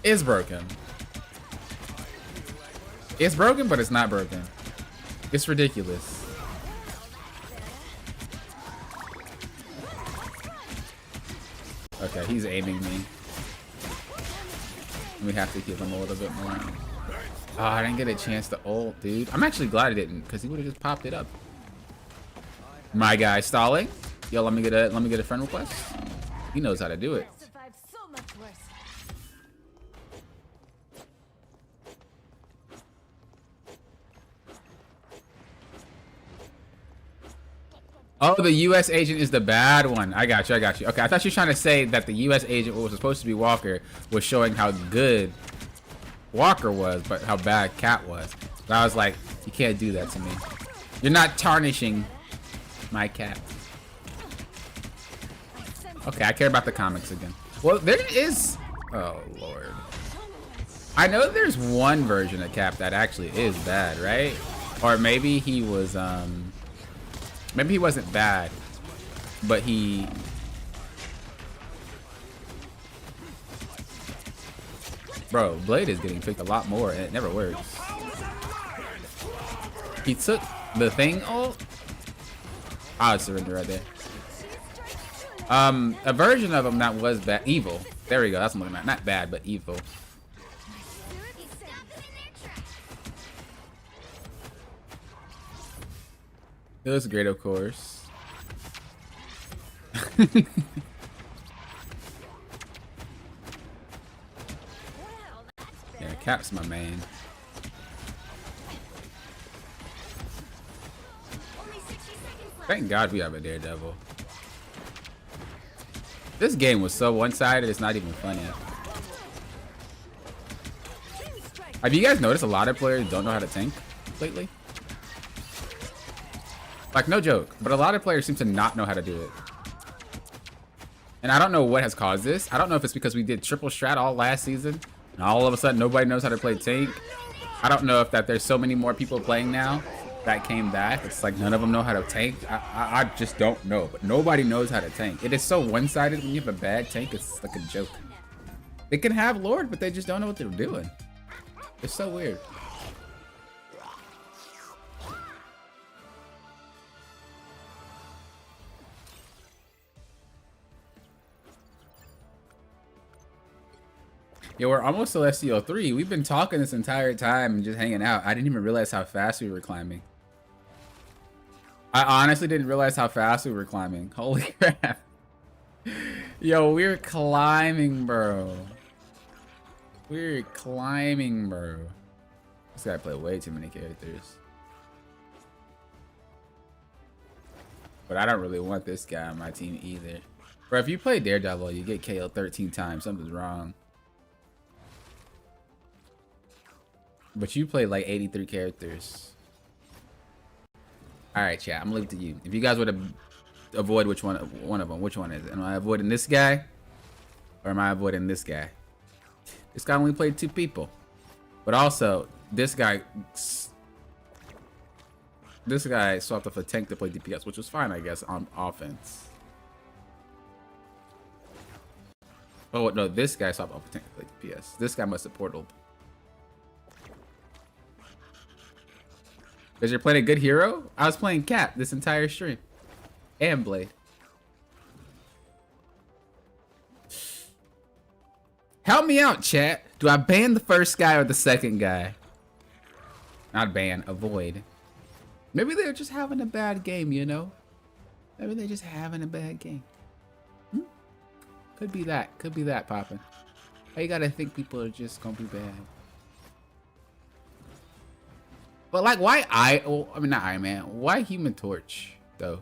it's broken. It's broken, but it's not broken. It's ridiculous. Okay, he's aiming me. We have to give him a little bit more. Oh, I didn't get a chance to ult, dude. I'm actually glad I didn't, because he would have just popped it up. My guy stalling. Yo, let me get a friend request. He knows how to do it. Survived so much worse. Oh, the U.S. agent is the bad one. I got you. Okay, I thought you were trying to say that the U.S. agent, what was supposed to be Walker, was showing how good Walker was, but how bad Cat was. But I was like, you can't do that to me. You're not tarnishing my Cat. Okay, I care about the comics again. Well, there is... Oh, Lord. I know there's one version of Cap that actually is bad, right? Or maybe he was, maybe he wasn't bad, but he... Bro, Blade is getting picked a lot more, and it never works. He took the thing ult. I would surrender right there. A version of him that was bad, evil. There we go. That's what I'm looking at. Not bad, but evil. It was great, of course. Yeah, Cap's my man. Thank God we have a Daredevil. This game was so one-sided, it's not even funny. Have you guys noticed a lot of players don't know how to tank lately? Like, no joke, but a lot of players seem to not know how to do it. And I don't know what has caused this. I don't know if it's because we did triple strat all last season, and all of a sudden nobody knows how to play tank. I don't know if that there's so many more people playing now that came back. It's like none of them know how to tank. I just don't know, but nobody knows how to tank. It is so one-sided when you have a bad tank. It's like a joke. They can have Lord, but they just don't know what they're doing. It's so weird. Yo, we're almost Celestial 3. We've been talking this entire time and just hanging out. I didn't even realize how fast we were climbing. I honestly didn't realize how fast we were climbing. Holy crap. Yo, we're climbing, bro. We're climbing, bro. This guy played way too many characters. But I don't really want this guy on my team either. Bro, if you play Daredevil, you get KO'd 13 times. Something's wrong. But you played like 83 characters. Alright, chat. I'm gonna leave it to you. If you guys were to avoid one of them, which one is it? Am I avoiding this guy? Or am I avoiding this guy? This guy only played 2 people. But also, this guy swapped off a tank to play DPS, which was fine, I guess, on offense. Oh, no, this guy swapped off a tank to play DPS. This guy must have portaled. Because you're playing a good hero? I was playing Cap this entire stream. And Blade. Help me out, chat. Do I ban the first guy or the second guy? Not ban, avoid. Maybe they're just having a bad game, you know? Maybe they're just having a bad game. Could be that. Could be that, poppin'. You gotta think people are just gonna be bad. But like, why not Iron Man? Why Human Torch, though?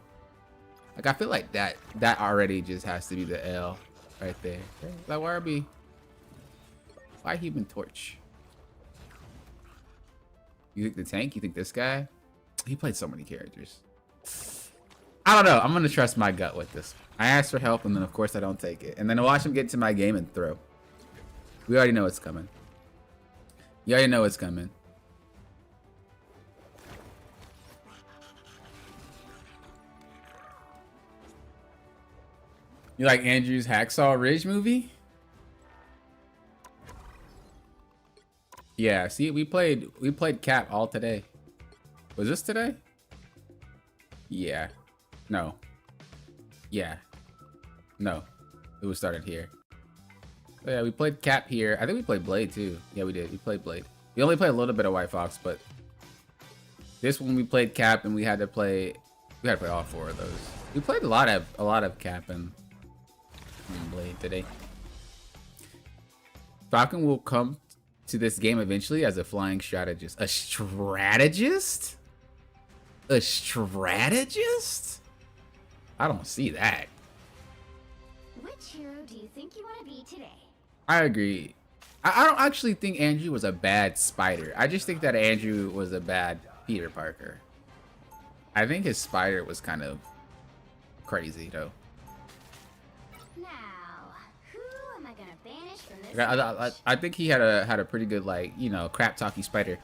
Like, I feel like that already just has to be the L right there. Like, why Human Torch? You think the tank? You think this guy? He played so many characters. I don't know. I'm gonna trust my gut with this. I asked for help, and then of course I don't take it. And then I watch him get to my game and throw. We already know it's coming. You already know it's coming. You like Andrew's Hacksaw Ridge movie? Yeah, see, we played Cap all today. Was this today? Yeah. No. Yeah. No. It was started here. But yeah, we played Cap here. I think we played Blade too. Yeah, we did. We played Blade. We only played a little bit of White Fox, but this one we played Cap and we had to play all 4 of those. We played a lot of Cap and Blade today. Falcon will come to this game eventually as a flying strategist. A strategist? A strategist? I don't see that. Which hero do you think you want to be today? I agree. I don't actually think Andrew was a bad Spider. I just think that Andrew was a bad Peter Parker. I think his Spider was kind of crazy though. Now, who am I gonna banish from this? I think he had a pretty good, like, you know, crap talky Spider.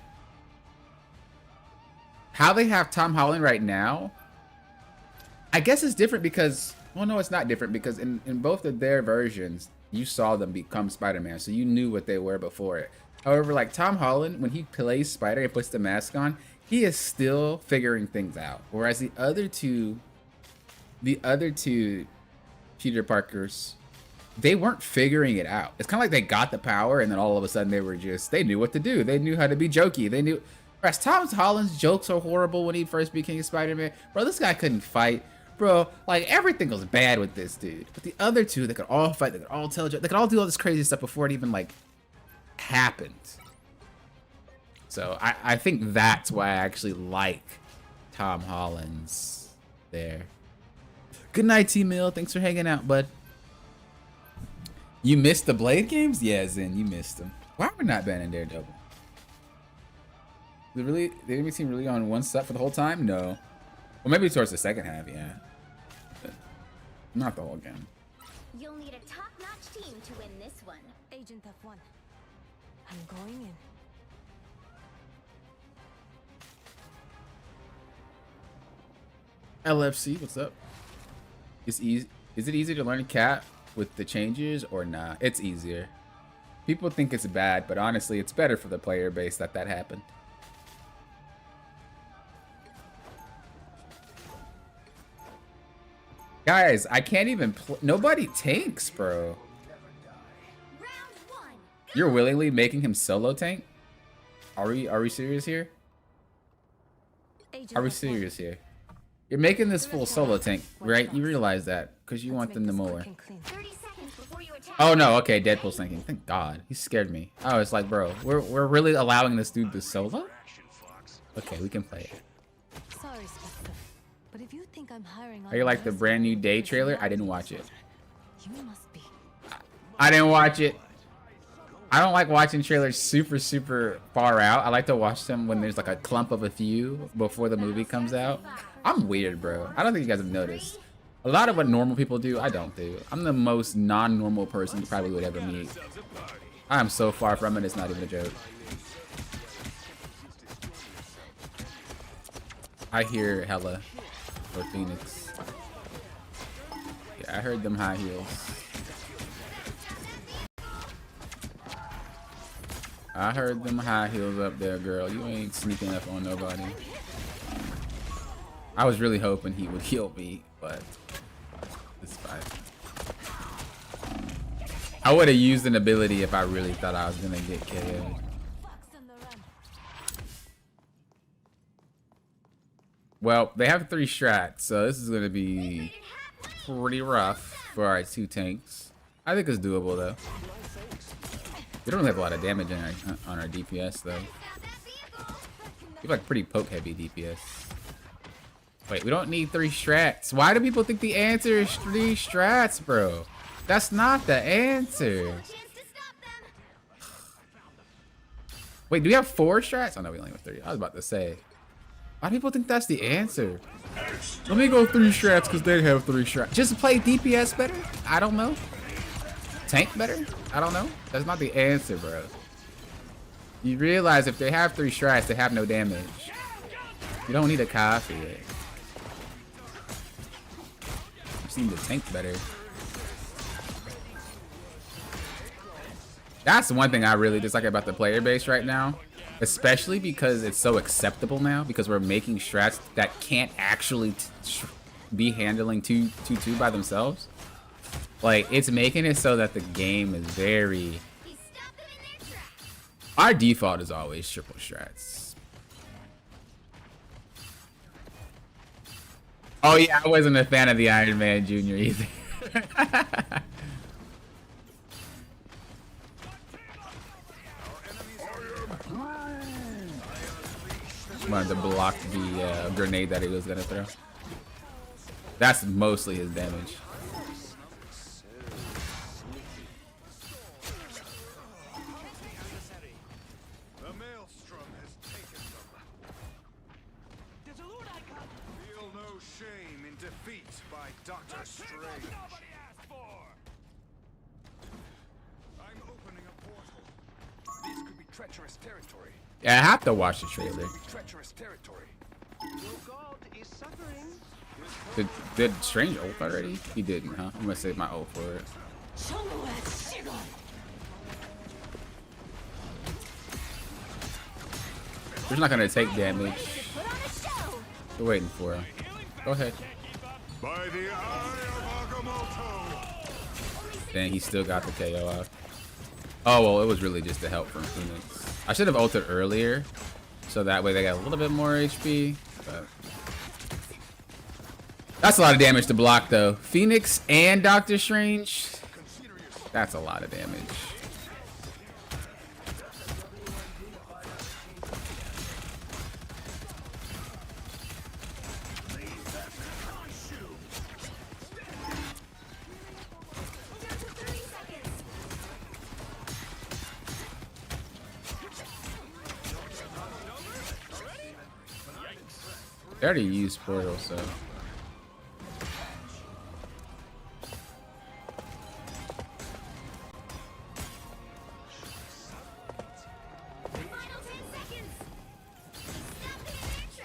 How they have Tom Holland right now, I guess it's different because, well, no, it's not different because in both of their versions, you saw them become Spider-Man, so you knew what they were before it. However, like Tom Holland, when he plays Spider and puts the mask on, he is still figuring things out. Whereas the other two Peter Parkers, they weren't figuring it out. It's kind of like they got the power and then all of a sudden they knew what to do. They knew how to be jokey. They knew. Whereas Tom Holland's jokes are horrible when he first became Spider-Man. Bro, this guy couldn't fight. Bro, like, everything was bad with this dude. But the other two, they could all fight, they could all tell jokes, they could all do all this crazy stuff before it even, like, happened. So I think that's why I actually like Tom Holland's there. Good night, T-Mill. Thanks for hanging out, bud. You missed the Blade games? Yeah, Zen, you missed them. Why are we not banning Daredevil? They didn't seem really on one set for the whole time? No. Well, maybe towards the second half, yeah. But not the whole game. You'll need a top-notch team to win this one. Agent F1. I'm going in. LFC, what's up? Is it easy to learn Cat with the changes or not? It's easier. People think it's bad, but honestly, it's better for the player base that happened. Guys, I can't even nobody tanks, bro. Round 1. You're willingly making him solo tank? Are we serious here? Agent Are we F1. serious here? You're making this full solo tank, right? You realize that because you want them to more. 30 seconds before you attack. Oh no, okay, Deadpool's thinking. Thank God, he scared me. I was like, bro, we're really allowing this dude to solo? Okay, we can play it. Sorry, Spectre. But if you think I'm hiring Are you like the brand new Day trailer? I didn't watch it. You must be. I didn't watch it. I don't like watching trailers super far out. I like to watch them when there's like a clump of a few before the movie comes out. I'm weird, bro. I don't think you guys have noticed. A lot of what normal people do, I don't do. I'm the most non-normal person you probably would ever meet. I am so far from it, it's not even a joke. I hear hella for Phoenix. Yeah, I heard them high heels. I heard them high heels up there, girl. You ain't sneaking up on nobody. I was really hoping he would heal me, but it's fine. I would have used an ability if I really thought I was gonna get KO'd. Well, they have 3 strats, so this is gonna be pretty rough for our 2 tanks. I think it's doable though. We don't really have a lot of damage on our DPS though. We have like pretty poke heavy DPS. Wait, we don't need 3 strats. Why do people think the answer is 3 strats, bro? That's not the answer. Wait, do we have 4 strats? Oh no, we only have 3. I was about to say. Why do people think that's the answer? Let me go 3 strats because they have 3 strats. Just play DPS better? I don't know. Tank better? I don't know. That's not the answer, bro. You realize if they have 3 strats, they have no damage. You don't need a copy it. You just need to tank better. That's one thing I really dislike about the player base right now. Especially because it's so acceptable now. Because we're making strats that can't actually be handling 2-2 by themselves. Like, it's making it so that the game is very... Our default is always triple strats. Oh yeah, I wasn't a fan of the Iron Man Jr. either. Wanted to block the grenade that he was gonna throw. That's mostly his damage. Treacherous territory. Yeah, I have to watch the trailer. Treacherous territory. Did Strange ult already? He didn't, huh? I'm gonna save my ult for it. He's not gonna take damage. We're waiting for him. Go ahead. By the eye of Agamotto. Dang, he still got the KO out. Oh, well, it was really just the help from Phoenix. I should have ulted earlier, so that way they got a little bit more HP. But that's a lot of damage to block, though. Phoenix and Doctor Strange. That's a lot of damage. They already used Portal, so.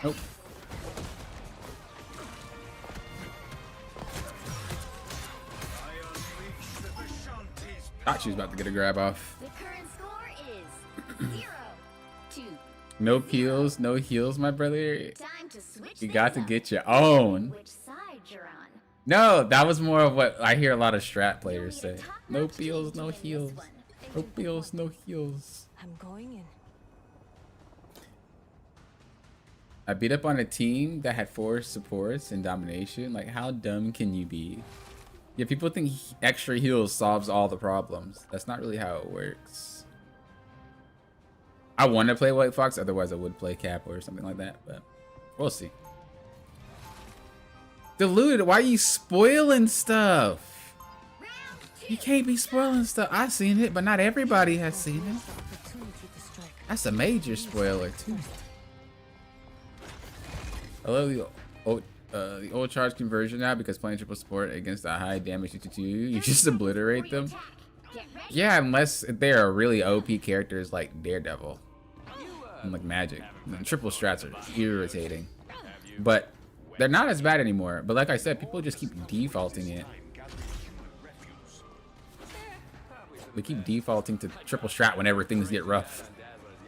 Nope. Thought she was about to get a grab off. The current score is 0-2. No peels, no heals, my brother. Time to switch You got to things up. get your own. Which side you're on? No, that was more of what I hear a lot of strat players You'll need say. a top-notch No team peels, to no win this heals. one. No peels, no heals. I'm going in. I beat up on a team that had 4 supports and domination. Like, how dumb can you be? Yeah, people think extra heals solves all the problems. That's not really how it works. I want to play White Fox, otherwise I would play Cap or something like that, but we'll see. Deluded, why are you spoiling stuff? You can't be spoiling stuff. I've seen it, but not everybody has seen it. That's a major spoiler too. I love the old charge conversion now because playing triple support against a high damage 2-2, you just obliterate them. Yeah, unless they are really OP characters like Daredevil and like Magic. And triple strats are irritating, but they're not as bad anymore. But like I said, people just keep defaulting it. They keep defaulting to triple strat whenever things get rough.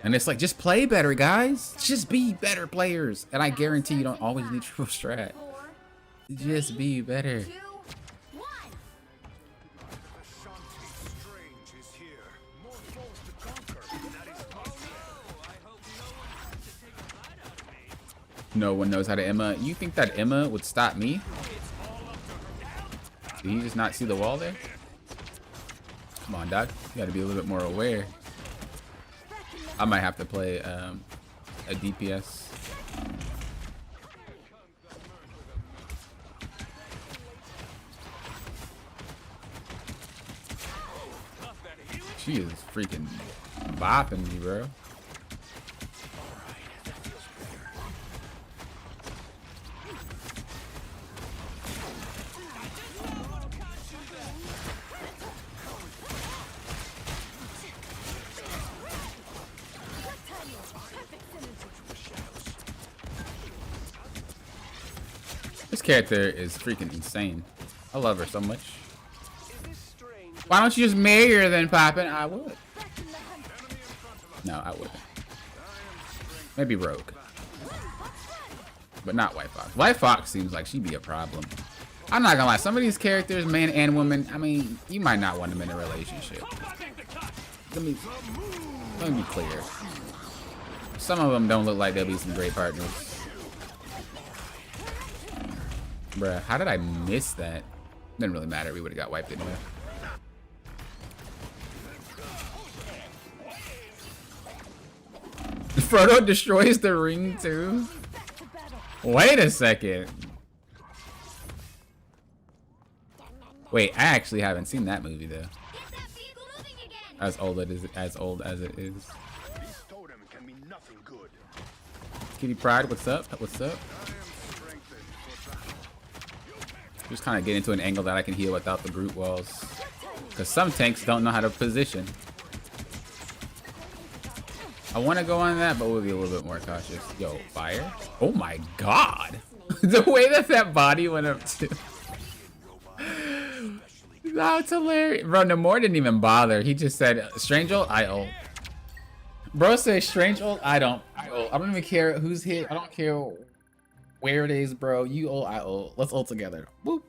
And it's like, just play better, guys. Just be better players. And I guarantee you don't always need triple strat. Just be better. No one knows how to Emma. You think that Emma would stop me? Did he just not see the wall there? Come on, Doc. You gotta be a little bit more aware. I might have to play a DPS. She is freaking bopping me, bro. This character is freaking insane. I love her so much. Why don't you just marry her then, Poppin'? I would. No, I wouldn't. Maybe Rogue. But not White Fox. White Fox seems like she'd be a problem. I'm not gonna lie, some of these characters, man and woman, I mean, you might not want them in a relationship. Let me be clear. Some of them don't look like they'll be some great partners. Bruh, how did I miss that? Didn't really matter, we would've got wiped anyway. Frodo destroys the ring too? Wait a second. Wait, I actually haven't seen that movie though. As old as it is. Kitty Pride, what's up? What's up? Just kind of get into an angle that I can heal without the brute walls. Because some tanks don't know how to position. I want to go on that, but we'll be a little bit more cautious. Yo, fire. Oh my god. The way that that body went up too. That's hilarious. Bro, Namor didn't even bother. He just said, Strange ult, I ult. Bro says Strange ult, I don't. I ult. I don't even care who's hit. I don't care where it is, bro. You ult, I ult. Let's ult together. Whoop.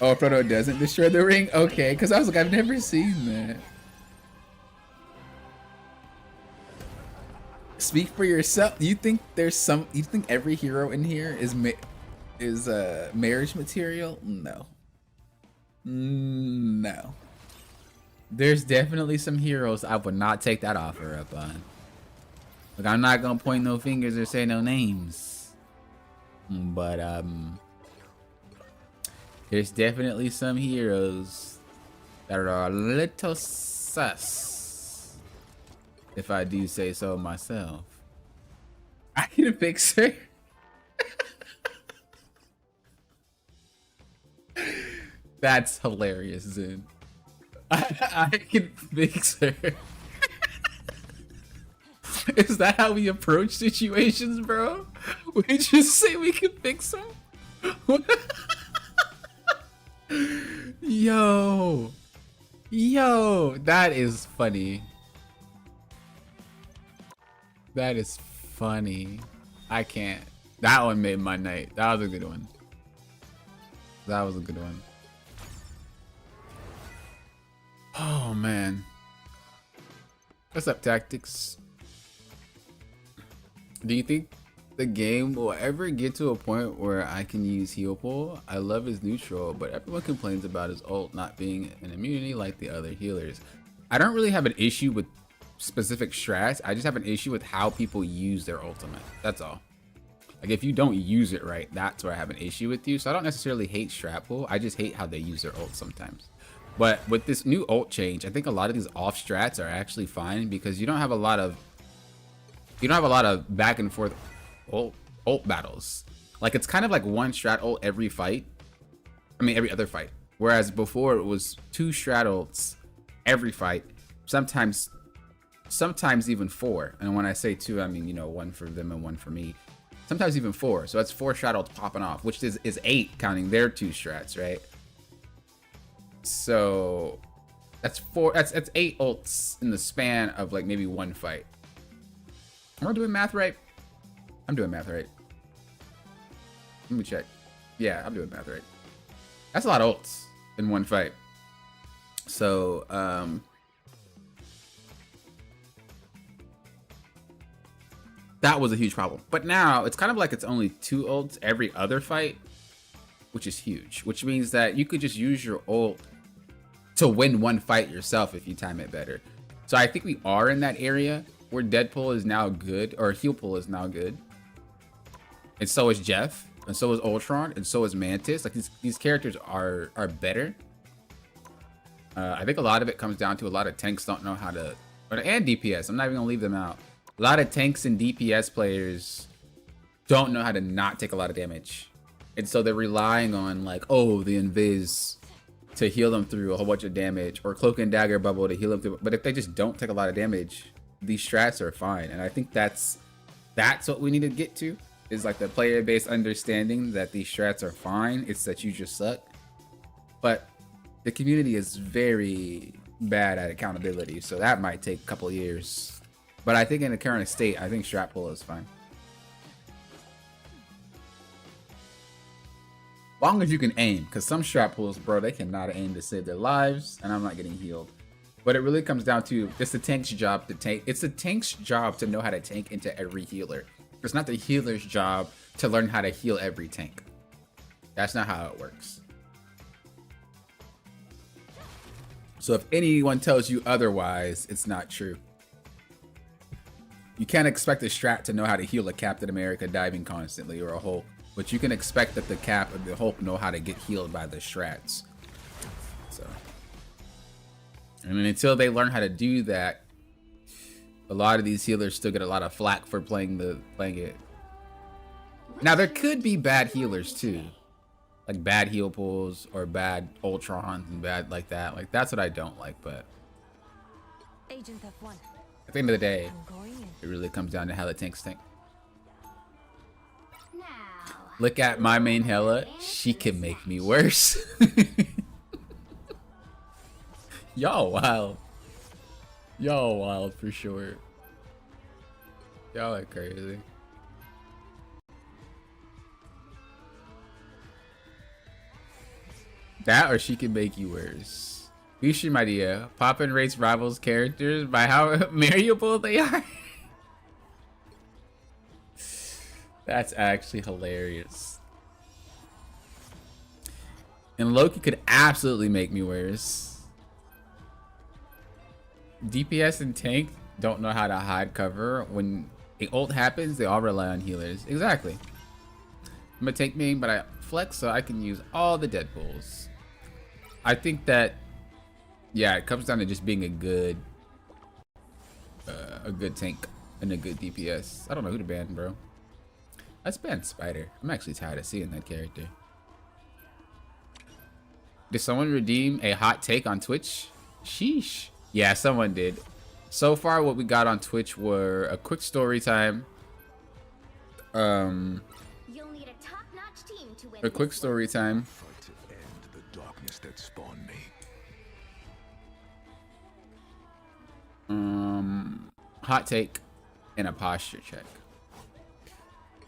Oh, Frodo doesn't destroy the ring? Okay, because I was like, I've never seen that. Speak for yourself. You think there's some? You think every hero in here is marriage material? No. No. There's definitely some heroes I would not take that offer up on. Like, I'm not gonna point no fingers or say no names, but there's definitely some heroes that are a little sus, if I do say so myself. I can fix her. That's hilarious, Zin. I can fix her. Is that how we approach situations, bro? We just say we can fix them? Yo. Yo, that is funny. That is funny. I can't. That one made my night. That was a good one. That was a good one. Oh, man. What's up, Tactics? Do you think the game will ever get to a point where I can use heal pull? I love his neutral, but everyone complains about his ult not being an immunity like the other healers. I don't really have an issue with specific strats. I just have an issue with how people use their ultimate. That's all. Like if you don't use it right, that's where I have an issue with you. So I don't necessarily hate strat pull. I just hate how they use their ult sometimes. But with this new ult change, I think a lot of these off strats are actually fine because you don't have a lot of back and forth ult battles. Like it's kind of like one strat ult every fight. I mean every other fight. Whereas before it was two strat ults every fight. Sometimes even four. And when I say two, I mean, you know, one for them and one for me. Sometimes even four. So that's four strat ults popping off, which is 8 counting their 2 strats, right? So that's 8 ults in the span of like maybe one fight. Am I doing math right? I'm doing math right. Let me check. Yeah, I'm doing math right. That's a lot of ults in one fight. So, that was a huge problem. But now it's kind of like it's only 2 ults every other fight, which is huge. Which means that you could just use your ult to win one fight yourself if you time it better. So I think we are in that area where Deadpool is now good, or heal pull is now good. And so is Jeff, and so is Ultron, and so is Mantis. Like these characters are better. I think a lot of it comes down to a lot of tanks don't know how to, and DPS. I'm not even gonna leave them out. A lot of tanks and DPS players don't know how to not take a lot of damage. And so they're relying on like, oh, the invis to heal them through a whole bunch of damage, or cloak and dagger bubble to heal them through. But if they just don't take a lot of damage, these strats are fine. And I think that's what we need to get to, is like the player base understanding that these strats are fine. It's that you just suck. But the community is very bad at accountability, so that might take a couple years. But I think in the current state, I think strat pull is fine. Long as you can aim, because some strat pulls, bro, they cannot aim to save their lives, and I'm not getting healed. But it really comes down to, it's the tank's job to tank. It's the tank's job to know how to tank into every healer. It's not the healer's job to learn how to heal every tank. That's not how it works. So if anyone tells you otherwise, it's not true. You can't expect a strat to know how to heal a Captain America diving constantly, or a Hulk, but you can expect that the Cap and the Hulk know how to get healed by the strats. So, and then until they learn how to do that, a lot of these healers still get a lot of flack for playing it. Now there could be bad healers too, like bad heal pulls or bad Ultrons and bad like that. Like that's what I don't like. But Agent F1. at the end of the day, I'm going in. it really comes down to how the tanks think. Now, Look at my main Hella. She can make me worse. Y'all wild. Y'all wild for sure. Y'all are crazy. That or she can make you worse. Fusion idea. Pop and rates rivals characters by how marriable they are. That's actually hilarious. And Loki could absolutely make me worse. DPS and tank don't know how to hide cover. When an ult happens, they all rely on healers. Exactly. I'm a tank main, but I flex so I can use all the Deadpools. I think that, yeah, it comes down to just being a good tank and a good DPS. I don't know who to ban, bro. Let's ban Spider. I'm actually tired of seeing that character. Did someone redeem a hot take on Twitch? Sheesh. Yeah, someone did. So far, what we got on Twitch were a quick story time. you'll need a top-notch team to win. A quick this story time. Fight to end the darkness that spawned me. Hot take and a posture check.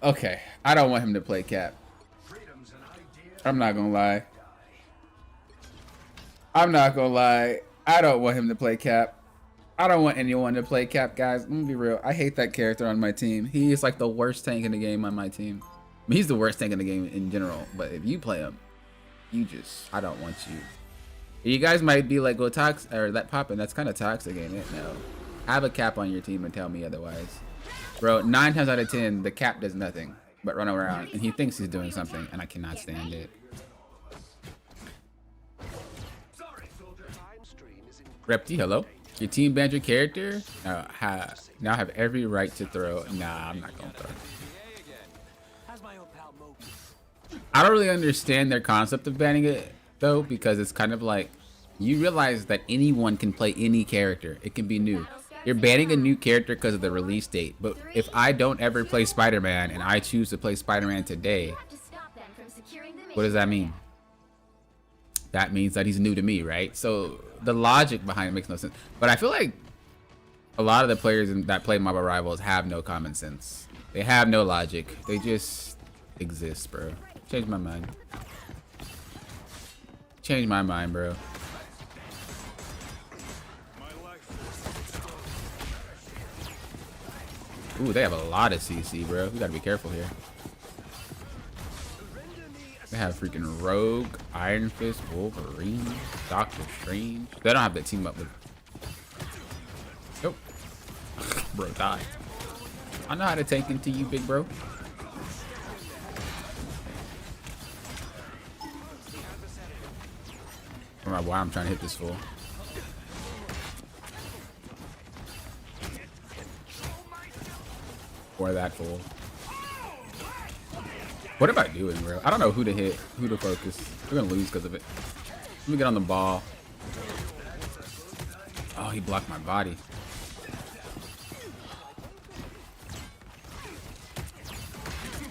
Okay, I don't want him to play Cap. Freedom's an idea. I'm not gonna lie. I'm not gonna lie. I don't want him to play Cap. I don't want anyone to play Cap, guys. I'm gonna be real. I hate that character on my team. He is like the worst tank in the game on my team. I mean, he's the worst tank in the game in general. But if you play him, I don't want you. You guys might be like, "Go toxic," or that popping. That's kind of toxic, ain't it? No. Have a Cap on your team and tell me otherwise, bro. 9 times out of 10, the Cap does nothing but run around, and he thinks he's doing something, and I cannot stand it. Repty, hello. Your team banned your character? Now have every right to throw. Nah, I'm not gonna throw. I don't really understand their concept of banning it though, because it's kind of like you realize that anyone can play any character. It can be new. You're banning a new character because of the release date. But if I don't ever play Spider-Man and I choose to play Spider-Man today, what does that mean? That means that he's new to me, right? So the logic behind it makes no sense. But I feel like a lot of the players that play Marvel Rivals have no common sense. They have no logic. They just exist, bro. Change my mind. Change my mind, bro. Ooh, they have a lot of CC, bro. We gotta be careful here. They have freaking Rogue, Iron Fist, Wolverine, Doctor Strange. They don't have that team up with. Nope. Bro, die. I know how to tank into you, big bro. I don't know why I'm trying to hit this fool. Or that fool. What am I doing, bro? I don't know who to hit, who to focus. We're gonna lose because of it. Let me get on the ball. Oh, he blocked my body.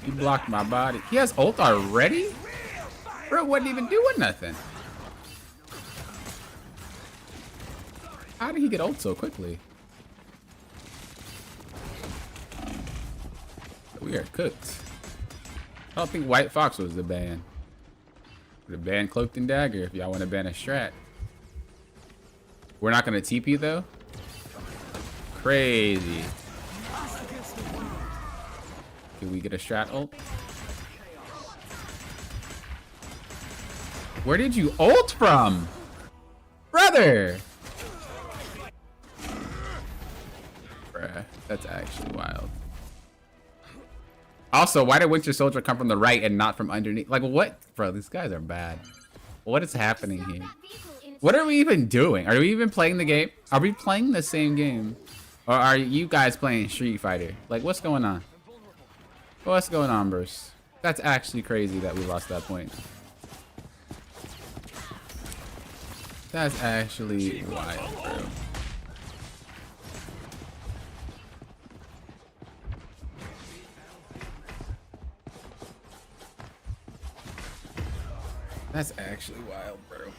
He blocked my body. He has ult already? Bro wasn't even doing nothing. How did he get ult so quickly? We are cooked. I don't think White Fox was the ban. The ban Cloaked and Dagger if y'all want to ban a strat. We're not going to TP though? Crazy. Can we get a strat ult? Where did you ult from? Brother! Bruh, that's actually wild. Also, why did Winter Soldier come from the right and not from underneath? Like, what? Bro, these guys are bad. What is happening here? What are we even doing? Are we even playing the game? Are we playing the same game? Or are you guys playing Street Fighter? Like, what's going on? What's going on, Bruce? That's actually crazy that we lost that point. That's actually wild, bro. That's actually wild, bro.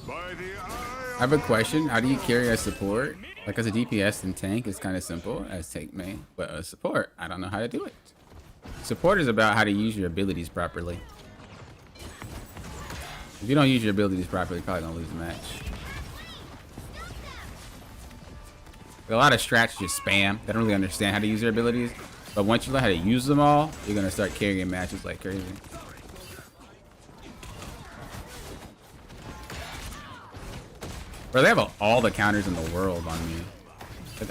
I have a question. How do you carry a support? Like as a DPS and tank, it's kind of simple as tank main, but a support, I don't know how to do it. Support is about how to use your abilities properly. If you don't use your abilities properly, you're probably gonna lose the match. A lot of strats just spam. They don't really understand how to use their abilities. But once you learn how to use them all, you're gonna start carrying matches like crazy. Bro, they have all the counters in the world on me.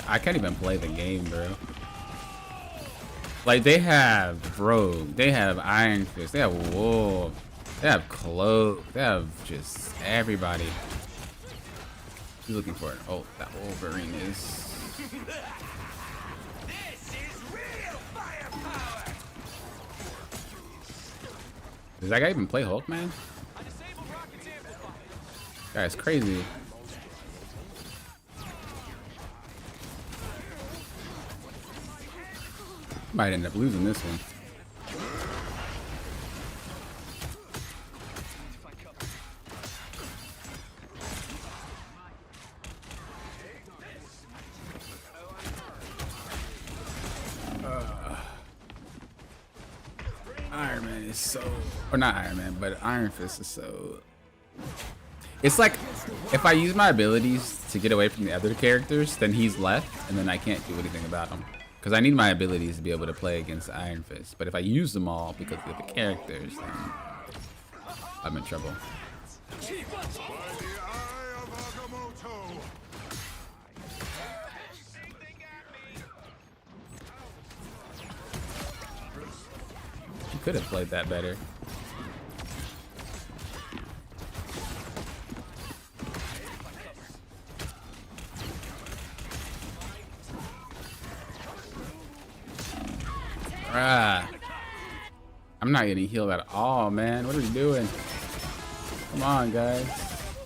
I can't even play the game, bro. Like, they have Rogue, they have Iron Fist, they have Wolf, they have Cloak, they have just everybody. He's looking for it. Oh, that Wolverine is... Does that guy even play Hulk, man? Guy's crazy. Might end up losing this one. Iron Man is so, or not Iron Man, but Iron Fist is so It's like if I use my abilities to get away from the other characters, then he's left, and then I can't do anything about him. Because I need my abilities to be able to play against Iron Fist. But if I use them all because of the characters, then I'm in trouble. You could have played that better. Ah, I'm not getting healed at all, man. What are we doing? Come on, guys.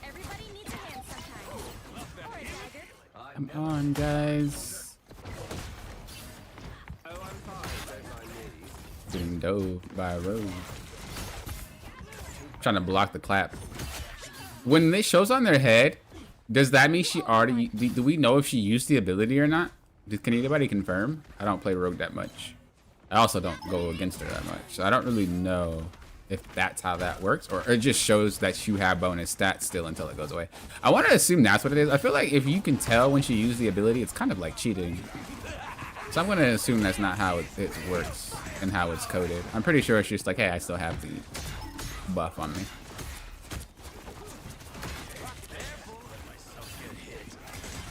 Everybody needs a hand sometimes. Or a dagger. Come on, guys. Getting dove by a rose. Trying to block the clap. When it shows on their head, does that mean she already? Do we know if she used the ability or not? Can anybody confirm? I don't play Rogue that much. I also don't go against her that much, so I don't really know if that's how that works, or it just shows that you have bonus stats still until it goes away. I want to assume that's what it is. I feel like if you can tell when she used the ability, it's kind of like cheating. So I'm going to assume that's not how it works and how it's coded. I'm pretty sure it's just like, hey, I still have the buff on me.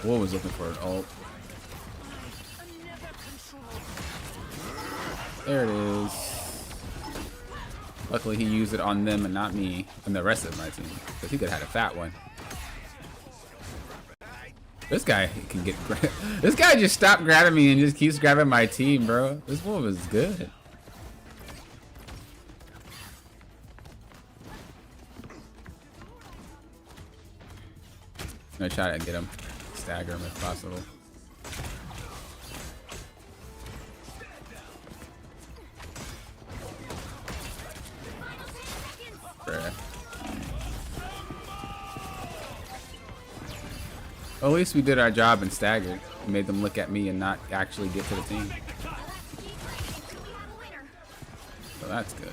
What was looking for an ult? There it is. Luckily he used it on them and not me and the rest of my team, because he could have had a fat one. This guy can get this guy just stopped grabbing me and just keeps grabbing my team, bro. This wolf is good. I'm gonna try to get him, stagger him if possible. Well, at least we did our job and staggered. We made them look at me and not actually get to the team. So that's good.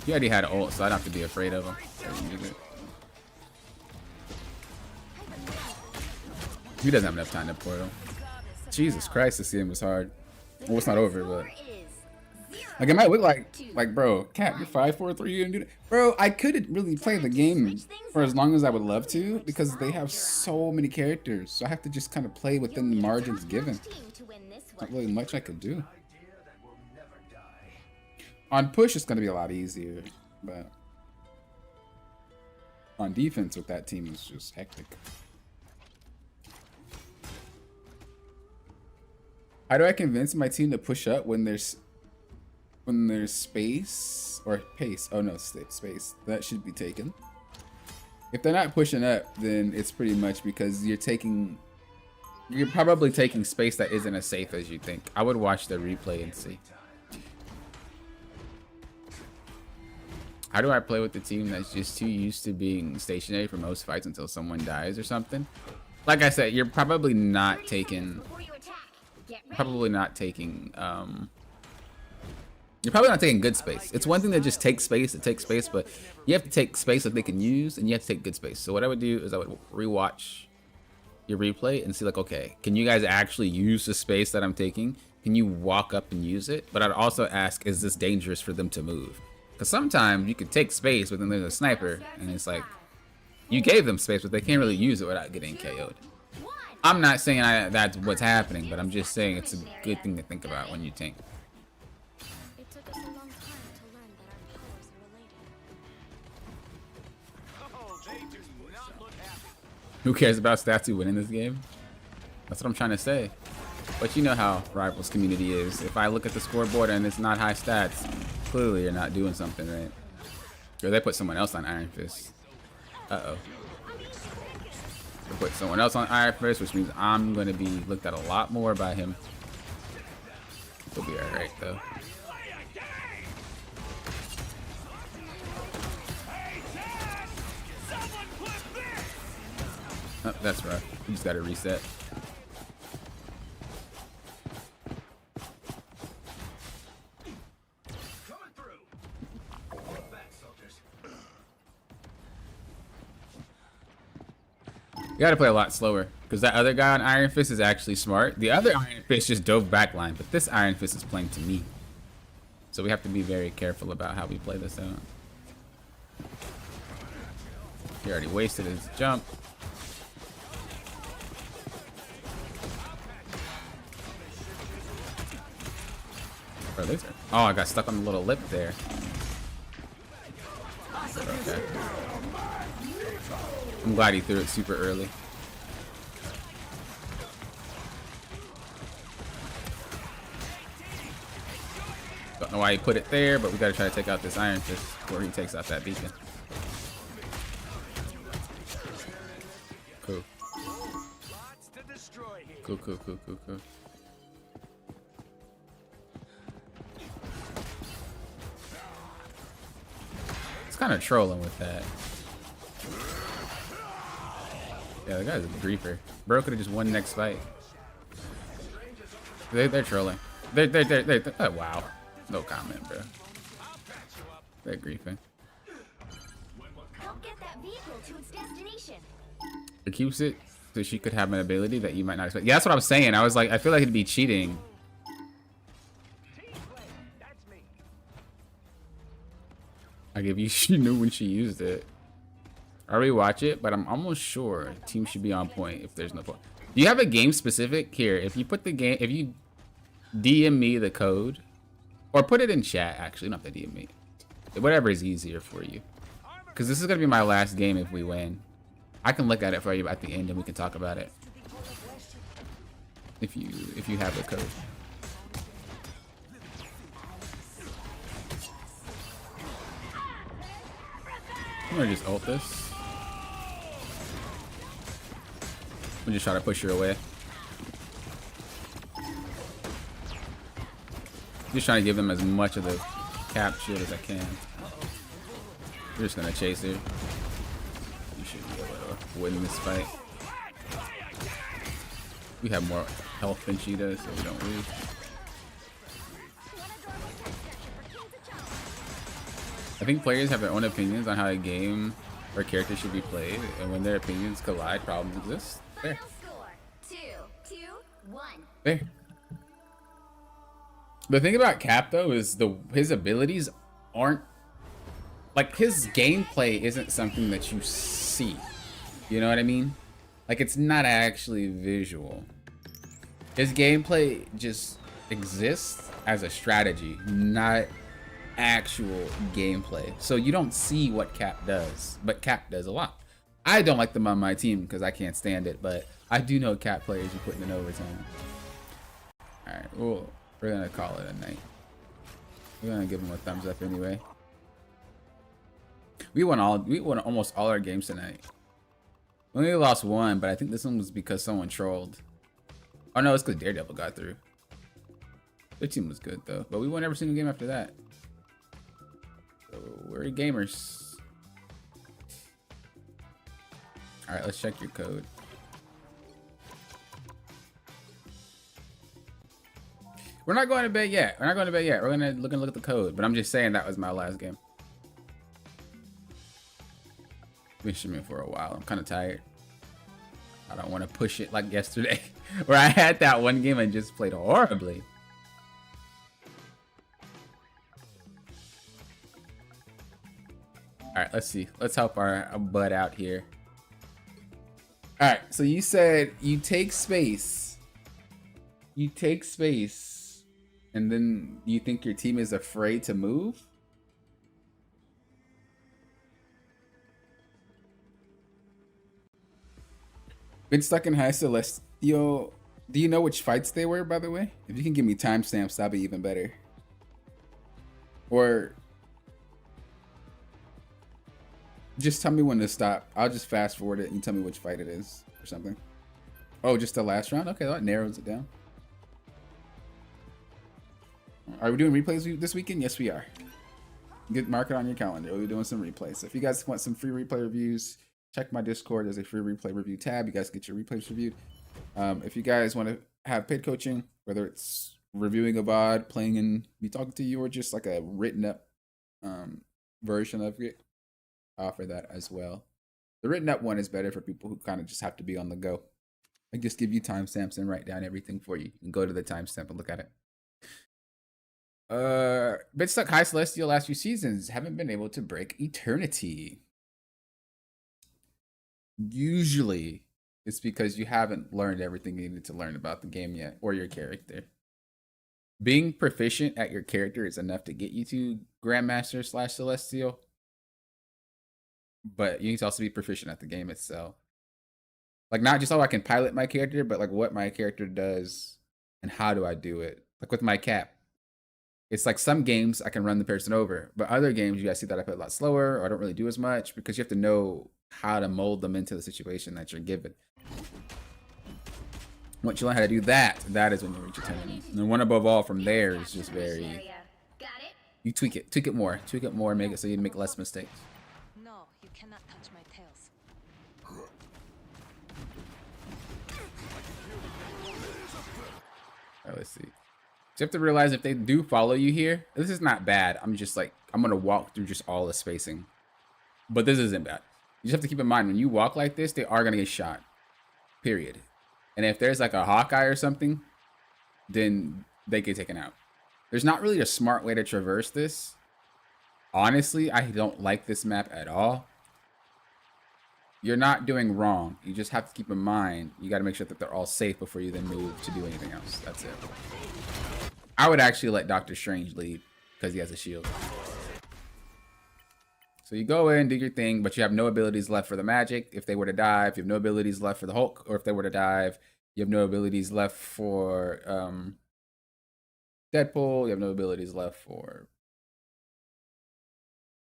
He already had an ult, so I don't have to be afraid of him. He doesn't have enough time to portal. Jesus Christ, this game was hard. Well, it's not over, but like it might look like bro, Cat, you're 5'4", you didn't do that. Bro, I couldn't really play the game for as long as I would love to because they have so many characters. So I have to just kind of play within the margins given. Not really much I could do. On push, it's gonna be a lot easier, but on defense with that team is just hectic. How do I convince my team to push up when there's space or pace? Oh no, space. That should be taken. If they're not pushing up, then it's pretty much because you're probably taking space that isn't as safe as you think. I would watch the replay and see. How do I play with the team that's just too used to being stationary for most fights until someone dies or something? Like I said, you're probably not taking you're probably not taking good space. It's one thing to just take space, but you have to take space that they can use, and you have to take good space. So what I would do is I would rewatch your replay and see like, okay, can you guys actually use the space that I'm taking? Can you walk up and use it? But I'd also ask, is this dangerous for them to move? Because sometimes you could take space, but then there's a sniper, and it's like, you gave them space, but they can't really use it without getting KO'd. I'm not saying that's what's happening, but I'm just saying it's a good thing to think about when you tank. It took us a long time to learn that our powers are related. Oh, they do not look happy. Who cares about Statue winning this game? That's what I'm trying to say. But you know how Rivals community is. If I look at the scoreboard and it's not high stats, clearly you're not doing something right. Or they put someone else on Iron Fist. Uh-oh. They put someone else on Iron Fist, which means I'm going to be looked at a lot more by him. He'll be alright, though. Oh, that's rough. You just got to reset. gotta play a lot slower because that other guy on Iron Fist is actually smart. The other Iron Fist just dove backline, but this Iron Fist is playing to me. So we have to be very careful about how we play this out. He already wasted his jump. Bro, oh, I got stuck on the little lip there. Okay. I'm glad he threw it super early. Don't know why he put it there, but we gotta try to take out this Iron Fist before he takes out that beacon. Cool. Cool, cool, cool, cool, cool. It's kind of trolling with that. Yeah, the guy's a griefer. Bro could have just won next fight. They're trolling. They're wow. No comment, bro. They're griefing. Help get that vehicle to its destination. It keeps it so she could have an ability that you might not expect. Yeah, that's what I was saying. I was like, I feel like it'd be cheating. Like if she knew when she used it. I already watch it, but I'm almost sure team should be on point if there's no point. Do you have a game specific here? If you put the game, if you DM me the code, or put it in chat. Actually, not the DM me. Whatever is easier for you, because this is gonna be my last game if we win. I can look at it for you at the end and we can talk about it. If you have the code. I'm gonna just ult this. I'm just trying to push her away. Just trying to give them as much of the cap shield as I can. We're just gonna chase her. You should be able to win this fight. We have more health than she does, so we don't lose. I think players have their own opinions on how a game or character should be played, and when their opinions collide, problems exist. There. Final score 2-1. There. The thing about Cap though is his abilities aren't like his gameplay isn't something that you see. You know what I mean? Like it's not actually visual. His gameplay just exists as a strategy, not actual gameplay. So you don't see what Cap does, but Cap does a lot. I don't like them on my team because I can't stand it, but I do know Cap players are putting in overtime. Alright, well, we're gonna call it a night. We're gonna give them a thumbs up anyway. We won almost all our games tonight. We only lost one, but I think this one was because someone trolled. Oh no, it's because Daredevil got through. Their team was good though, but we won every single game after that. So we're gamers. All right, let's check your code. We're not going to bed yet. We're not going to bed yet. We're gonna look at the code, but I'm just saying that was my last game. Been streaming for a while. I'm kind of tired. I don't want to push it like yesterday, where I had that one game and just played horribly. All right, let's see. Let's help our bud out here. All right, so you said you take space. You take space, and then you think your team is afraid to move? Been stuck in High Celestial. Do you know which fights they were, by the way? If you can give me timestamps, that'd be even better. Or just tell me when to stop. I'll just fast forward it and you tell me which fight it is or something. Oh, just the last round? Okay, that narrows it down. Are we doing replays this weekend? Yes, we are. Mark it on your calendar. We'll be doing some replays. So if you guys want some free replay reviews, check my Discord. There's a free replay review tab. You guys get your replays reviewed. If you guys want to have paid coaching, whether it's reviewing a VOD, playing and me talking to you, or just like a written up version of it, I offer that as well. The written up one is better for people who kind of just have to be on the go. I just give you timestamps and write down everything for you. You can go to the timestamp and look at it. Been stuck high Celestial last few seasons. Haven't been able to break Eternity. Usually, it's because you haven't learned everything you needed to learn about the game yet, or your character. Being proficient at your character is enough to get you to Grandmaster / Celestial. But you need to also be proficient at the game itself. Like, not just how I can pilot my character, but like what my character does and how do I do it. Like with my cap. It's like some games I can run the person over, but other games you guys see that I play a lot slower or I don't really do as much because you have to know how to mold them into the situation that you're given. Once you learn how to do that, that is when you reach your tournament. And then one above all from there is just very... You tweak it more, make it so you make less mistakes. No, you cannot touch my tails. Alright, let's see. So you have to realize if they do follow you here, this is not bad. I'm just like, I'm going to walk through just all the spacing. But this isn't bad. You just have to keep in mind, when you walk like this, they are going to get shot. Period. And if there's like a Hawkeye or something, then they get taken out. There's not really a smart way to traverse this. Honestly, I don't like this map at all. You're not doing wrong. You just have to keep in mind, you got to make sure that they're all safe before you then move to do anything else. That's it. I would actually let Doctor Strange lead because he has a shield. So you go in, do your thing, but you have no abilities left for the magic. If they were to dive, you have no abilities left for the Hulk. Or if they were to dive, you have no abilities left for Deadpool. You have no abilities left for...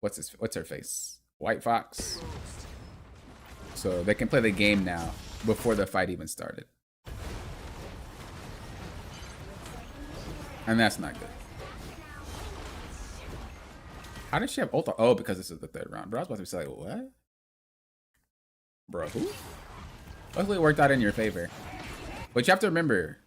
What's her face? White Fox. So they can play the game now before the fight even started. And that's not good. How does she have ult? Oh, because this is the third round. Bro, I was about to say, like, what? Bro, who? Luckily it worked out in your favor. But you have to remember,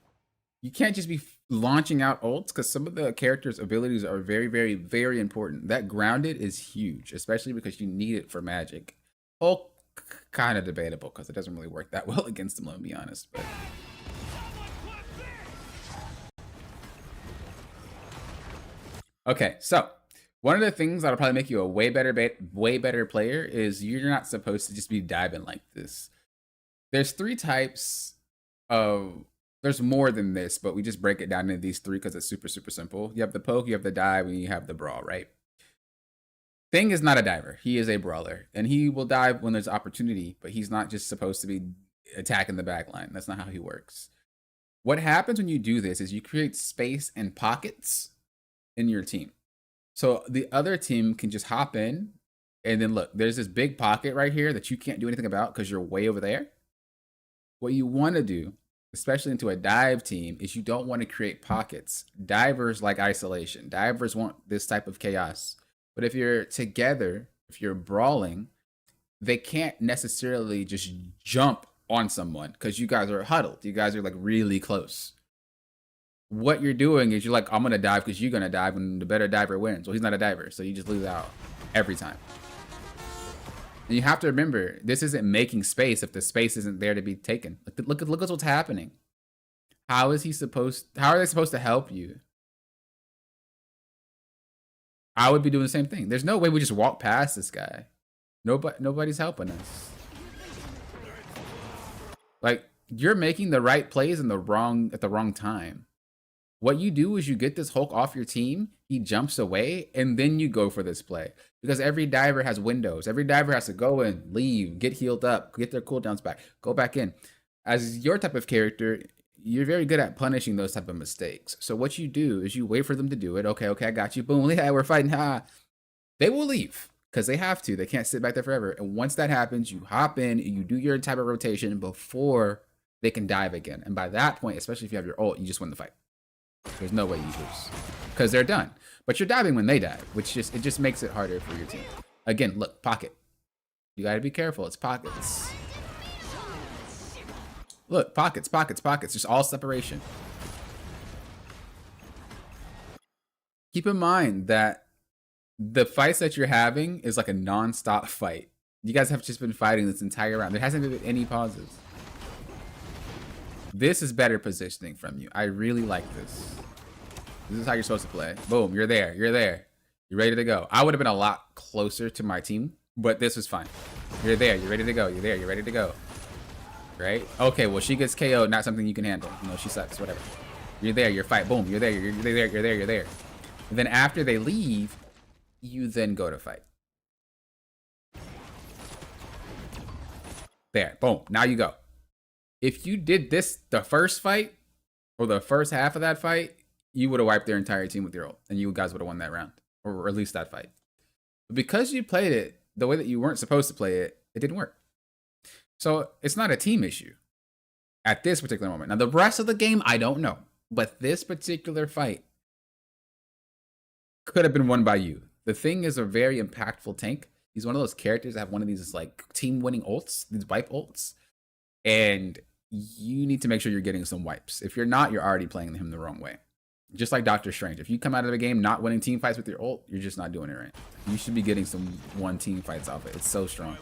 you can't just be launching out ults because some of the characters' abilities are very, very, very important. That grounded is huge, especially because you need it for magic. Hulk, kind of debatable because it doesn't really work that well against them, let me be honest. But okay, so one of the things that'll probably make you a way better player is you're not supposed to just be diving like this. There's 3 types of... There's more than this, but we just break it down into these 3 because it's super, super simple. You have the poke, you have the dive, and you have the brawl, right? Thing is not a diver. He is a brawler. And he will dive when there's opportunity, but he's not just supposed to be attacking the back line. That's not how he works. What happens when you do this is you create space and pockets in your team. So the other team can just hop in, and then look, there's this big pocket right here that you can't do anything about because you're way over there. What you want to do, especially into a dive team, is you don't want to create pockets. Divers like isolation. Divers want this type of chaos. But if you're together, if you're brawling, they can't necessarily just jump on someone because you guys are huddled. You guys are like really close. What you're doing is you're like, I'm going to dive because you're going to dive, and the better diver wins. Well, he's not a diver, so you just lose out every time. And you have to remember, this isn't making space if the space isn't there to be taken. Look at what's happening. How are they supposed to help you? I would be doing the same thing. There's no way we just walk past this guy. Nobody's helping us. Like, you're making the right plays at the wrong time. What you do is you get this Hulk off your team, he jumps away, and then you go for this play. Because every diver has windows. Every diver has to go in, leave, get healed up, get their cooldowns back, go back in. As your type of character, you're very good at punishing those type of mistakes. So what you do is you wait for them to do it. Okay, I got you. Boom, yeah, we're fighting. Ha. They will leave because they have to. They can't sit back there forever. And once that happens, you hop in, and you do your type of rotation before they can dive again. And by that point, especially if you have your ult, you just win the fight. There's no way you lose because they're done. But you're diving when they dive, which just makes it harder for your team. Again, look, pocket. You got to be careful. It's pockets. Look, pockets, pockets, pockets. Just all separation. Keep in mind that the fights that you're having is like a non-stop fight. You guys have just been fighting this entire round. There hasn't been any pauses. This is better positioning from you. I really like this. This is how you're supposed to play. Boom, you're there. You're there. You're ready to go. I would have been a lot closer to my team, but this was fine. You're there. You're ready to go. You're there. You're ready to go. Right? Okay, well, she gets KO'd. Not something you can handle. You know, she sucks. Whatever. You're there. You're fight. Boom. You're there. You're there. You're there. You're there. And then after they leave, you then go to fight. There. Boom. Now you go. If you did this the first fight, or the first half of that fight, you would have wiped their entire team with your ult, and you guys would have won that round, or at least that fight. But because you played it the way that you weren't supposed to play it, it didn't work. So it's not a team issue at this particular moment. Now, the rest of the game, I don't know. But this particular fight could have been won by you. The Thing is a very impactful tank. He's one of those characters that have one of these like team-winning ults, these wipe ults. And you need to make sure you're getting some wipes. If you're not, you're already playing him the wrong way. Just like Doctor Strange. If you come out of the game not winning team fights with your ult, you're just not doing it right. You should be getting some one team fights off it. It's so strong.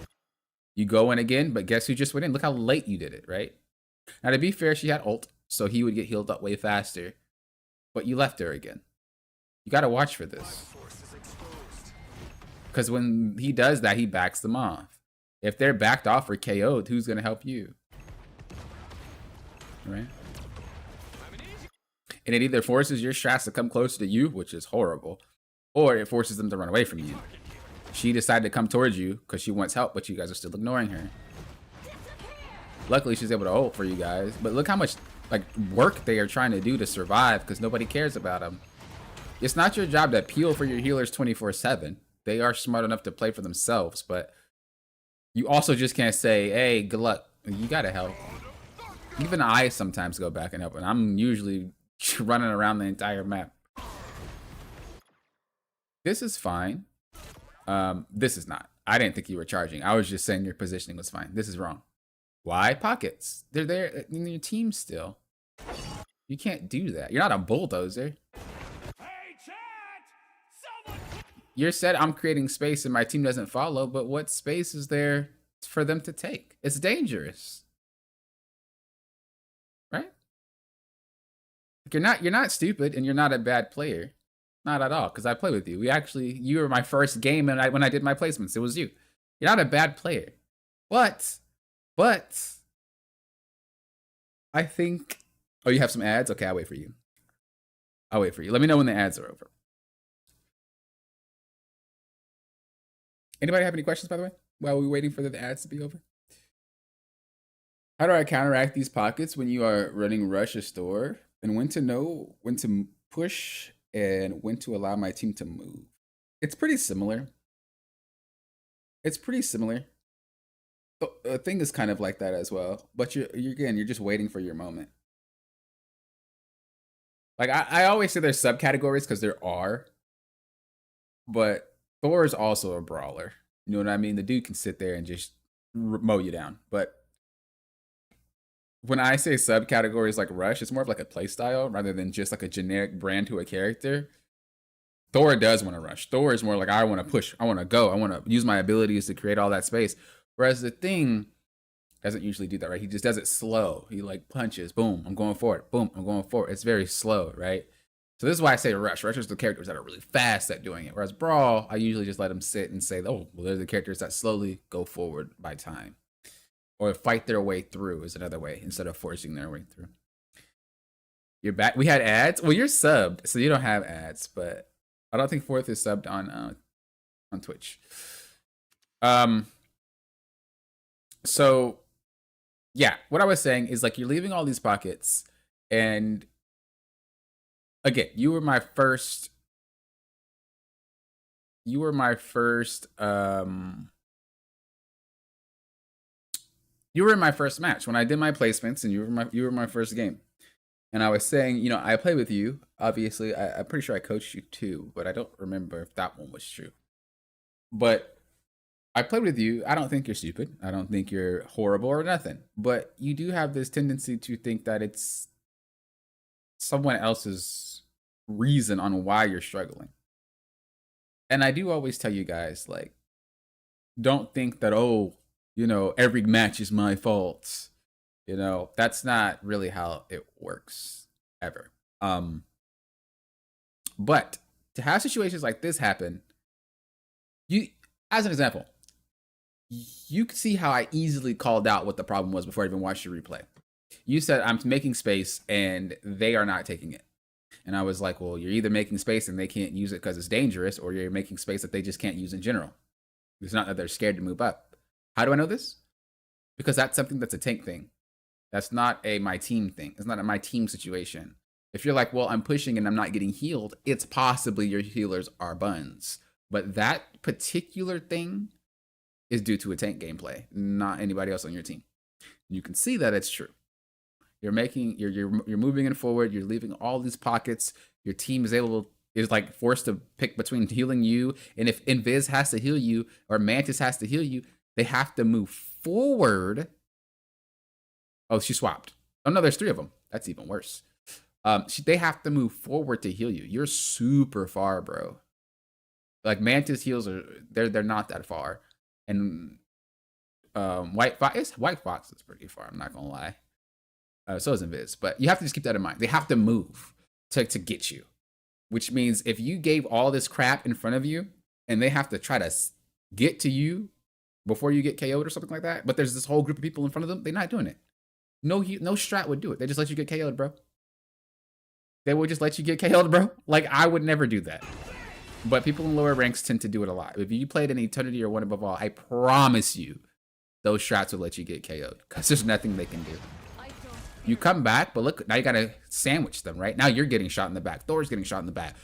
You go in again, but guess who just went in? Look how late you did it, right? Now, to be fair, she had ult, so he would get healed up way faster. But you left her again. You got to watch for this. Because when he does that, he backs them off. If they're backed off or KO'd, who's going to help you? Right? And it either forces your strats to come closer to you, which is horrible, or it forces them to run away from you. She decided to come towards you because she wants help, but you guys are still ignoring her. Luckily, she's able to ult for you guys, but look how much like work they are trying to do to survive because nobody cares about them. It's not your job to peel for your healers 24/7. They are smart enough to play for themselves, but you also just can't say, hey, good luck. You gotta help. Even I sometimes go back and help, and I'm usually running around the entire map. This is fine. This is not. I didn't think you were charging. I was just saying your positioning was fine. This is wrong. Why? Pockets. They're there in your team still. You can't do that. You're not a bulldozer. Hey, chat! Someone... You're said I'm creating space and my team doesn't follow, but what space is there for them to take? It's dangerous. Right? You're not stupid and you're not a bad player. Not at all, because I play with you. You were my first game and when I did my placements, it was you. You're not a bad player. But I think, oh, you have some ads? Okay, I'll wait for you. I'll wait for you. Let me know when the ads are over. Anybody have any questions, by the way, while we're waiting for the ads to be over? How do I counteract these pockets when you are running rush a store? And when to know when to push and when to allow my team to move? It's pretty similar. It's pretty similar. The Thing is kind of like that as well. But you're just waiting for your moment. Like I always say there's subcategories because there are. But Thor is also a brawler. You know what I mean? The dude can sit there and just mow you down. But when I say subcategories like Rush, it's more of like a play style rather than just like a generic brand to a character. Thor does want to rush. Thor is more like, I want to push. I want to go. I want to use my abilities to create all that space. Whereas the Thing doesn't usually do that, right? He just does it slow. He like punches. Boom, I'm going for it. Boom, I'm going for it. It's very slow, right? So this is why I say Rush. Rush is the characters that are really fast at doing it. Whereas Brawl, I usually just let them sit and say, oh, well, they're the characters that slowly go forward by time. Or fight their way through is another way, instead of forcing their way through. You're back. We had ads? Well, you're subbed, so you don't have ads, but I don't think Fourth is subbed on Twitch. So, yeah, what I was saying is, like, you're leaving all these pockets, and again, you were my first you were in my first match when I did my placements, and you were my first game. And I was saying, you know, I play with you. Obviously, I'm pretty sure I coached you too, but I don't remember if that one was true. But I played with you. I don't think you're stupid. I don't think you're horrible or nothing. But you do have this tendency to think that it's someone else's reason on why you're struggling. And I do always tell you guys, like, don't think that, oh, you know, every match is my fault. You know, that's not really how it works ever. But to have situations like this happen, you, as an example, you can see how I easily called out what the problem was before I even watched your replay. You said I'm making space and they are not taking it. And I was like, well, you're either making space and they can't use it because it's dangerous, or you're making space that they just can't use in general. It's not that they're scared to move up. How do I know this? Because that's something that's a tank thing. That's not a my team thing. It's not a my team situation. If you're like, well, I'm pushing and I'm not getting healed, it's possibly your healers are buns. But that particular thing is due to a tank gameplay, not anybody else on your team. You can see that it's true. You're moving it forward. You're leaving all these pockets. Your team is like forced to pick between healing you, and if Invis has to heal you or Mantis has to heal you, they have to move forward. Oh, she swapped. Oh no, there's 3 of them. That's even worse. They have to move forward to heal you. You're super far, bro. Like Mantis heals they're not that far, and White Fox is pretty far. I'm not gonna lie. So is Invis, but you have to just keep that in mind. They have to move to get you, which means if you gave all this crap in front of you and they have to try to get to you before you get KO'd or something like that, but there's this whole group of people in front of them, they're not doing it. No strat would do it. They just let you get KO'd, bro. They would just let you get KO'd, bro. Like, I would never do that. But people in lower ranks tend to do it a lot. If you played in Eternity or One Above All, I promise you, those strats will let you get KO'd because there's nothing they can do. You come back, but look, now you gotta sandwich them, right? Now you're getting shot in the back. Thor's getting shot in the back,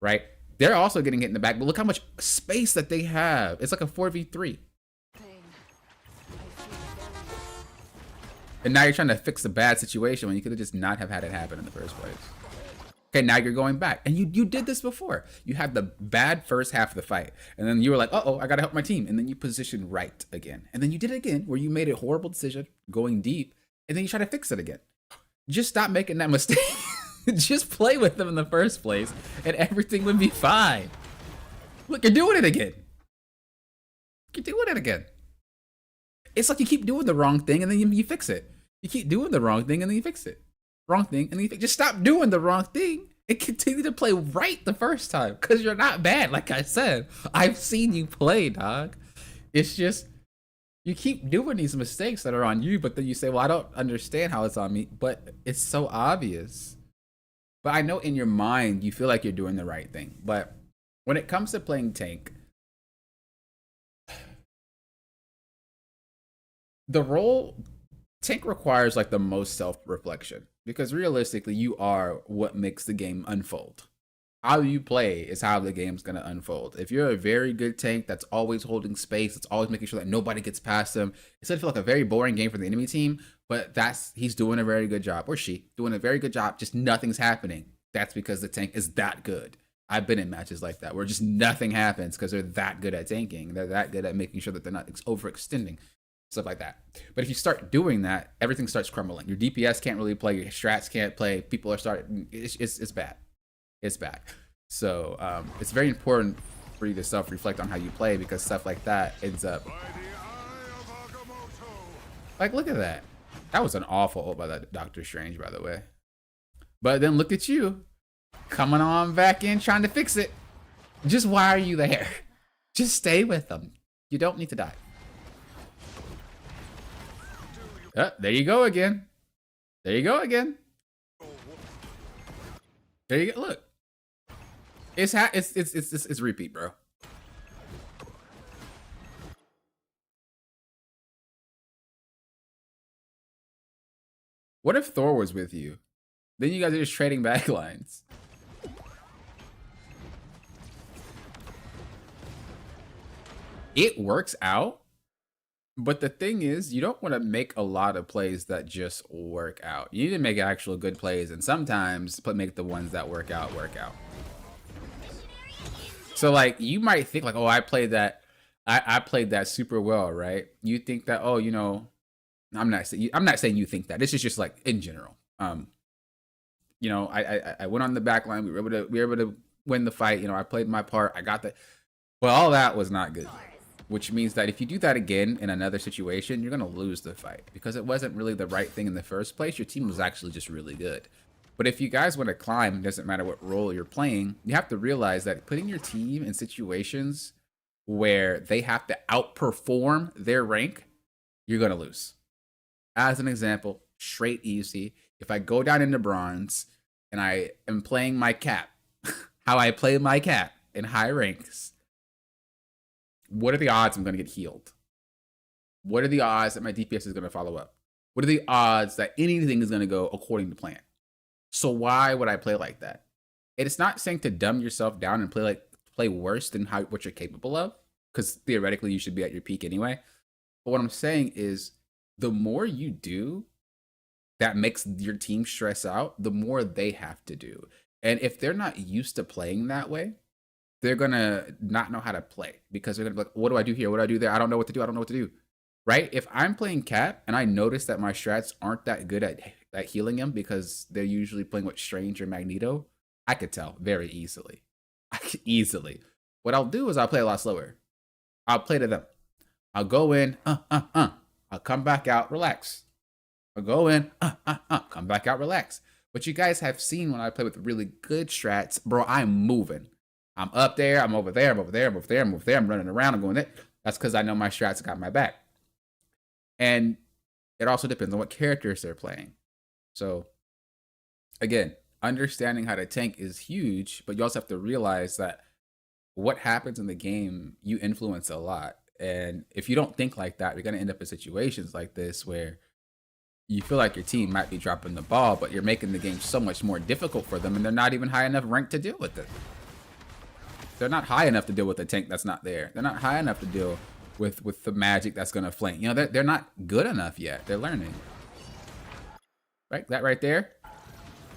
right? They're also getting hit in the back, but look how much space that they have. It's like a 4v3. And now you're trying to fix a bad situation when you could have just not have had it happen in the first place. Okay, now you're going back. And you did this before. You had the bad first half of the fight. And then you were like, uh-oh, I gotta help my team. And then you positioned right again. And then you did it again, where you made a horrible decision, going deep, and then you try to fix it again. Just stop making that mistake. Just play with them in the first place, and everything would be fine. Look, you're doing it again. You're doing it again. It's like you keep doing the wrong thing, and then you fix it. You keep doing the wrong thing, and then you fix it. Wrong thing, and then you fix it. Just stop doing the wrong thing and continue to play right the first time, because you're not bad, like I said. I've seen you play, dog. It's just, you keep doing these mistakes that are on you, but then you say, well, I don't understand how it's on me, but it's so obvious. But I know in your mind, you feel like you're doing the right thing. But when it comes to playing tank, the role, tank requires like the most self-reflection, because realistically, you are what makes the game unfold. How you play is how the game's going to unfold. If you're a very good tank that's always holding space, that's always making sure that nobody gets past them, it's going to feel like a very boring game for the enemy team, but he's doing a very good job, or she doing a very good job, just nothing's happening. That's because the tank is that good. I've been in matches like that where just nothing happens because they're that good at tanking. They're that good at making sure that they're not overextending, stuff like that. But if you start doing that, everything starts crumbling. Your DPS can't really play, your strats can't play, people are starting, it's bad. It's bad. So it's very important for you to self-reflect on how you play, because stuff like that ends up like, look at that. That was an awful ult by that Doctor Strange, by the way. But then look at you coming on back in trying to fix it. Just why are you there? Just stay with them. You don't need to die. There you go again. There you go again. There you go. Look. It's repeat, bro. What if Thor was with you? Then you guys are just trading backlines. It works out, but the thing is, you don't want to make a lot of plays that just work out. You need to make actual good plays, and sometimes make the ones that work out work out. So like, you might think like, oh, I played that super well, right? You think that, oh, you know, I'm not saying you think that. This is just like in general. You know, I went on the back line. We were able to win the fight. You know, I played my part. I got that. But all that was not good. which means that if you do that again in another situation, you're going to lose the fight because it wasn't really the right thing in the first place. Your team was actually just really good. But if you guys want to climb, it doesn't matter what role you're playing, you have to realize that putting your team in situations where they have to outperform their rank, you're going to lose. As an example, straight easy. If I go down into bronze and I am playing my cap, how I play my cap in high ranks, what are the odds I'm going to get healed? What are the odds that my DPS is going to follow up? What are the odds that anything is going to go according to plan? So why would I play like that? It's not saying to dumb yourself down and play worse than what you're capable of, because theoretically you should be at your peak anyway. But what I'm saying is the more you do that makes your team stress out, the more they have to do. And if they're not used to playing that way, they're going to not know how to play because they're going to be like, what do I do here? What do I do there? I don't know what to do. I don't know what to do. Right? If I'm playing Cap and I notice that my strats aren't that good at healing him because they're usually playing with Strange or Magneto, I could tell very easily. Easily. What I'll do is I'll play a lot slower. I'll play to them. I'll go in, I'll come back out, relax. I'll go in, come back out, relax. But you guys have seen when I play with really good strats, bro, I'm moving. I'm up there, I'm over there, I'm over there, I'm over there, I'm over there, I'm running around, I'm going there. That's because I know my strats got my back. And it also depends on what characters they're playing. So, again, understanding how to tank is huge, but you also have to realize that what happens in the game, you influence a lot. And if you don't think like that, you're going to end up in situations like this where you feel like your team might be dropping the ball, but you're making the game so much more difficult for them, and they're not even high enough ranked to deal with it. They're not high enough to deal with a tank that's not there. They're not high enough to deal with the magic that's going to flank. You know, they're not good enough yet. They're learning. Right? That right there,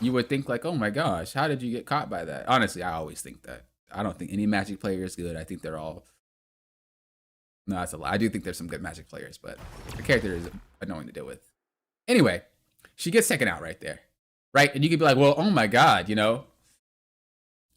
you would think like, oh my gosh, how did you get caught by that? Honestly, I always think that. I don't think any magic player is good. I think they're all... No, that's a lie. I do think there's some good magic players, but the character is annoying to deal with. Anyway, she gets taken out right there. Right? And you could be like, well, oh my god, you know,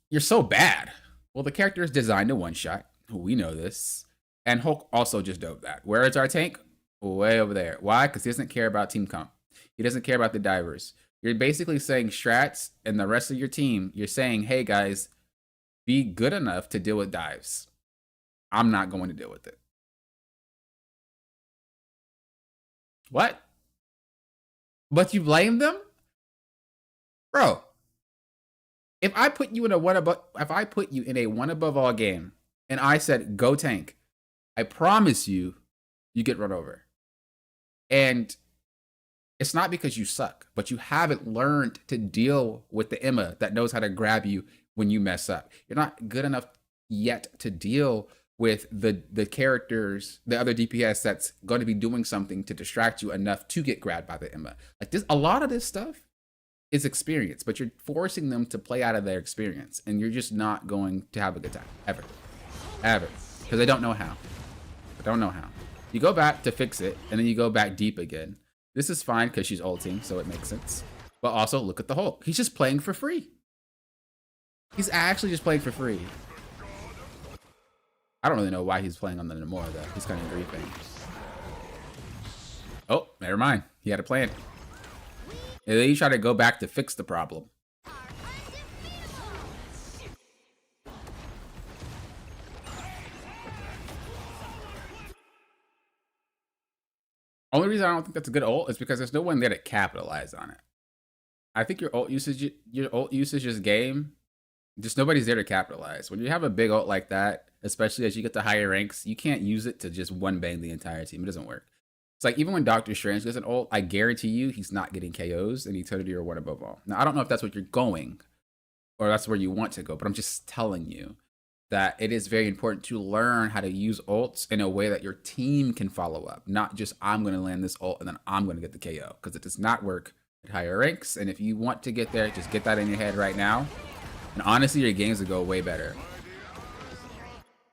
you're so bad. Well, the character is designed to one-shot. We know this. And Hulk also just dove that. Where is our tank? Way over there. Why? Because he doesn't care about team comp. He doesn't care about the divers. You're basically saying strats and the rest of your team, you're saying, hey guys, be good enough to deal with dives. I'm not going to deal with it. What? But you blame them? Bro, if I put you in a one above all game and I said go tank, I promise you get run over. And it's not because you suck, but you haven't learned to deal with the Emma that knows how to grab you when you mess up. You're not good enough yet to deal with the characters, the other DPS that's going to be doing something to distract you enough to get grabbed by the Emma. Like this, a lot of this stuff is experience, but you're forcing them to play out of their experience, and you're just not going to have a good time ever, because they don't know how. They don't know how. You go back to fix it, and then you go back deep again. This is fine because she's ulting, so it makes sense. But also, look at the Hulk. He's just playing for free. He's actually just playing for free. I don't really know why he's playing on the Namor, though. He's kind of griefing. Oh, never mind. He had a plan. And then he tried to go back to fix the problem. Only reason I don't think that's a good ult is because there's no one there to capitalize on it. I think your ult usage is game. Just nobody's there to capitalize. When you have a big ult like that, especially as you get to higher ranks, you can't use it to just one bang the entire team. It doesn't work. It's like even when Doctor Strange does an ult, I guarantee you he's not getting KOs and Eternity or one above all. Now, I don't know if that's what you're going or that's where you want to go, but I'm just telling you that it is very important to learn how to use ults in a way that your team can follow up. Not just I'm going to land this ult and then I'm going to get the KO, because it does not work at higher ranks. And if you want to get there, just get that in your head right now. And honestly, your games will go way better.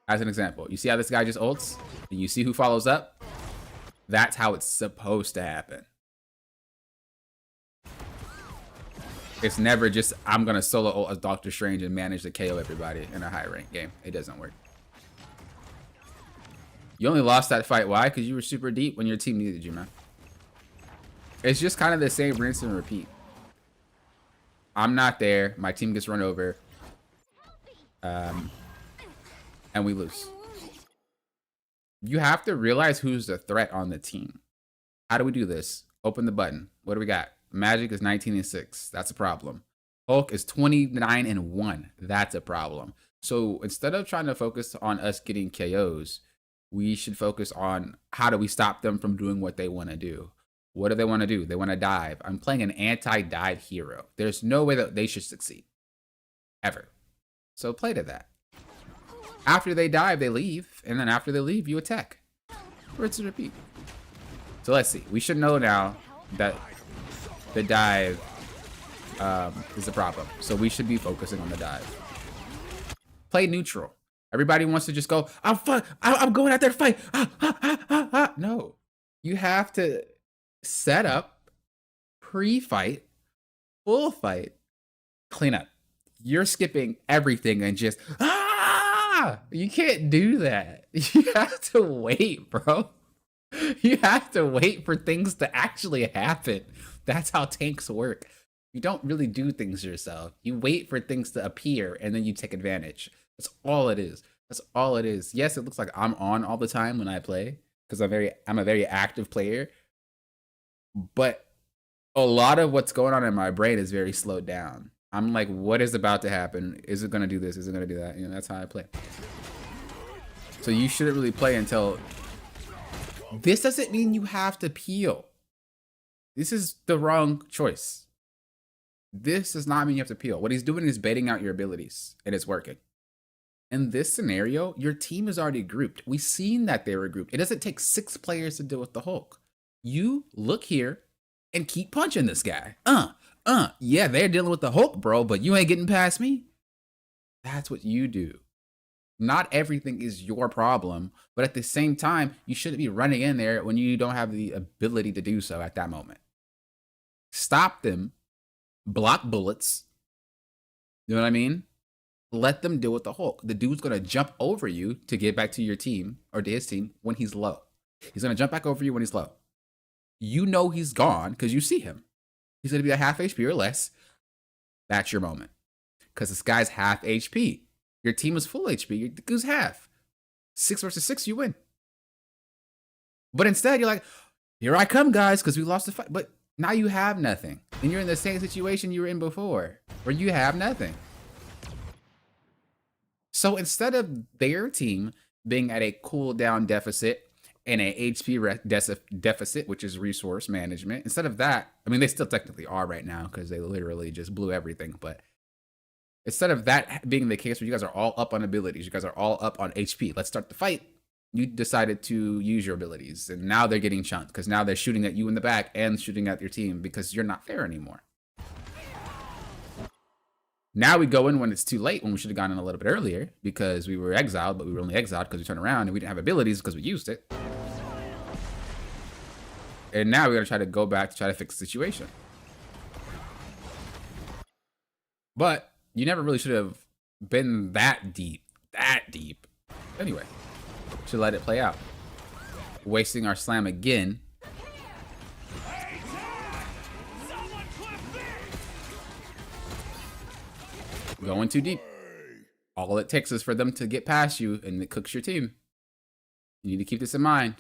As an example, you see how this guy just ults? And you see who follows up? That's how it's supposed to happen. It's never just, I'm going to solo ult as Doctor Strange and manage to KO everybody in a high rank game. It doesn't work. You only lost that fight. Why? Because you were super deep when your team needed you, man. It's just kind of the same rinse and repeat. I'm not there. My team gets run over. And we lose. You have to realize who's the threat on the team. How do we do this? Open the button. What do we got? Magic is 19-6. That's a problem. Hulk is 29-1. That's a problem. So instead of trying to focus on us getting KOs, we should focus on how do we stop them from doing what they want to do. What do they want to do? They want to dive. I'm playing an anti-dive hero. There's no way that they should succeed. Ever. So play to that. After they dive, they leave. And then after they leave, you attack. Rinse and repeat. So let's see. We should know now that the dive is the problem. So we should be focusing on the dive. Play neutral. Everybody wants to just go, I'm going out there to fight. No. You have to set up, pre-fight, full fight, clean up. You're skipping everything and just, you can't do that. You have to wait, bro. You have to wait for things to actually happen. That's how tanks work. You don't really do things yourself. You wait for things to appear and then you take advantage. That's all it is. That's all it is. Yes, it looks like I'm on all the time when I play because I'm a very active player. But a lot of what's going on in my brain is very slowed down. I'm like, what is about to happen? Is it going to do this? Is it going to do that? You know, that's how I play. So you shouldn't really play until... This doesn't mean you have to peel. This is the wrong choice. This does not mean you have to peel. What he's doing is baiting out your abilities, and it's working. In this scenario, your team is already grouped. We've seen that they were grouped. It doesn't take 6 players to deal with the Hulk. You look here and keep punching this guy. Yeah, they're dealing with the Hulk, bro, but you ain't getting past me. That's what you do. Not everything is your problem, but at the same time, you shouldn't be running in there when you don't have the ability to do so at that moment. Stop them. Block bullets. You know what I mean? Let them deal with the Hulk. The dude's going to jump over you to get back to your team or to his team when he's low. He's going to jump back over you when he's low. You know he's gone because you see him. He's going to be at half HP or less. That's your moment. Because this guy's half HP. Your team is full HP. Your dude's half. 6 versus 6, you win. But instead, you're like, here I come, guys, because we lost the fight. But now you have nothing. And you're in the same situation you were in before, where you have nothing. So instead of their team being at a cooldown deficit and a HP deficit, which is resource management, instead of that, I mean, they still technically are right now because they literally just blew everything. But instead of that being the case where you guys are all up on abilities, you guys are all up on HP, let's start the fight. You decided to use your abilities, and now they're getting chunked because now they're shooting at you in the back and shooting at your team because you're not there anymore. Now we go in when it's too late, when we should have gone in a little bit earlier because we were exiled, but we were only exiled because we turned around and we didn't have abilities because we used it. And now we're going to try to go back to try to fix the situation. But you never really should have been that deep. Anyway, should let it play out. Wasting our slam again. Going too deep. All it takes is for them to get past you and it cooks your team. You need to keep this in mind.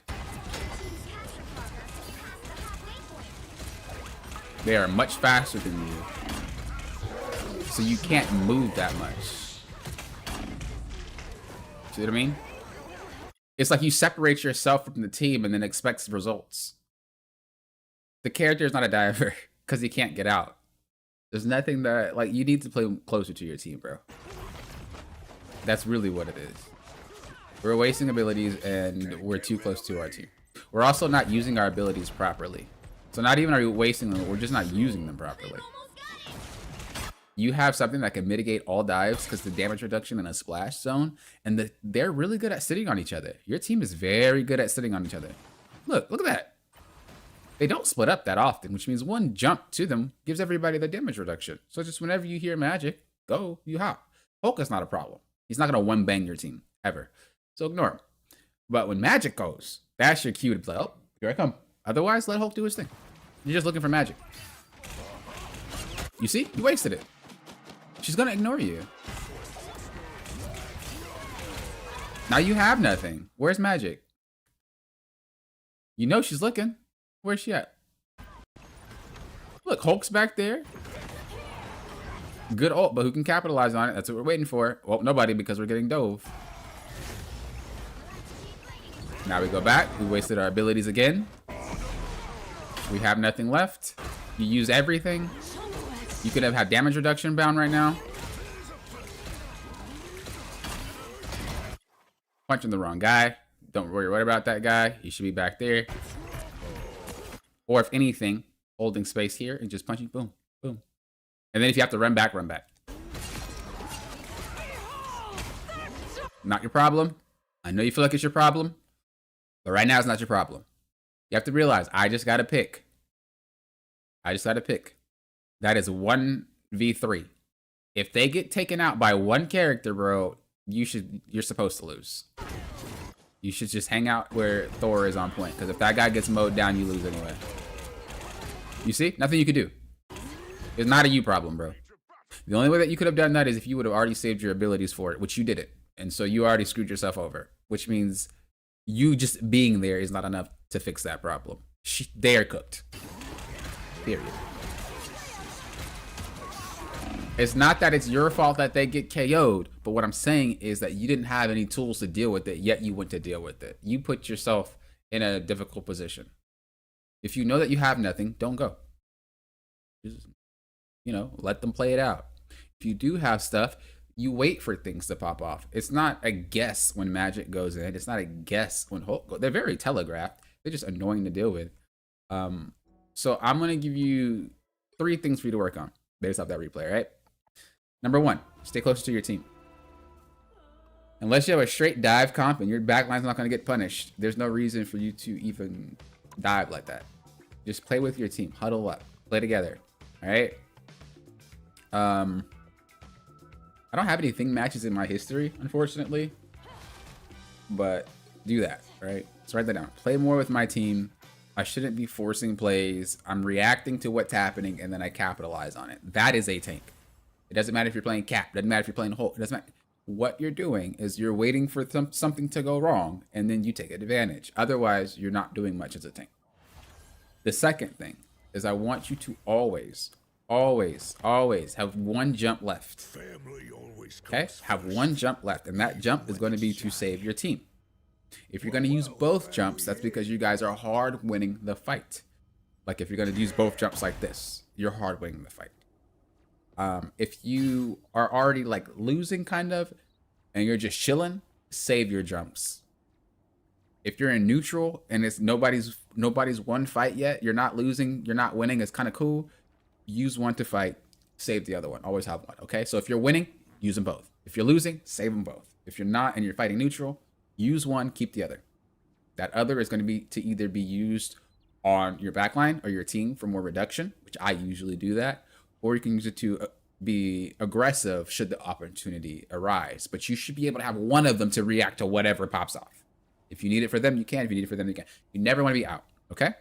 They are much faster than you. So you can't move that much. See what I mean? It's like you separate yourself from the team and then expect results. The character is not a diver because he can't get out. There's nothing that, like, you need to play closer to your team, bro. That's really what it is. We're wasting abilities and we're too close to our team. We're also not using our abilities properly. So not even are we wasting them, we're just not using them properly. You have something that can mitigate all dives because the damage reduction in a splash zone, and they're really good at sitting on each other. Your team is very good at sitting on each other. Look at that. They don't split up that often, which means one jump to them gives everybody the damage reduction. So just whenever you hear magic, go, you hop. Hulk is not a problem. He's not going to one-bang your team, ever. So ignore him. But when magic goes, that's your cue to play. Oh, here I come. Otherwise, let Hulk do his thing. You're just looking for magic. You see? You wasted it. She's gonna ignore you. Now you have nothing. Where's magic? You know she's looking. Where's she at? Look, Hulk's back there. Good ult, but who can capitalize on it? That's what we're waiting for. Well, nobody, because we're getting dove. Now we go back. We wasted our abilities again. We have nothing left. You use everything. You could have had damage reduction bound right now. Punching the wrong guy. Don't worry about that guy. He should be back there. Or if anything, holding space here and just punching. Boom, boom. And then if you have to run back, run back. Not your problem. I know you feel like it's your problem. But right now, it's not your problem. You have to realize, I just got to pick. I just got to pick. That is 1v3. If they get taken out by one character, bro, you're supposed to lose. You should just hang out where Thor is on point. Because if that guy gets mowed down, you lose anyway. You see? Nothing you could do. It's not a you problem, bro. The only way that you could have done that is if you would have already saved your abilities for it, which you didn't. And so you already screwed yourself over. Which means you just being there is not enough to fix that problem. They are cooked. Period. It's not that it's your fault that they get KO'd, but what I'm saying is that you didn't have any tools to deal with it, yet you went to deal with it. You put yourself in a difficult position. If you know that you have nothing, don't go. Just, let them play it out. If you do have stuff, you wait for things to pop off. It's not a guess when magic goes in. It's not a guess when Hulk goes. They're very telegraphed. They're just annoying to deal with. So I'm going to give you 3 things for you to work on based off that replay, right? Number 1, stay closer to your team. Unless you have a straight dive comp and your backline's not going to get punished, there's no reason for you to even dive like that. Just play with your team. Huddle up. Play together. All right? I don't have any thing matches in my history, unfortunately. But do that, right? So write that down. Play more with my team. I shouldn't be forcing plays. I'm reacting to what's happening, and then I capitalize on it. That is a tank. It doesn't matter if you're playing Cap. It doesn't matter if you're playing Hulk. It doesn't matter. What you're doing is you're waiting for something to go wrong, and then you take advantage. Otherwise, you're not doing much as a tank. The second thing is I want you to always have one jump left. Okay? Have one jump left, and that jump is going to be to save your team. If you're going to use both jumps, that's because you guys are hard winning the fight. Like if you're going to use both jumps like this, you're hard winning the fight. If you are already like losing kind of, and you're just chilling, save your jumps. If you're in neutral and it's nobody's won fight yet, you're not losing, you're not winning, it's kind of cool. Use one to fight, save the other one. Always have one, okay? So if you're winning, use them both. If you're losing, save them both. If you're not and you're fighting neutral, use one, keep the other. That other is going to be to either be used on your backline or your team for more reduction, which I usually do that, or you can use it to be aggressive should the opportunity arise. But you should be able to have one of them to react to whatever pops off. If you need it for them, you can. If you need it for them, you can. You never want to be out, okay?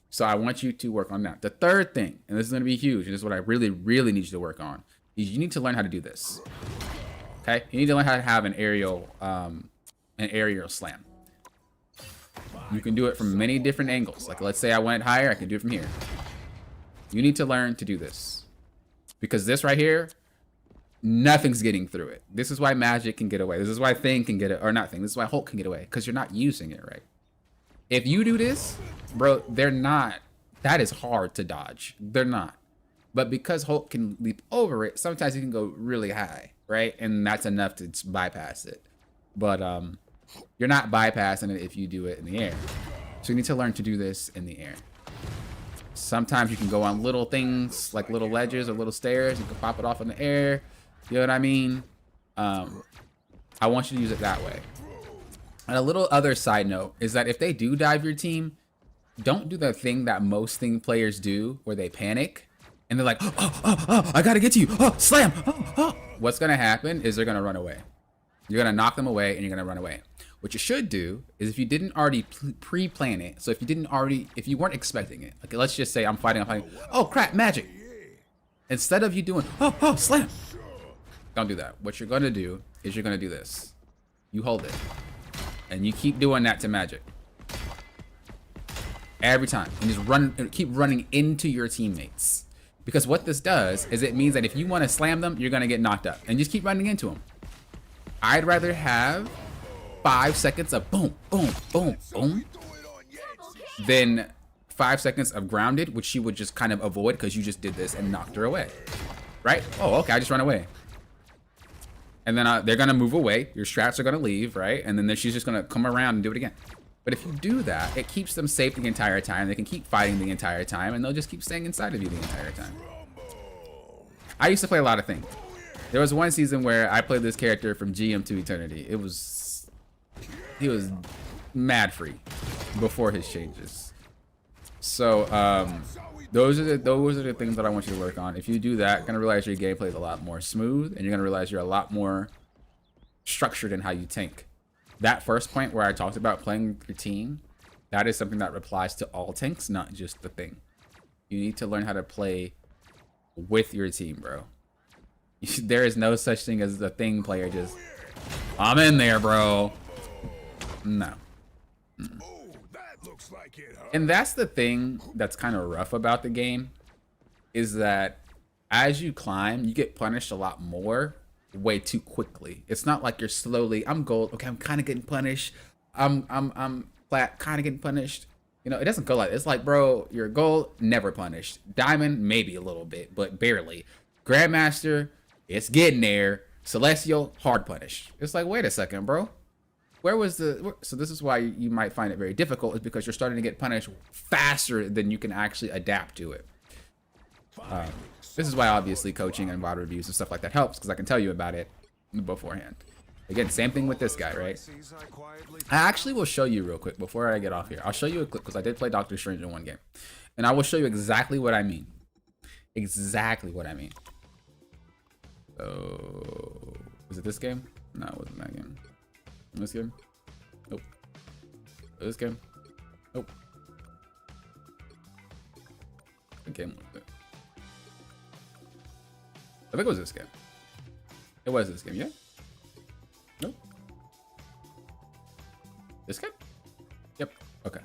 So I want you to work on that. The third thing, and this is going to be huge, and this is what I really, really need you to work on, is you need to learn how to do this, okay? You need to learn how to have an aerial slam. You can do it from many different angles. Like let's say I went higher, I can do it from here. You need to learn to do this. Because this right here, nothing's getting through it. This is why Magic can get away. This is why Thing can get it, or not Thing. This is why Hulk can get away, because you're not using it right. If you do this, bro, they're not. That is hard to dodge. They're not. But because Hulk can leap over it, sometimes he can go really high, right? And that's enough to bypass it. But you're not bypassing it if you do it in the air. So you need to learn to do this in the air. Sometimes you can go on little things like little ledges or little stairs. You can pop it off in the air. You know what I mean? I want you to use it that way. And a little other side note is that if they do dive your team, don't do the thing that most Thing players do where they panic and they're like, oh, I gotta get to you. Oh, slam. Oh. What's gonna happen is they're gonna run away. You're gonna knock them away and you're gonna run away. What you should do is if you didn't already pre-plan it, so if you weren't expecting it, okay, let's just say I'm fighting, oh crap, magic. Instead of you doing, oh, slam. Don't do that. What you're gonna do is you're gonna do this. You hold it. And you keep doing that to magic. Every time. And just keep running into your teammates. Because what this does is it means that if you want to slam them, you're gonna get knocked up. And just keep running into them. I'd rather have 5 seconds of boom, boom, boom, boom, than 5 seconds of grounded, which she would just kind of avoid because you just did this and knocked her away. Right? Oh, okay, I just run away. And then they're gonna move away. Your strats are gonna leave, right? And then she's just gonna come around and do it again. But if you do that, it keeps them safe the entire time. They can keep fighting the entire time, and they'll just keep staying inside of you the entire time. I used to play a lot of things. There was one season where I played this character from GM to Eternity. He was mad free before his changes. So those are the things that I want you to work on. If you do that, you're gonna realize your gameplay is a lot more smooth, and you're gonna realize you're a lot more structured in how you tank. That first point where I talked about playing your team, that is something that applies to all tanks, not just the thing. You need to learn how to play with your team, bro. There is no such thing as the thing player just, I'm in there, bro. No. And that's the thing that's kind of rough about the game, is that as you climb, you get punished a lot more way too quickly. It's not like you're slowly, I'm gold, okay, I'm kind of getting punished. I'm flat, kind of getting punished. You know, it doesn't go like this. It's like, bro, you're gold, never punished. Diamond, maybe a little bit, but barely. Grandmaster, it's getting there. Celestial, hard punished. It's like, wait a second, bro. Where was so this is why you might find it very difficult, is because you're starting to get punished faster than you can actually adapt to it. This is why obviously coaching and VOD reviews and stuff like that helps, because I can tell you about it beforehand. Again, same thing with this guy, right? I actually will show you real quick before I get off here. I'll show you a clip, because I did play Doctor Strange in one game. And I will show you exactly what I mean. Exactly what I mean. So, was it this game? No, it wasn't that game. This game? Nope. This game? Nope. What game was it? I think it was this game. It was this game, yeah? Nope. This game? Yep. Okay.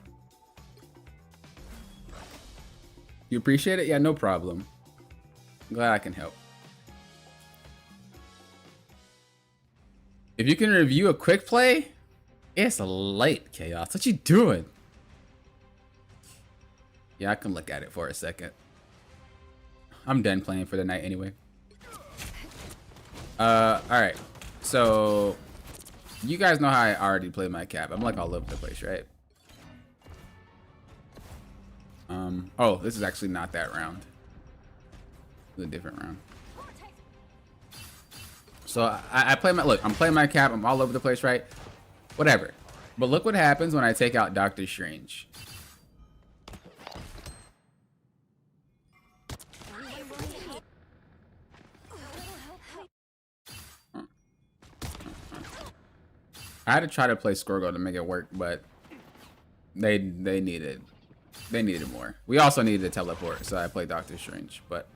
You appreciate it? Yeah, no problem. I'm glad I can help. If you can review a quick play, it's late, Chaos. What you doing? Yeah, I can look at it for a second. I'm done playing for the night anyway. Alright. So, you guys know how I already play my cap. I'm like all over the place, right? Oh, this is actually not that round. It's a different round. So I play my, look, I'm playing my cap, I'm all over the place, right? Whatever. But look what happens when I take out Doctor Strange. I had to try to play Scorgo to make it work, but they needed more. We also needed a teleport, so I played Doctor Strange, but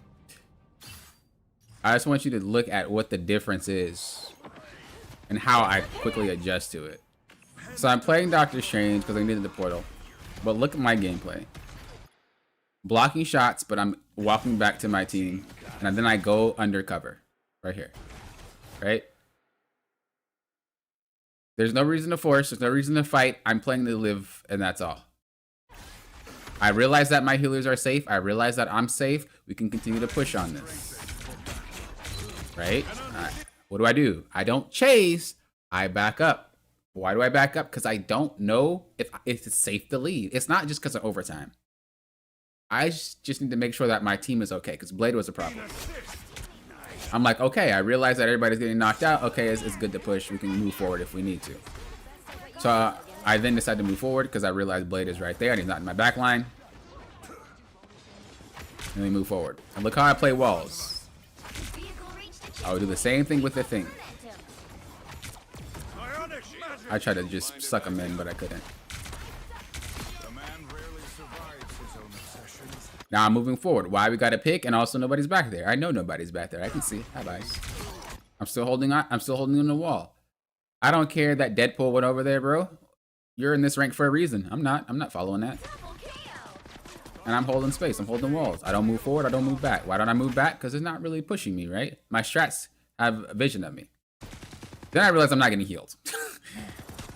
I just want you to look at what the difference is and how I quickly adjust to it. So I'm playing Doctor Strange because I needed the portal, but look at my gameplay. Blocking shots, but I'm walking back to my team, and then I go undercover right here, right? There's no reason to force, there's no reason to fight. I'm playing to live, and that's all. I realize that my healers are safe. I realize that I'm safe. We can continue to push on this. Right? What do? I don't chase. I back up. Why do I back up? Because I don't know if it's safe to leave. It's not just because of overtime. I just need to make sure that my team is okay, because Blade was a problem. I'm like, okay, I realize that everybody's getting knocked out. Okay, it's good to push. We can move forward if we need to. So I then decide to move forward because I realize Blade is right there and he's not in my back line. And we move forward. And look how I play walls. I will do the same thing with the thing. I tried to just suck him in, but I couldn't. A man rarely survives his own obsessions. Now I'm moving forward. Why we got to pick, and also nobody's back there. I know nobody's back there. I can see. Hi, guys. I'm still holding on. I'm still holding on the wall. I don't care that Deadpool went over there, bro. You're in this rank for a reason. I'm not. I'm not following that. And I'm holding space. I'm holding walls. I don't move forward. I don't move back. Why don't I move back? Because it's not really pushing me, right? My strats have a vision of me. Then I realize I'm not getting healed.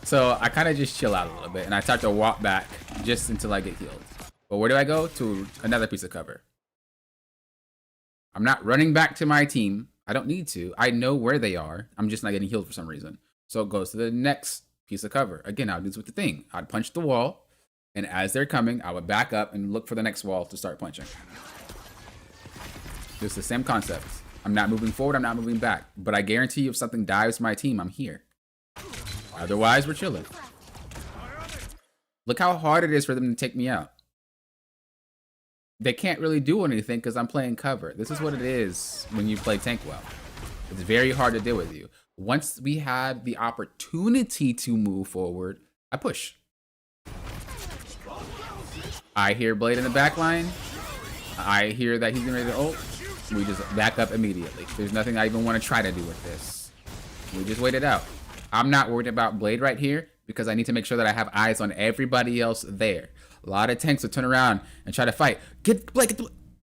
So I kind of just chill out a little bit. And I start to walk back just until I get healed. But where do I go? To another piece of cover. I'm not running back to my team. I don't need to. I know where they are. I'm just not getting healed for some reason. So it goes to the next piece of cover. Again, I'll do this with the thing. I'd punch the wall. And as they're coming, I would back up and look for the next wall to start punching. It's the same concept. I'm not moving forward, I'm not moving back. But I guarantee you if something dives my team, I'm here. Otherwise, we're chilling. Look how hard it is for them to take me out. They can't really do anything because I'm playing cover. This is what it is when you play tank well. It's very hard to deal with you. Once we had the opportunity to move forward, I push. I hear Blade in the back line. I hear that he's getting ready to ult. We just back up immediately. There's nothing I even want to try to do with this. We just wait it out. I'm not worried about Blade right here because I need to make sure that I have eyes on everybody else there. A lot of tanks will turn around and try to fight. Get Blade, get the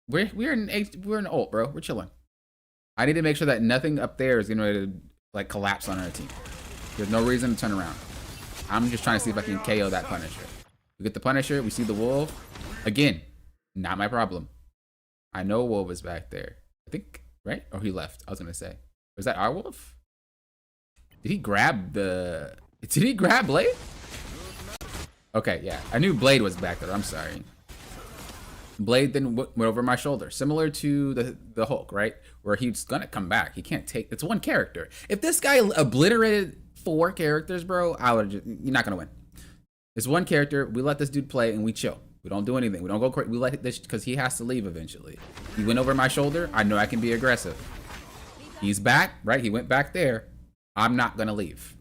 Blade. We're in ult, bro. We're chilling. I need to make sure that nothing up there is getting ready to like collapse on our team. There's no reason to turn around. I'm just trying to see if I can KO that Punisher. We get the Punisher, we see the Wolf. Again, not my problem. I know Wolf is back there. I think, right? Or he left, I was gonna say. Was that our Wolf? Did he grab Blade? Okay, yeah. I knew Blade was back there, I'm sorry. Blade then went over my shoulder. Similar to the Hulk, right? Where he's gonna come back. He can't take, it's one character. If this guy obliterated 4 characters, bro, you're not gonna win. It's one character. We let this dude play and we chill. We don't do anything. We don't go crazy. We let this because he has to leave eventually. He went over my shoulder. I know I can be aggressive. He's back, right? He went back there. I'm not gonna leave.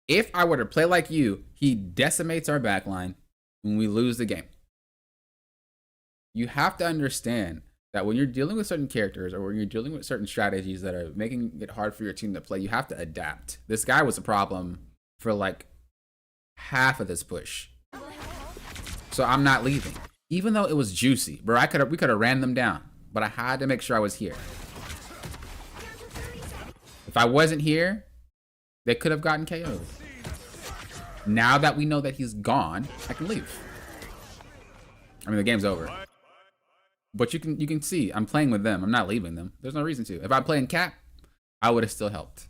If I were to play like you, he decimates our backline when we lose the game. You have to understand that when you're dealing with certain characters or when you're dealing with certain strategies that are making it hard for your team to play, you have to adapt. This guy was a problem for like half of this push. So I'm not leaving. Even though it was juicy, bro, we could have ran them down, but I had to make sure I was here. If I wasn't here, they could have gotten KO'd. Now that we know that he's gone, I can leave. I mean, the game's over. But you can see, I'm playing with them. I'm not leaving them. There's no reason to. If I'm playing Cap, I would have still helped.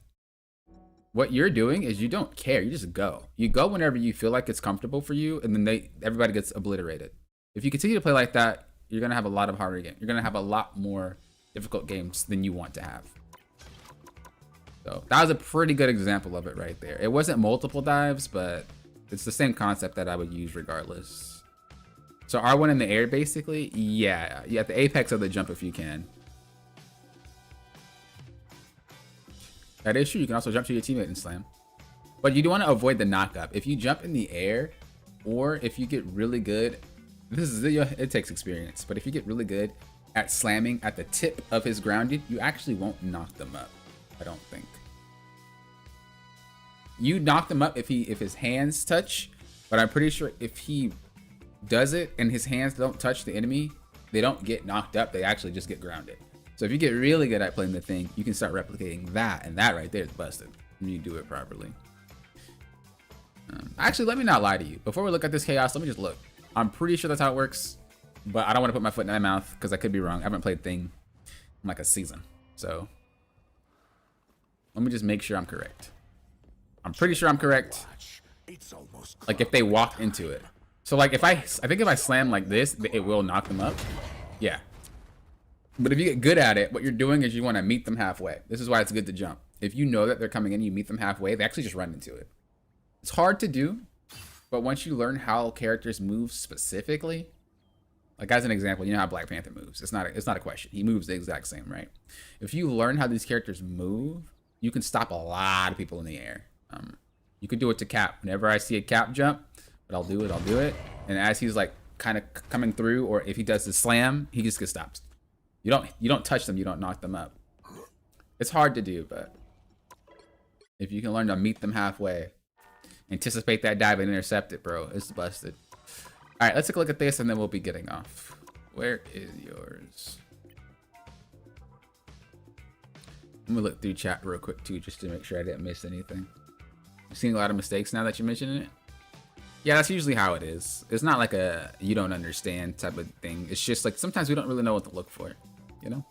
What you're doing is you don't care. You just go. You go whenever you feel like it's comfortable for you, and then everybody gets obliterated. If you continue to play like that, you're going to have a lot of harder games. You're going to have a lot more difficult games than you want to have. So that was a pretty good example of it right there. It wasn't multiple dives, but it's the same concept that I would use regardless. So R1 in the air, basically? Yeah, at the apex of the jump if you can. That is true. You can also jump to your teammate and slam. But you do want to avoid the knock-up. If you jump in the air, or if you get really good, it takes experience, but if you get really good at slamming at the tip of his grounded, you actually won't knock them up, I don't think. You knock them up if his hands touch, but I'm pretty sure if he does it and his hands don't touch the enemy, they don't get knocked up, they actually just get grounded. So if you get really good at playing the thing, you can start replicating that, and that right there is busted when you do it properly. Actually, let me not lie to you. Before we look at this chaos, let me just look. I'm pretty sure that's how it works, but I don't want to put my foot in my mouth because I could be wrong. I haven't played Thing in like a season, so let me just make sure I'm correct. I'm pretty sure I'm correct. Like if they walk into it. So like I think if I slam like this, it will knock them up. Yeah. But if you get good at it, what you're doing is you want to meet them halfway. This is why it's good to jump. If you know that they're coming in, you meet them halfway, they actually just run into it. It's hard to do, but once you learn how characters move specifically, like as an example, you know how Black Panther moves. It's not a question. He moves the exact same, right? If you learn how these characters move, you can stop a lot of people in the air. You could do it to Cap. Whenever I see a Cap jump, what I'll do it. And as he's like kind of coming through, or if he does the slam, he just gets stopped. You don't touch them, you don't knock them up. It's hard to do, but if you can learn to meet them halfway, anticipate that dive and intercept it, bro, it's busted. All right, let's take a look at this and then we'll be getting off. Where is yours? I'm gonna look through chat real quick too, just to make sure I didn't miss anything. I'm seeing a lot of mistakes now that you're mentioning it. Yeah, that's usually how it is. It's not like a you don't understand type of thing. It's just like sometimes we don't really know what to look for, you know?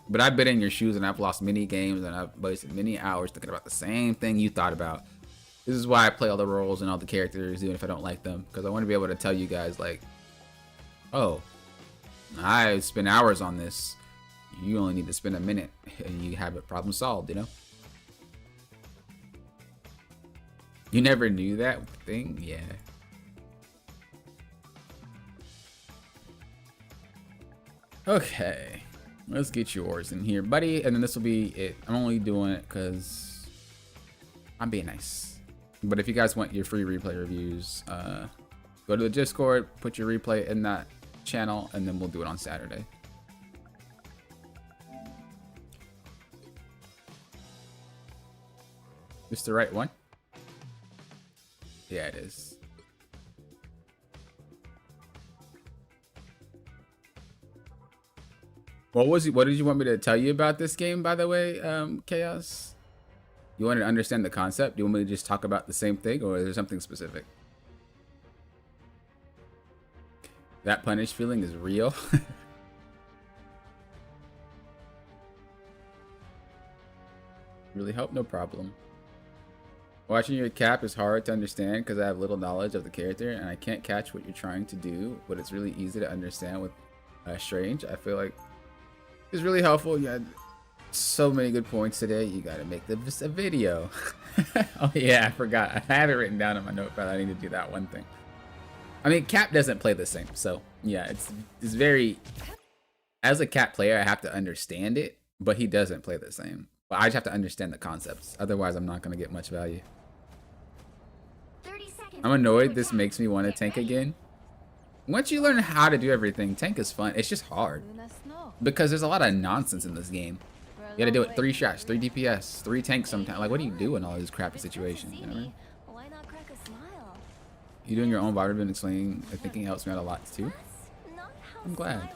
But I've been in your shoes and I've lost many games and I've wasted many hours thinking about the same thing you thought about. This is why I play all the roles and all the characters, even if I don't like them, because I want to be able to tell you guys like, oh, I spent hours on this. You only need to spend a minute and you have it problem solved, you know? You never knew that thing? Yeah. Okay. Let's get yours in here, buddy. And then this will be it. I'm only doing it because I'm being nice. But if you guys want your free replay reviews, go to the Discord, put your replay in that channel, and then we'll do it on Saturday. This the right one? Yeah, it is. What did you want me to tell you about this game, by the way, Chaos? You wanted to understand the concept? Do you want me to just talk about the same thing, or is there something specific? That punish feeling is real. Really help? No problem. Watching your Cap is hard to understand because I have little knowledge of the character and I can't catch what you're trying to do, but it's really easy to understand with Strange. I feel like it's really helpful. You had so many good points today. You got to make this a video. Oh yeah, I forgot. I have it written down in my notepad. I need to do that one thing. I mean, Cap doesn't play the same, so yeah, it's very. As a Cap player, I have to understand it, but he doesn't play the same. But I just have to understand the concepts. Otherwise, I'm not gonna get much value. I'm annoyed. This makes me want to tank again. Once you learn how to do everything, tank is fun. It's just hard because there's a lot of nonsense in this game. You gotta do it 3 shots, 3 DPS, 3 tanks sometimes. Like, what do you do in all these crappy situations? You know what I mean? You doing your own vitamin and explaining and thinking helps me out a lot too. I'm glad.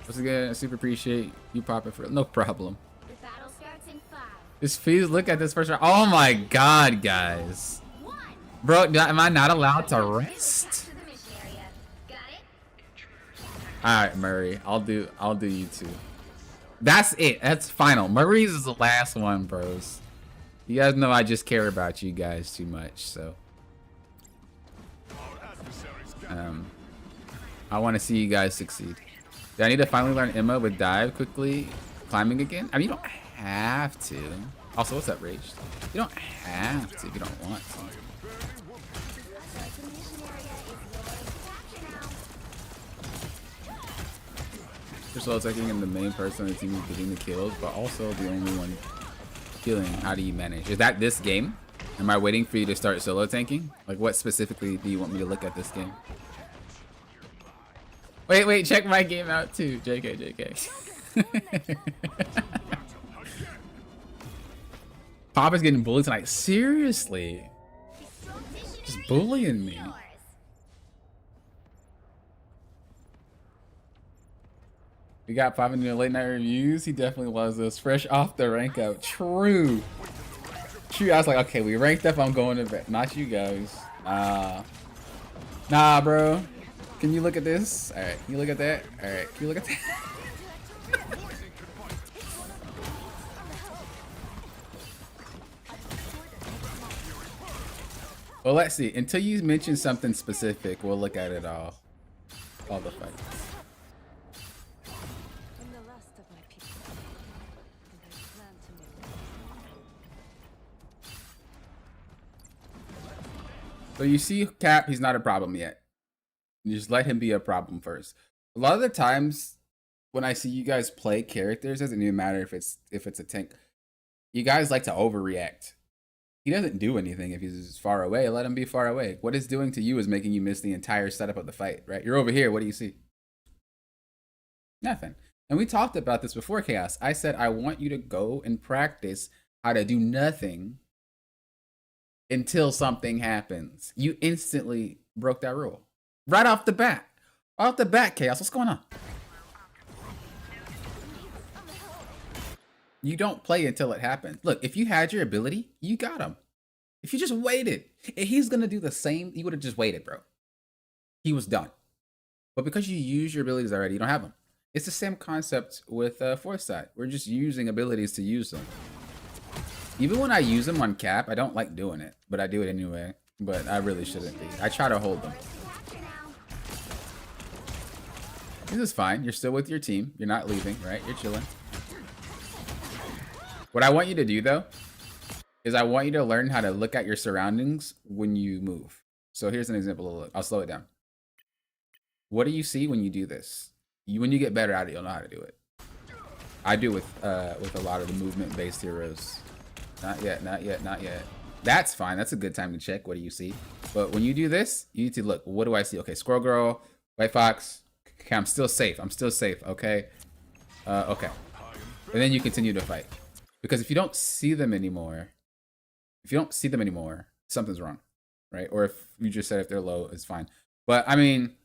Once again, I super appreciate you popping for no problem. This fees. Look at this first round. Oh my god, guys. Bro, am I not allowed to rest? Alright, Murray. I'll do you too. That's it. That's final. Murray's is the last one, bros. You guys know I just care about you guys too much, so. I want to see you guys succeed. Do I need to finally learn Emma with dive quickly climbing again? I mean, you don't have to. Also, what's up, Rage? You don't have to if you don't want to. You're solo taking and the main person on the team is getting the kills, but also the only one killing. How do you manage? Is that this game? Am I waiting for you to start solo tanking? Like, what specifically do you want me to look at this game? Wait, check my game out too. JK. Papa's getting bullied tonight. Seriously? Just bullying me. We got 500 late night reviews. He definitely loves those. Fresh off the rank up. True. I was like, okay, we ranked up. I'm going to bed. Not you guys. Nah, bro. Can you look at this? All right. Can you look at that? All right. Can you look at that? Well, let's see. Until you mention something specific, we'll look at it all the fights. So you see Cap, he's not a problem yet. You just let him be a problem first. A lot of the times when I see you guys play characters, it doesn't even matter if it's a tank. You guys like to overreact. He doesn't do anything if he's far away. Let him be far away. What it's doing to you is making you miss the entire setup of the fight, right? You're over here. What do you see? Nothing. And we talked about this before, Chaos. I said, I want you to go and practice how to do nothing until something happens. You instantly broke that rule. Right off the bat. Off the bat, Chaos. What's going on? You don't play until it happens. Look, if you had your ability, you got him. If you just waited, if he's going to do the same, you would have just waited, bro. He was done. But because you use your abilities already, you don't have them. It's the same concept with Foresight. We're just using abilities to use them. Even when I use them on Cap, I don't like doing it, but I do it anyway. But I really shouldn't be. I try to hold them. This is fine. You're still with your team. You're not leaving, right? You're chilling. What I want you to do, though, is I want you to learn how to look at your surroundings when you move. So here's an example. I'll slow it down. What do you see when you do this? When you get better at it, you'll know how to do it. I do with a lot of the movement-based heroes. Not yet, not yet, not yet. That's fine. That's a good time to check. What do you see? But when you do this, you need to look. What do I see? Okay, Squirrel Girl, White Fox. Okay, I'm still safe. I'm still safe. Okay. Okay. And then you continue to fight. Because if you don't see them anymore, something's wrong, right? Or if you just said if they're low, it's fine. But I mean,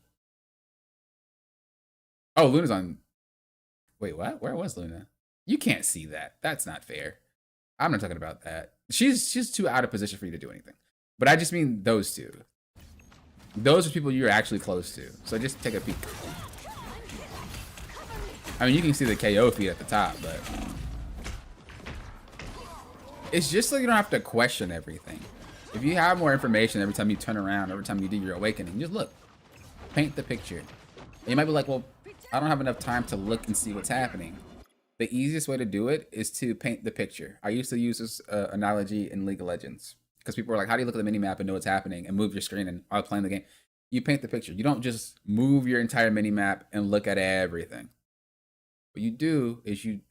oh, Luna's on. Wait, what? Where was Luna? You can't see that. That's not fair. I'm not talking about that. She's too out of position for you to do anything. But I just mean those two. Those are people you're actually close to. So just take a peek. I mean, you can see the KO feed at the top, but it's just so you don't have to question everything. If you have more information every time you turn around, every time you do your awakening, just look. Paint the picture. And you might be like, well, I don't have enough time to look and see what's happening. The easiest way to do it is to paint the picture. I used to use this analogy in League of Legends because people were like, how do you look at the minimap and know what's happening and move your screen and while playing the game? You paint the picture. You don't just move your entire minimap and look at everything. What you do is you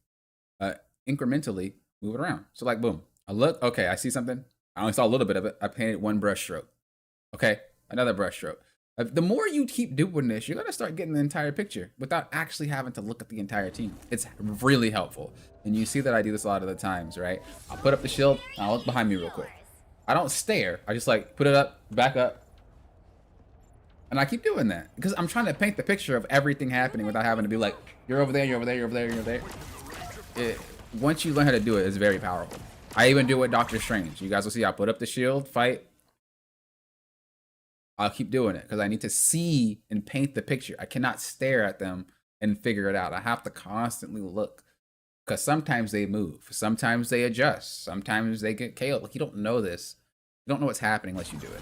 incrementally move it around. So like, boom, I look, okay, I see something. I only saw a little bit of it. I painted one brush stroke. Okay, another brush stroke. The more you keep doing this, you're going to start getting the entire picture without actually having to look at the entire team. It's really helpful. And you see that I do this a lot of the times, right? I'll put up the shield. I'll look behind me real quick. I don't stare. I just like put it up, back up. And I keep doing that because I'm trying to paint the picture of everything happening without having to be like, you're over there, you're over there, you're over there, you're over there. Once you learn how to do it, it's very powerful. I even do it with Doctor Strange. You guys will see I put up the shield, fight. I'll keep doing it because I need to see and paint the picture. I cannot stare at them and figure it out. I have to constantly look because sometimes they move. Sometimes they adjust. Sometimes they get KO'd. Like, you don't know this. You don't know what's happening unless you do it.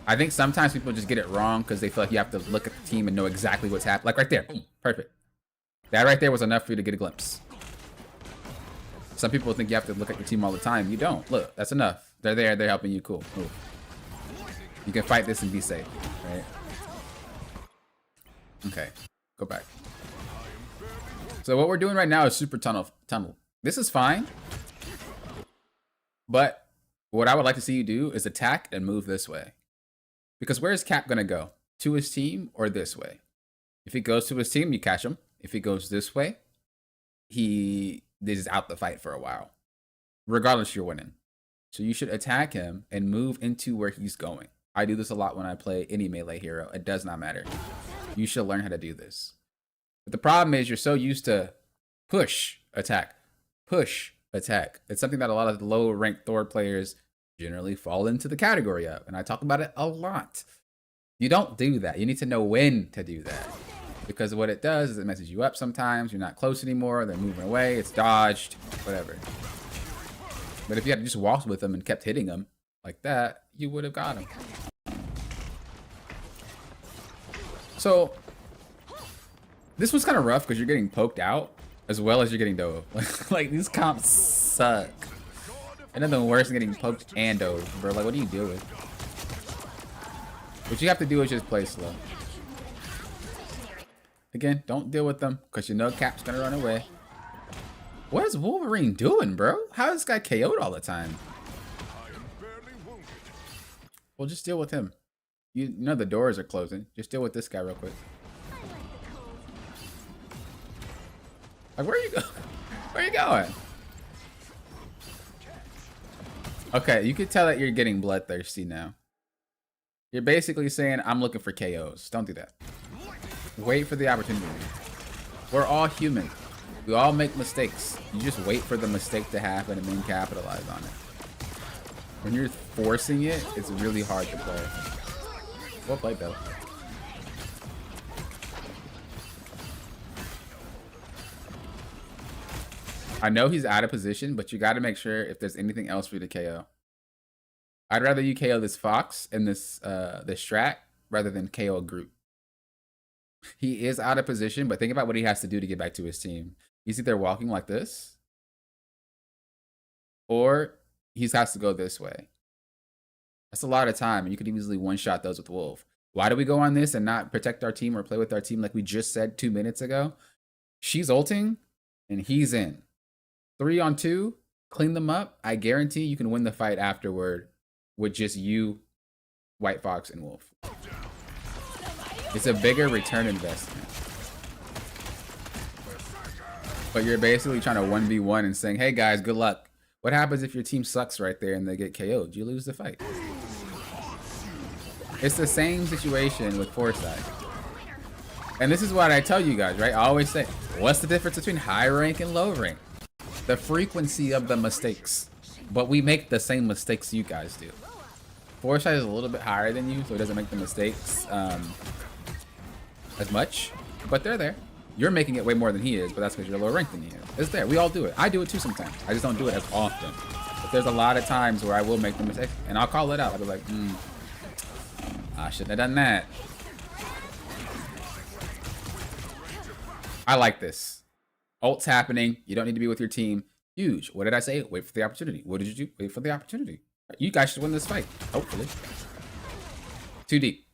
I think sometimes people just get it wrong because they feel like you have to look at the team and know exactly what's happening. Like right there. Boom. Perfect. That right there was enough for you to get a glimpse. Some people think you have to look at your team all the time. You don't. Look, that's enough. They're there. They're helping you. Cool. Move. You can fight this and be safe, right? Okay, go back. So what we're doing right now is super tunnel. This is fine, but what I would like to see you do is attack and move this way. Because where is Cap gonna go? To his team or this way? If he goes to his team, you catch him. If he goes this way, he is out the fight for a while. Regardless, you're winning. So you should attack him and move into where he's going. I do this a lot when I play any melee hero. It does not matter. You should learn how to do this. But the problem is you're so used to push, attack, push, attack. It's something that a lot of low-ranked Thor players generally fall into the category of. And I talk about it a lot. You don't do that. You need to know when to do that. Because what it does is it messes you up sometimes. You're not close anymore. They're moving away. It's dodged. Whatever. But if you had just walked with them and kept hitting them like that, you would have got him. So this was kind of rough because you're getting poked out as well as you're getting dove. Like these comps suck. And then the worst is getting poked and dove, bro. Like, what are you doing? What you have to do is just play slow. Again, don't deal with them because you know Cap's gonna run away. What is Wolverine doing, bro? How is this guy KO'd all the time? I am barely wounded. Well, just deal with him. You know the doors are closing. Just deal with this guy real quick. Like, where are you going? Where are you going? Okay, you can tell that you're getting bloodthirsty now. You're basically saying, I'm looking for KOs. Don't do that. Wait for the opportunity. We're all human. We all make mistakes. You just wait for the mistake to happen and then capitalize on it. When you're forcing it, it's really hard to play. Well played, though. I know he's out of position, but you got to make sure if there's anything else for you to KO. I'd rather you KO this Fox and this Strat rather than KO a group. He is out of position, but think about what he has to do to get back to his team. He's either walking like this, or he has to go this way. That's a lot of time, and you could easily one-shot those with Wolf. Why do we go on this and not protect our team or play with our team like we just said 2 minutes ago? She's ulting, and he's in. 3-on-2, clean them up. I guarantee you can win the fight afterward with just you, White Fox, and Wolf. It's a bigger return investment. But you're basically trying to 1v1 and saying, hey guys, good luck. What happens if your team sucks right there and they get KO'd? You lose the fight. It's the same situation with Foresight. And this is what I tell you guys, right? I always say, what's the difference between high rank and low rank? The frequency of the mistakes. But we make the same mistakes you guys do. Foresight is a little bit higher than you, so it doesn't make the mistakes as much. But they're there. You're making it way more than he is, but that's because you're lower ranked than he is. It's there. We all do it. I do it too sometimes. I just don't do it as often. But there's a lot of times where I will make the mistake, and I'll call it out. I'll be like, I shouldn't have done that. I like this. Ult's happening. You don't need to be with your team. Huge. What did I say? Wait for the opportunity. What did you do? Wait for the opportunity. You guys should win this fight. Hopefully. Too deep.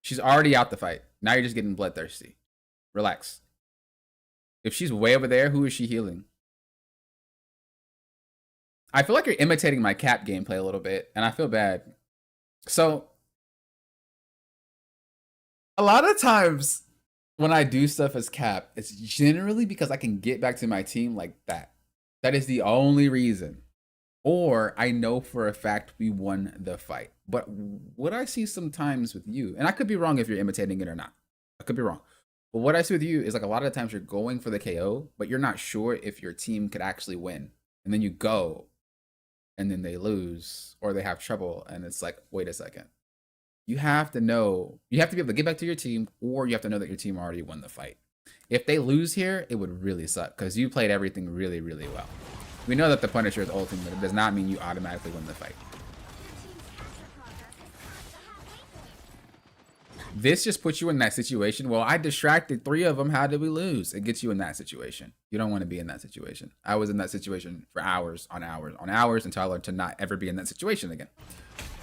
She's already out the fight. Now you're just getting bloodthirsty. Relax. If she's way over there, who is she healing? I feel like you're imitating my cap gameplay a little bit, and I feel bad. So, a lot of times when I do stuff as cap, it's generally because I can get back to my team like that. That is the only reason. Or I know for a fact we won the fight. But what I see sometimes with you, and I could be wrong if you're imitating it or not. I could be wrong. But what I see with you is like a lot of times you're going for the KO, but you're not sure if your team could actually win. And then you go, and then they lose, or they have trouble, and it's like, wait a second. You have to know, you have to be able to get back to your team, or you have to know that your team already won the fight. If they lose here, it would really suck, because you played everything really, really well. We know that the Punisher is ultimate, but it does not mean you automatically win the fight. This just puts you in that situation. Well, I distracted 3 of them. How did we lose? It gets you in that situation. You don't want to be in that situation. I was in that situation for hours on hours on hours until I learned to not ever be in that situation again.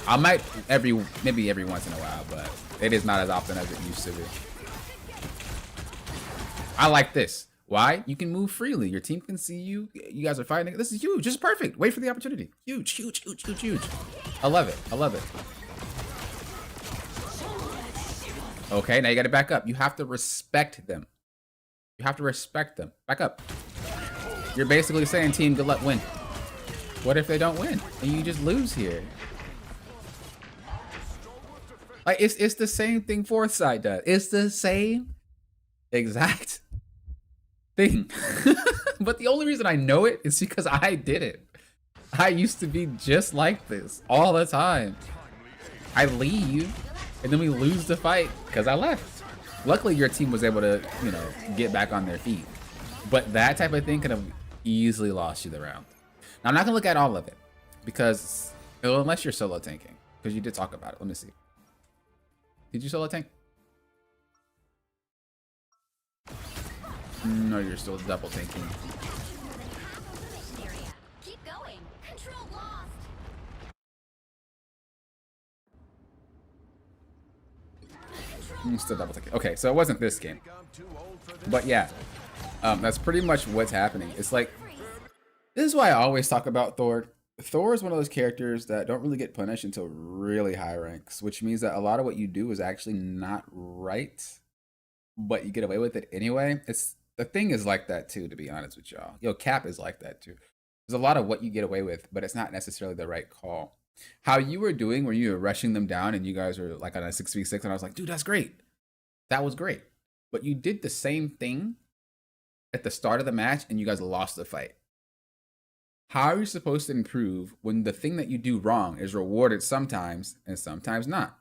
I might maybe every once in a while, but it is not as often as it used to be. I like this. Why? You can move freely. Your team can see you. You guys are fighting. This is huge. This is perfect. Wait for the opportunity. Huge, huge, huge, huge, huge. I love it. I love it. Okay, now you got to back up. You have to respect them. You have to respect them. Back up. You're basically saying, team, good luck, win. What if they don't win and you just lose here? Like it's the same thing Foresight does. It's the same exact thing. But the only reason I know it is because I did it. I used to be just like this all the time. I leave and then we lose the fight because I left. Luckily, your team was able to, you know, get back on their feet. But that type of thing could have easily lost you the round. Now, I'm not going to look at all of it because, well, unless you're solo tanking, because you did talk about it. Let me see. Did you solo tank? No, you're still double tanking. Keep going. Control lost. Still double tanking. Okay, so it wasn't this game. But yeah, That's pretty much what's happening. It's like, this is why I always talk about Thor. Thor is one of those characters that don't really get punished until really high ranks, which means that a lot of what you do is actually not right, but you get away with it anyway. It's the thing is like that too, to be honest with y'all. Yo, Cap is like that too. There's a lot of what you get away with, but it's not necessarily the right call. How you were doing when you were rushing them down and you guys were like on a 6v6, and I was like, dude, that's great. That was great. But you did the same thing at the start of the match and you guys lost the fight. How are you supposed to improve when the thing that you do wrong is rewarded sometimes and sometimes not?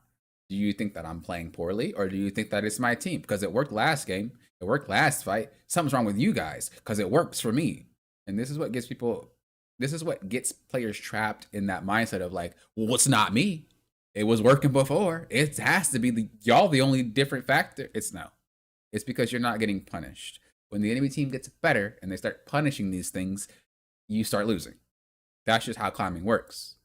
Do you think that I'm playing poorly, or do you think that it's my team? Because it worked last game, it worked last fight. Something's wrong with you guys because it works for me. And this is what gets players trapped in that mindset of like, well, it's not me. It was working before. It has to be y'all the only different factor. It's no. It's because you're not getting punished. When the enemy team gets better and they start punishing these things, you start losing. That's just how climbing works.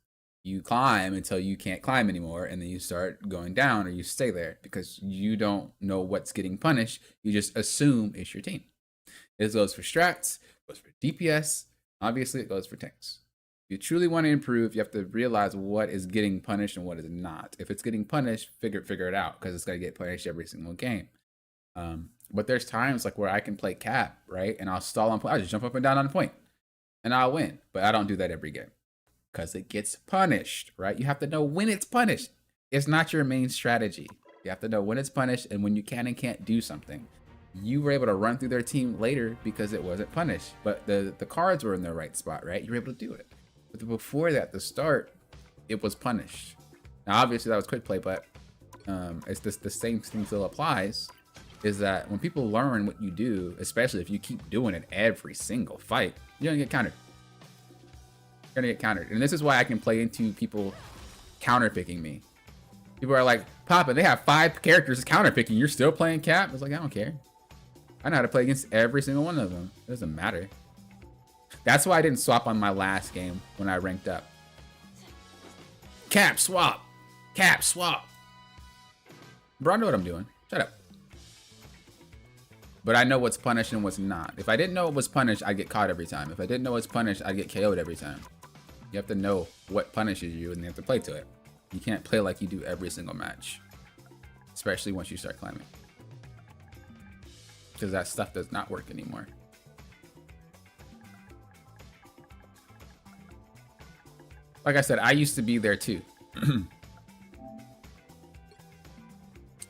You climb until you can't climb anymore, and then you start going down, or you stay there because you don't know what's getting punished. You just assume it's your team. This goes for strats, it goes for DPS, obviously it goes for tanks. If you truly want to improve, you have to realize what is getting punished and what is not. If it's getting punished, figure it out, because it's going to get punished every single game. But there's times like where I can play cap, right? And I'll stall on point. I'll just jump up and down on point and I'll win. But I don't do that every game because it gets punished, right? You have to know when it's punished. It's not your main strategy. You have to know when it's punished and when you can and can't do something. You were able to run through their team later because it wasn't punished, but the cards were in the right spot, right? You were able to do it. But before that, the start, it was punished. Now, obviously that was quick play, but it's just the same thing still applies. Is that when people learn what you do, especially if you keep doing it every single fight, you're gonna get countered. You're gonna get countered. And this is why I can play into people counter picking me. People are like, Papa, they have 5 characters counter picking. You're still playing cap? It's like, I don't care. I know how to play against every single one of them. It doesn't matter. That's why I didn't swap on my last game when I ranked up. Cap swap. Cap swap. Bro, I know what I'm doing. Shut up. But I know what's punished and what's not. If I didn't know it was punished, I'd get caught every time. If I didn't know it's punished, I'd get KO'd every time. You have to know what punishes you and you have to play to it. You can't play like you do every single match. Especially once you start climbing. Because that stuff does not work anymore. Like I said, I used to be there too.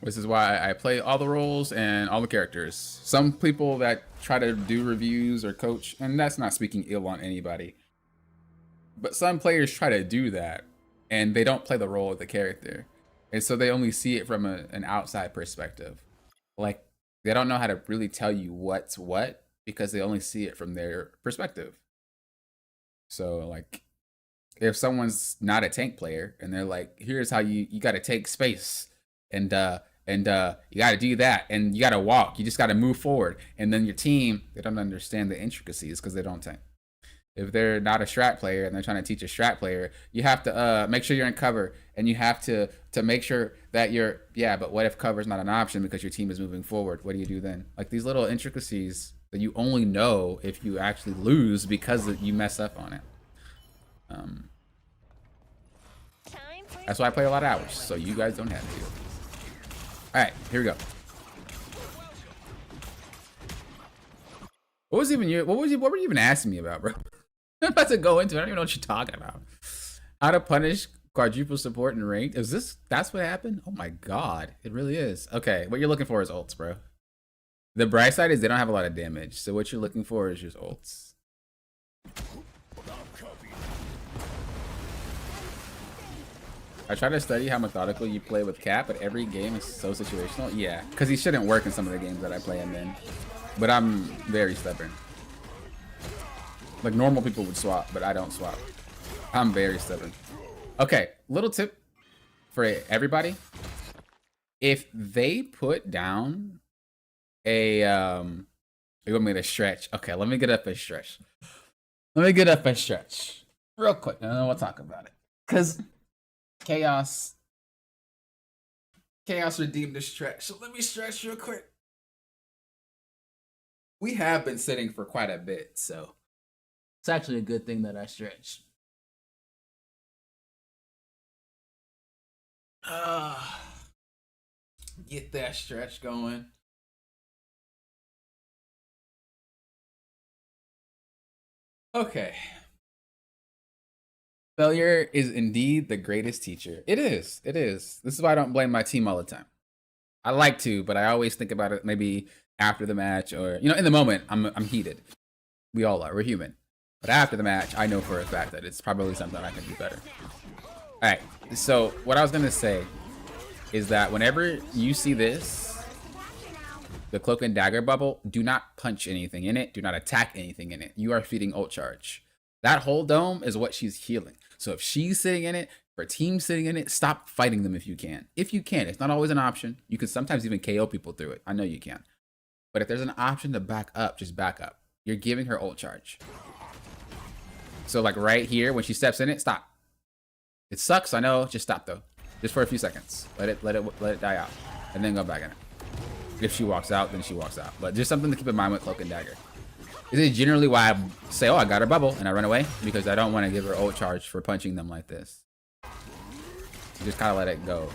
This is why I play all the roles and all the characters. Some people that try to do reviews or coach, and that's not speaking ill on anybody, but some players try to do that and they don't play the role of the character. And so they only see it from an outside perspective. Like they don't know how to really tell you what's what because they only see it from their perspective. So like if someone's not a tank player and they're like, here's how you got to take space and you got to do that and you got to walk, you just got to move forward, and then your team, they don't understand the intricacies because they don't tank. If they're not a strat player and they're trying to teach a strat player, you have to make sure you're in cover, and you have to make sure that you're, yeah, but what if cover's not an option because your team is moving forward? What do you do then? Like these little intricacies that you only know if you actually lose because you mess up on it. That's why I play a lot of hours, so you guys don't have to. All right, here we go. What was even you? What were you even asking me about, bro? I'm about to go into it. I don't even know what you're talking about. How to punish quadruple support in ranked? Is this? That's what happened? Oh my god, it really is. Okay, what you're looking for is ults, bro. The bright side is they don't have a lot of damage, so what you're looking for is just ults. I try to study how methodical you play with Cap, but every game is so situational. Yeah, because he shouldn't work in some of the games that I play him in. But I'm very stubborn. Like normal people would swap, but I don't swap. I'm very stubborn. Okay, little tip for everybody. If they put down a you want me to stretch? Okay, let me get up and stretch. Let me get up and stretch real quick, and then we'll talk about it. Cause Chaos redeemed the stretch. So let me stretch real quick. we have been sitting for quite a bit, so it's actually a good thing that I stretched. Get that stretch going. Okay. Failure is indeed the greatest teacher. It is. It is. This is why I don't blame my team all the time. I like to, but I always think about it maybe after the match, or in the moment I'm heated. We all are. We're human. But after the match, I know for a fact that it's probably something I can do better. All right. So what I was gonna say is that whenever you see this, the cloak and dagger bubble, do not punch anything in it. Do not attack anything in it. You are feeding ult charge. That whole dome is what she's healing. So if she's sitting in it, if her team's sitting in it, stop fighting them if you can. If you can, it's not always an option. You can sometimes even KO people through it. I know you can. But if there's an option to back up, just back up. You're giving her ult charge. So like right here, when she steps in it, stop. It sucks, I know. Just stop though. Just for a few seconds. Let it die out. And then go back in it. If she walks out, then she walks out. But just something to keep in mind with cloak and dagger. This is generally why I say, oh, I got her bubble, and I run away, because I don't want to give her ult charge for punching them like this. Just kind of let it go.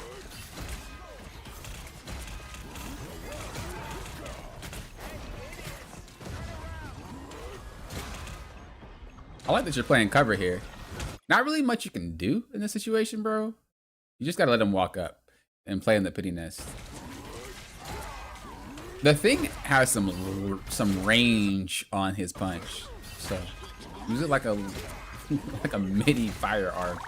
I like that you're playing cover here. Not really much you can do in this situation, bro. You just gotta let him walk up and play in the pity nest. The thing has some range on his punch, so use it like a like a mini fire arc.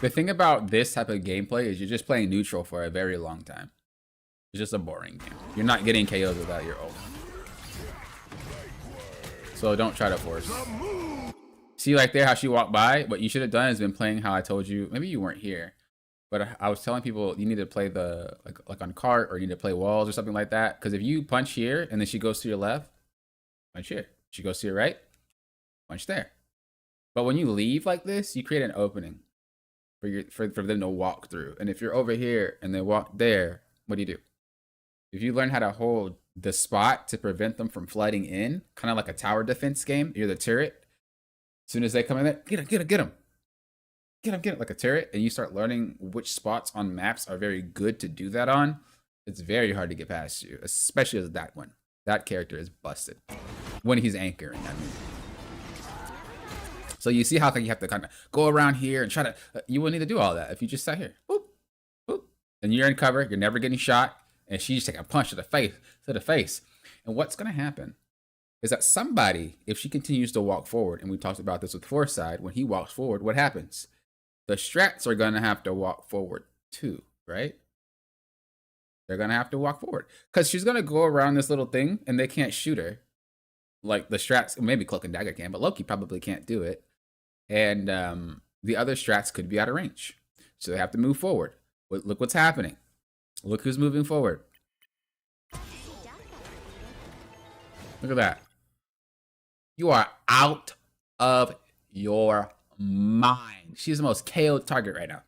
The thing about this type of gameplay is you're just playing neutral for a very long time. It's just a boring game. You're not getting KOs without your ult. So don't try to force. See like there how she walked by? What you should have done is been playing how I told you. Maybe you weren't here. But I was telling people you need to play the like on cart, or you need to play walls or something like that. Because if you punch here and then she goes to your left, punch here. She goes to your right, punch there. But when you leave like this, you create an opening for them to walk through. And if you're over here and they walk there, what do? If you learn how to hold the spot to prevent them from flooding in, kind of like a tower defense game, you're the turret. As soon as they come in there, get him, like a turret, and you start learning which spots on maps are very good to do that on, it's very hard to get past you, especially as that one. That character is busted when he's anchoring, I mean. So you see how you have to kind of go around here and try to, you wouldn't need to do all that if you just sat here. Boop, boop. And you're in cover, you're never getting shot, and she's taking a punch to the face. And what's gonna happen is that somebody, if she continues to walk forward, and we talked about this with Foresight, when he walks forward, what happens? The strats are gonna have to walk forward too, right? They're gonna have to walk forward because she's gonna go around this little thing and they can't shoot her. Like the strats, maybe Cloak and Dagger can, but Loki probably can't do it. And the other strats could be out of range. So they have to move forward. Look what's happening. Look who's moving forward. Look at that. You are out of your mind. She's the most KO'd target right now.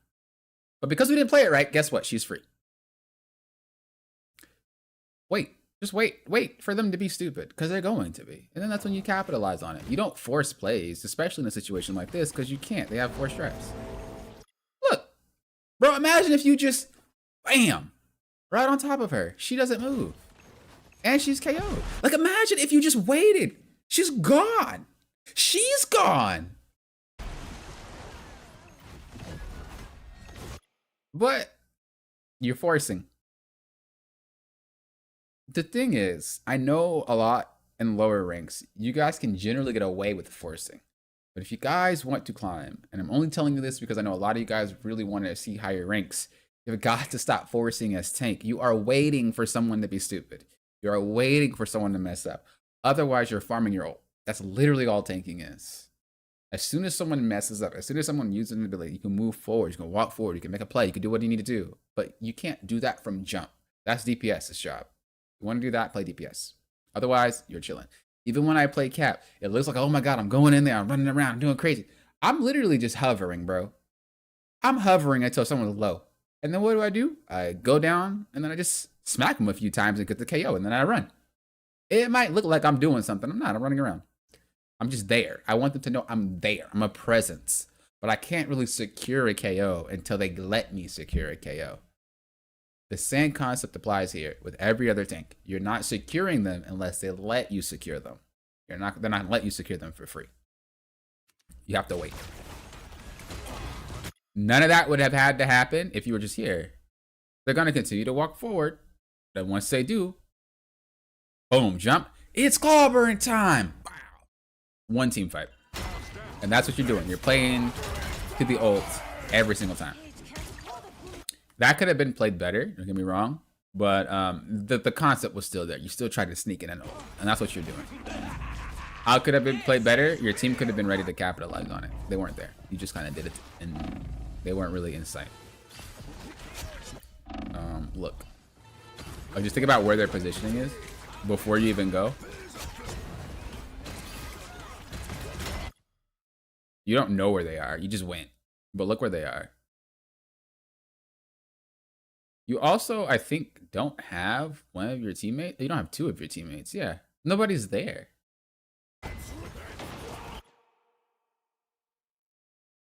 But because we didn't play it right, guess what? She's free. Just wait for them to be stupid, because they're going to be. And then that's when you capitalize on it. You don't force plays, especially in a situation like this, because you can't. They have 4 strats. Look, bro, imagine if you just, bam, right on top of her. She doesn't move. And she's KO'd. Like, imagine if you just waited. She's gone. She's gone. But you're forcing. The thing is, I know a lot in lower ranks, you guys can generally get away with forcing. But if you guys want to climb, and I'm only telling you this because I know a lot of you guys really want to see higher ranks, you've got to stop forcing as tank. You are waiting for someone to be stupid. You are waiting for someone to mess up. Otherwise, you're farming your ult. That's literally all tanking is. As soon as someone messes up, as soon as someone uses an ability, you can move forward, you can walk forward, you can make a play, you can do what you need to do. But you can't do that from jump. That's DPS's job. You want to do that, play DPS. Otherwise, you're chilling. Even when I play cap, it looks like, oh my God, I'm going in there, I'm running around, I'm doing crazy. I'm literally just hovering, bro. I'm hovering until someone's low. And then what do? I go down and then I just smack them a few times and get the KO and then I run. It might look like I'm doing something. I'm not. I'm running around. I'm just there. I want them to know I'm there. I'm a presence. But I can't really secure a KO until they let me secure a KO. The same concept applies here with every other tank. You're not securing them unless they let you secure them. They're not gonna let you secure them for free. You have to wait. None of that would have had to happen if you were just here. They're gonna continue to walk forward. Then once they do, boom, jump. It's clobbering time. Wow. One team fight. And that's what you're doing. You're playing to the ult every single time. That could have been played better, don't get me wrong. But the concept was still there. You still tried to sneak in an ult. And that's what you're doing. How could have been played better? Your team could have been ready to capitalize on it. They weren't there. You just kind of did it. And they weren't really in sight. Look. Like, just think about where their positioning is before you even go. You don't know where they are. You just went. But look where they are. You also, I think, don't have one of your teammates. You don't have two of your teammates. Yeah. Nobody's there.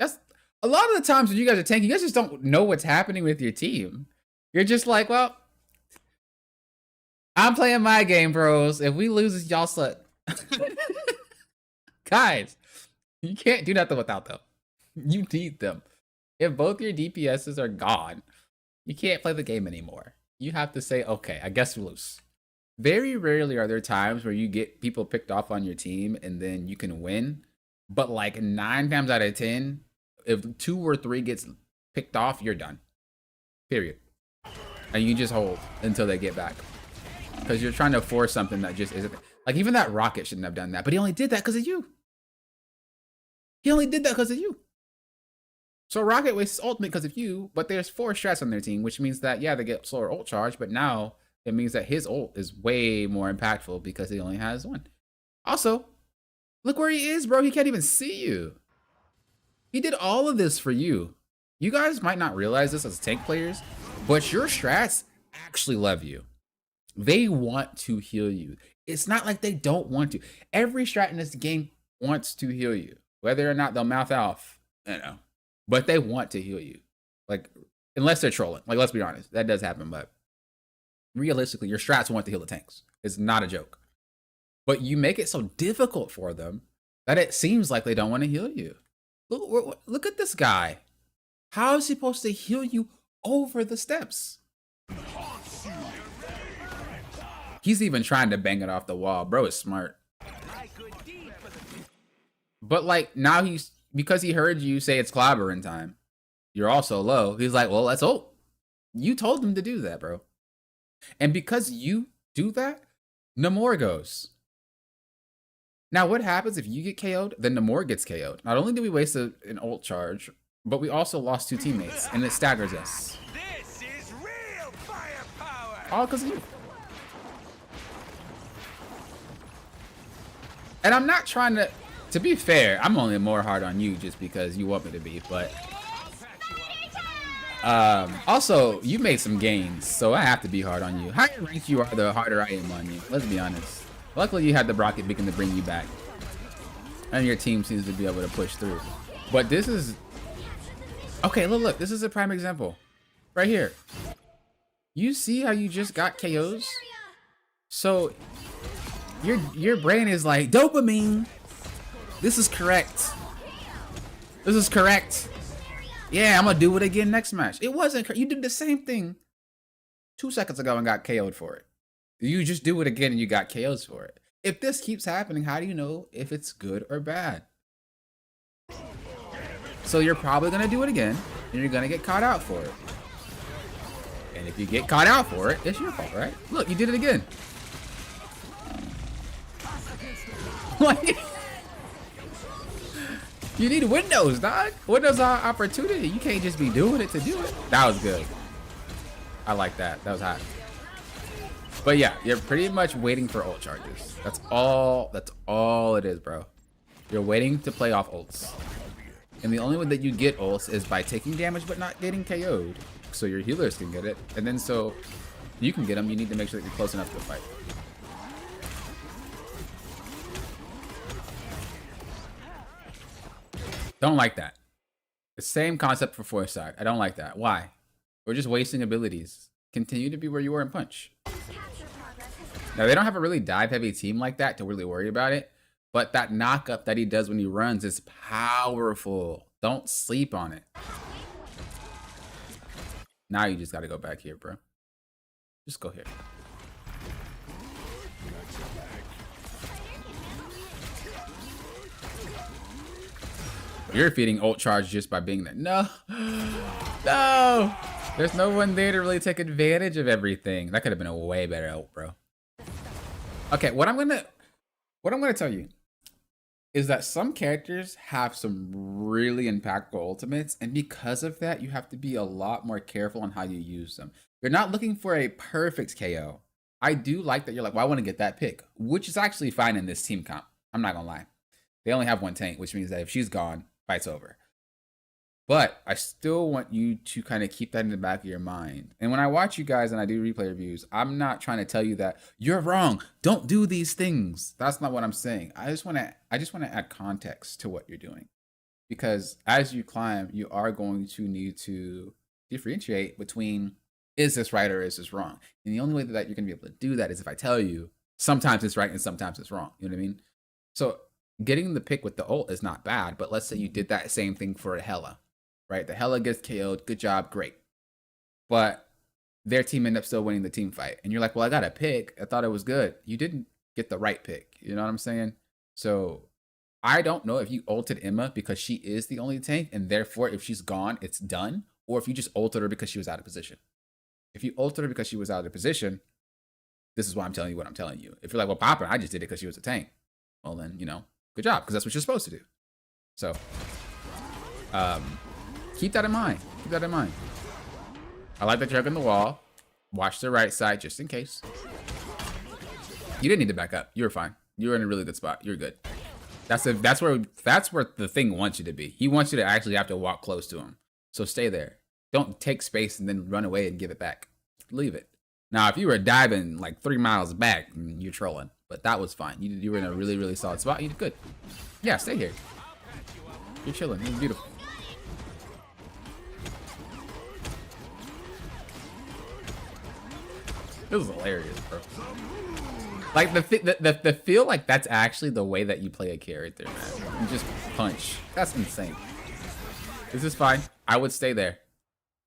That's a lot of the times when you guys are tanking, you guys just don't know what's happening with your team. You're just like, well, I'm playing my game, bros. If we lose, y'all suck. Guys, you can't do nothing without them. You need them. If both your DPSs are gone, you can't play the game anymore. You have to say, okay, I guess we lose. Very rarely are there times where you get people picked off on your team and then you can win. But like 9 times out of 10, if 2 or 3 gets picked off, you're done. Period. And you just hold until they get back. Because you're trying to force something that just isn't. Like, even that Rocket shouldn't have done that. But he only did that because of you. He only did that because of you. So Rocket wastes ultimate because of you, but there's 4 strats on their team, which means that, yeah, they get slower ult charge, but now it means that his ult is way more impactful because he only has 1. Also, look where he is, bro. He can't even see you. He did all of this for you. You guys might not realize this as tank players, but your strats actually love you. They want to heal you. It's not like they don't want to. Every strat in this game wants to heal you. Whether or not they'll mouth off, I don't know. But they want to heal you. Like, unless they're trolling. Like, let's be honest. That does happen, but realistically, your strats want to heal the tanks. It's not a joke. But you make it so difficult for them that it seems like they don't want to heal you. Look at this guy. How is he supposed to heal you over the steps? He's even trying to bang it off the wall. Bro is smart. But like, now he's, because he heard you say it's clobbering time, you're also low. He's like, well, let's ult. You told him to do that, bro. And because you do that, Namor goes. Now, what happens if you get KO'd? Then Namor gets KO'd. Not only do we waste an ult charge, but we also lost 2 teammates, and it staggers us. This is real firepower. All because of you. And I'm not trying to be fair, I'm only more hard on you just because you want me to be, but also, you made some gains, so I have to be hard on you. Higher ranked you are, the harder I am on you. Let's be honest. Luckily, you had the Rocket Beacon to bring you back. And your team seems to be able to push through. But this is... Okay, look. This is a prime example. Right here. You see how you just got KOs? So, your brain is like, dopamine. This is correct. This is correct. Yeah, I'm gonna do it again next match. It wasn't. You did the same thing 2 seconds ago and got KO'd for it. You just do it again and you got KOs for it. If this keeps happening, how do you know if it's good or bad? So you're probably gonna do it again and you're gonna get caught out for it. And if you get caught out for it, it's your fault, right? Look, you did it again. Like, you need windows, dog. Windows are opportunity. You can't just be doing it to do it. That was good. I like that. That was hot. But yeah, you're pretty much waiting for ult charges. That's all it is, bro. You're waiting to play off ults. And the only way that you get ults is by taking damage but not getting KO'd. So your healers can get it. And then so you can get them, you need to make sure that you're close enough to the fight. Don't like that. The same concept for Foresight. I don't like that. Why? We're just wasting abilities. Continue to be where you were in Punch. Now, they don't have a really dive-heavy team like that to really worry about it. But that knock-up that he does when he runs is powerful. Don't sleep on it. Now you just got to go back here, bro. Just go here. You're feeding ult charge just by being there. No. No. There's no one there to really take advantage of everything. That could have been a way better ult, bro. Okay, what I'm gonna tell you is that some characters have some really impactful ultimates, and because of that, you have to be a lot more careful on how you use them. You're not looking for a perfect KO. I do like that you're like, well, I want to get that pick, which is actually fine in this team comp. I'm not gonna lie. They only have one tank, which means that if she's gone, fight's over. But I still want you to kind of keep that in the back of your mind. And when I watch you guys and I do replay reviews, I'm not trying to tell you that you're wrong. Don't do these things. That's not what I'm saying. I just want to add context to what you're doing. Because as you climb, you are going to need to differentiate between, is this right or is this wrong? And the only way that you're going to be able to do that is if I tell you sometimes it's right and sometimes it's wrong. You know what I mean? So getting the pick with the ult is not bad, but let's say you did that same thing for a Hela. Right, the Hela gets KO'd, good job, great. But their team ended up still winning the team fight. And you're like, well, I got a pick. I thought it was good. You didn't get the right pick. You know what I'm saying? So I don't know if you ulted Emma because she is the only tank, and therefore if she's gone, it's done. Or if you just ulted her because she was out of position. If you ulted her because she was out of position, this is why I'm telling you what I'm telling you. If you're like, well, Papa, I just did it because she was a tank. Well, then, you know, good job, because that's what you're supposed to do. So, keep that in mind. Keep that in mind. I like that you're hugging the wall. Watch the right side just in case. You didn't need to back up. You were fine. You were in a really good spot. You're good. That's where the thing wants you to be. He wants you to actually have to walk close to him. So stay there. Don't take space and then run away and give it back. Leave it. Now, if you were diving like 3 miles back, you're trolling. But that was fine. You were in a really, really solid spot. You did good. Yeah, stay here. You're chilling. You're beautiful. This is hilarious, bro. Like the feel like that's actually the way that you play a character, man. You just punch. That's insane. This is fine. I would stay there.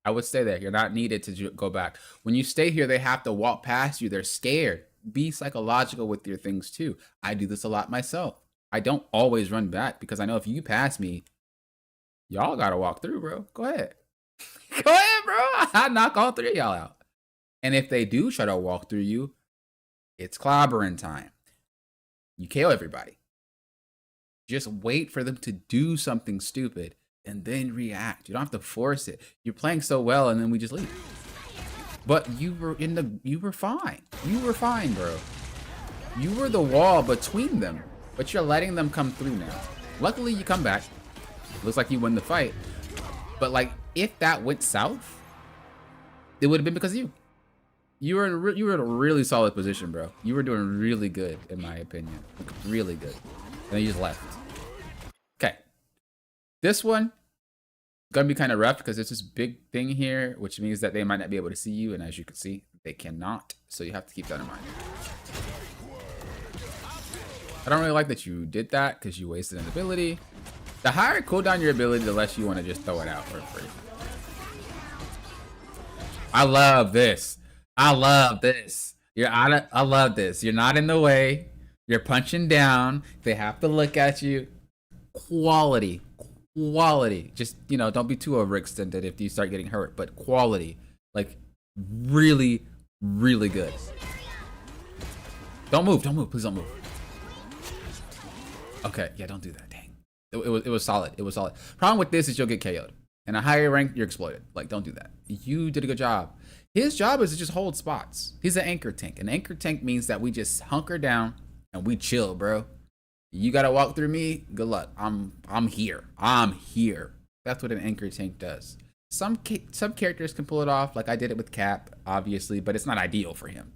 I would stay there. You're not needed to go back. When you stay here, they have to walk past you. They're scared. Be psychological with your things too. I do this a lot myself. I don't always run back because I know if you pass me, y'all gotta walk through, bro. Go ahead. Go ahead, bro. I'll knock all 3 of y'all out. And if they do try to walk through you, it's clobbering time. You KO everybody. Just wait for them to do something stupid and then react. You don't have to force it. You're playing so well and then we just leave. But you were fine. You were fine, bro. You were the wall between them, but you're letting them come through now. Luckily, you come back. Looks like you win the fight. But like, if that went south, it would have been because of you. You were in a really solid position, bro. You were doing really good, in my opinion. Like, really good. And then you just left. Okay. This one gonna be kind of rough because there's this big thing here, which means that they might not be able to see you, and as you can see, they cannot. So you have to keep that in mind. I don't really like that you did that because you wasted an ability. The higher cooldown your ability, the less you want to just throw it out for free. I love this. I love this. I love this. You're not in the way. You're punching down. They have to look at you. Quality. Quality. Just, you know, don't be too overextended if you start getting hurt, but quality. Like, really, really good. Don't move. Don't move. Please don't move. Okay. Yeah, don't do that. Dang. It was solid. It was solid. Problem with this is you'll get KO'd. And a higher rank, you're exploited. Like, don't do that. You did a good job. His job is to just hold spots. He's an anchor tank. An anchor tank means that we just hunker down and we chill, bro. You gotta walk through me. Good luck. I'm here. I'm here. That's what an anchor tank does. Some characters can pull it off, like I did it with Cap, obviously, but it's not ideal for him.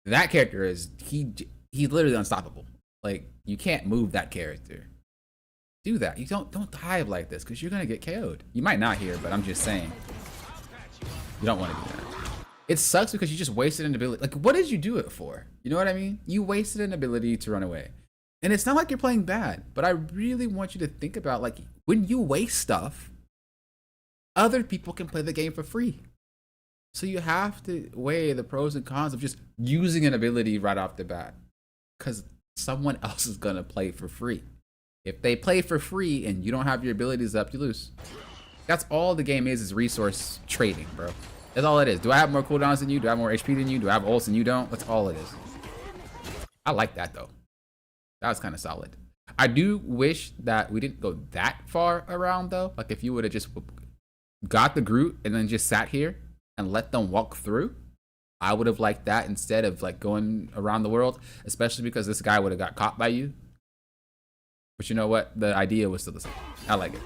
That character is he's literally unstoppable. Like you can't move that character. Do that. You don't dive like this because you're gonna get KO'd. You might not here, but I'm just saying. You don't want to do that. It sucks because you just wasted an ability. Like, what did you do it for? You know what I mean? You wasted an ability to run away. And it's not like you're playing bad, but I really want you to think about, like, when you waste stuff, other people can play the game for free. So you have to weigh the pros and cons of just using an ability right off the bat. Because someone else is going to play for free. If they play for free and you don't have your abilities up, you lose. That's all the game is resource trading, bro. That's all it is. Do I have more cooldowns than you? Do I have more HP than you? Do I have ults and you don't? That's all it is. I like that, though. That was kind of solid. I do wish that we didn't go that far around, though. Like, if you would have just got the Groot and then just sat here and let them walk through, I would have liked that instead of, like, going around the world, especially because this guy would have got caught by you. But you know what? The idea was still the same. I like it.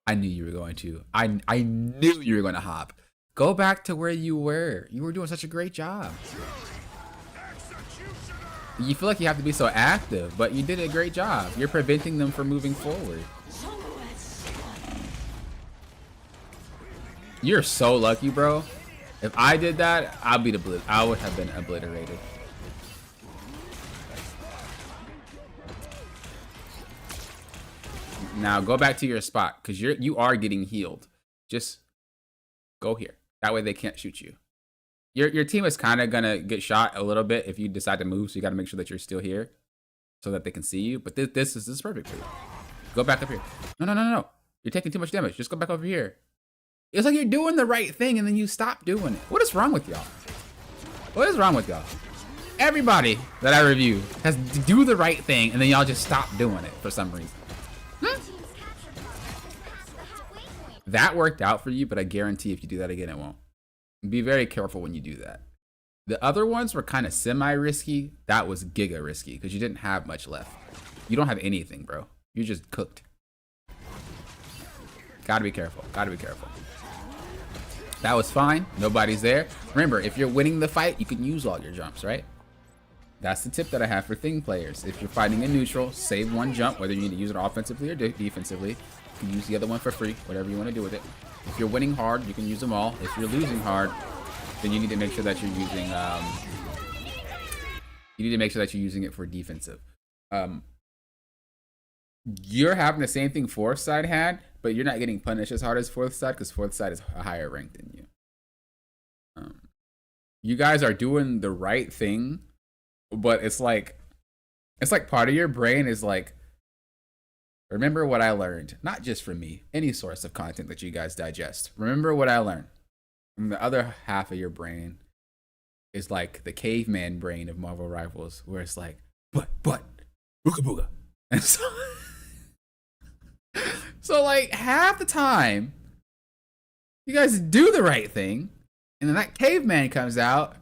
I knew you were going to. I knew you were going to hop. Go back to where you were. You were doing such a great job. You feel like you have to be so active, but you did a great job. You're preventing them from moving forward. You're so lucky, bro. If I did that, I would have been obliterated. Now go back to your spot because you are getting healed. Just go here. That way they can't shoot you. Your team is kind of gonna get shot a little bit if you decide to move, so you got to make sure that you're still here so that they can see you. But this is perfect for you. Go back up here. No. You're taking too much damage. Just go back over here. It's like you're doing the right thing and then you stop doing it. What is wrong with y'all? What is wrong with y'all? Everybody that I review has to do the right thing and then y'all just stop doing it for some reason. That worked out for you, but I guarantee if you do that again, it won't. Be very careful when you do that. The other ones were kind of semi-risky. That was giga risky because you didn't have much left. You don't have anything, bro. You're just cooked. Gotta be careful. Gotta be careful. That was fine. Nobody's there. Remember, if you're winning the fight, you can use all your jumps, right? That's the tip that I have for Thing players. If you're fighting in neutral, save one jump, whether you need to use it offensively or defensively. You can use the other one for free, whatever you want to do with it. If you're winning hard, you can use them all. If you're losing hard, then you need to make sure that you're using it for defensive. You're having the same thing fourth side had, but you're not getting punished as hard as fourth side because fourth side is a higher rank than you. You guys are doing the right thing, but it's like part of your brain is like, remember what I learned, not just from me, any source of content that you guys digest. Remember what I learned. And the other half of your brain is like the caveman brain of Marvel Rivals, where it's like, but, booga booga. And so like half the time, you guys do the right thing, and then that caveman comes out,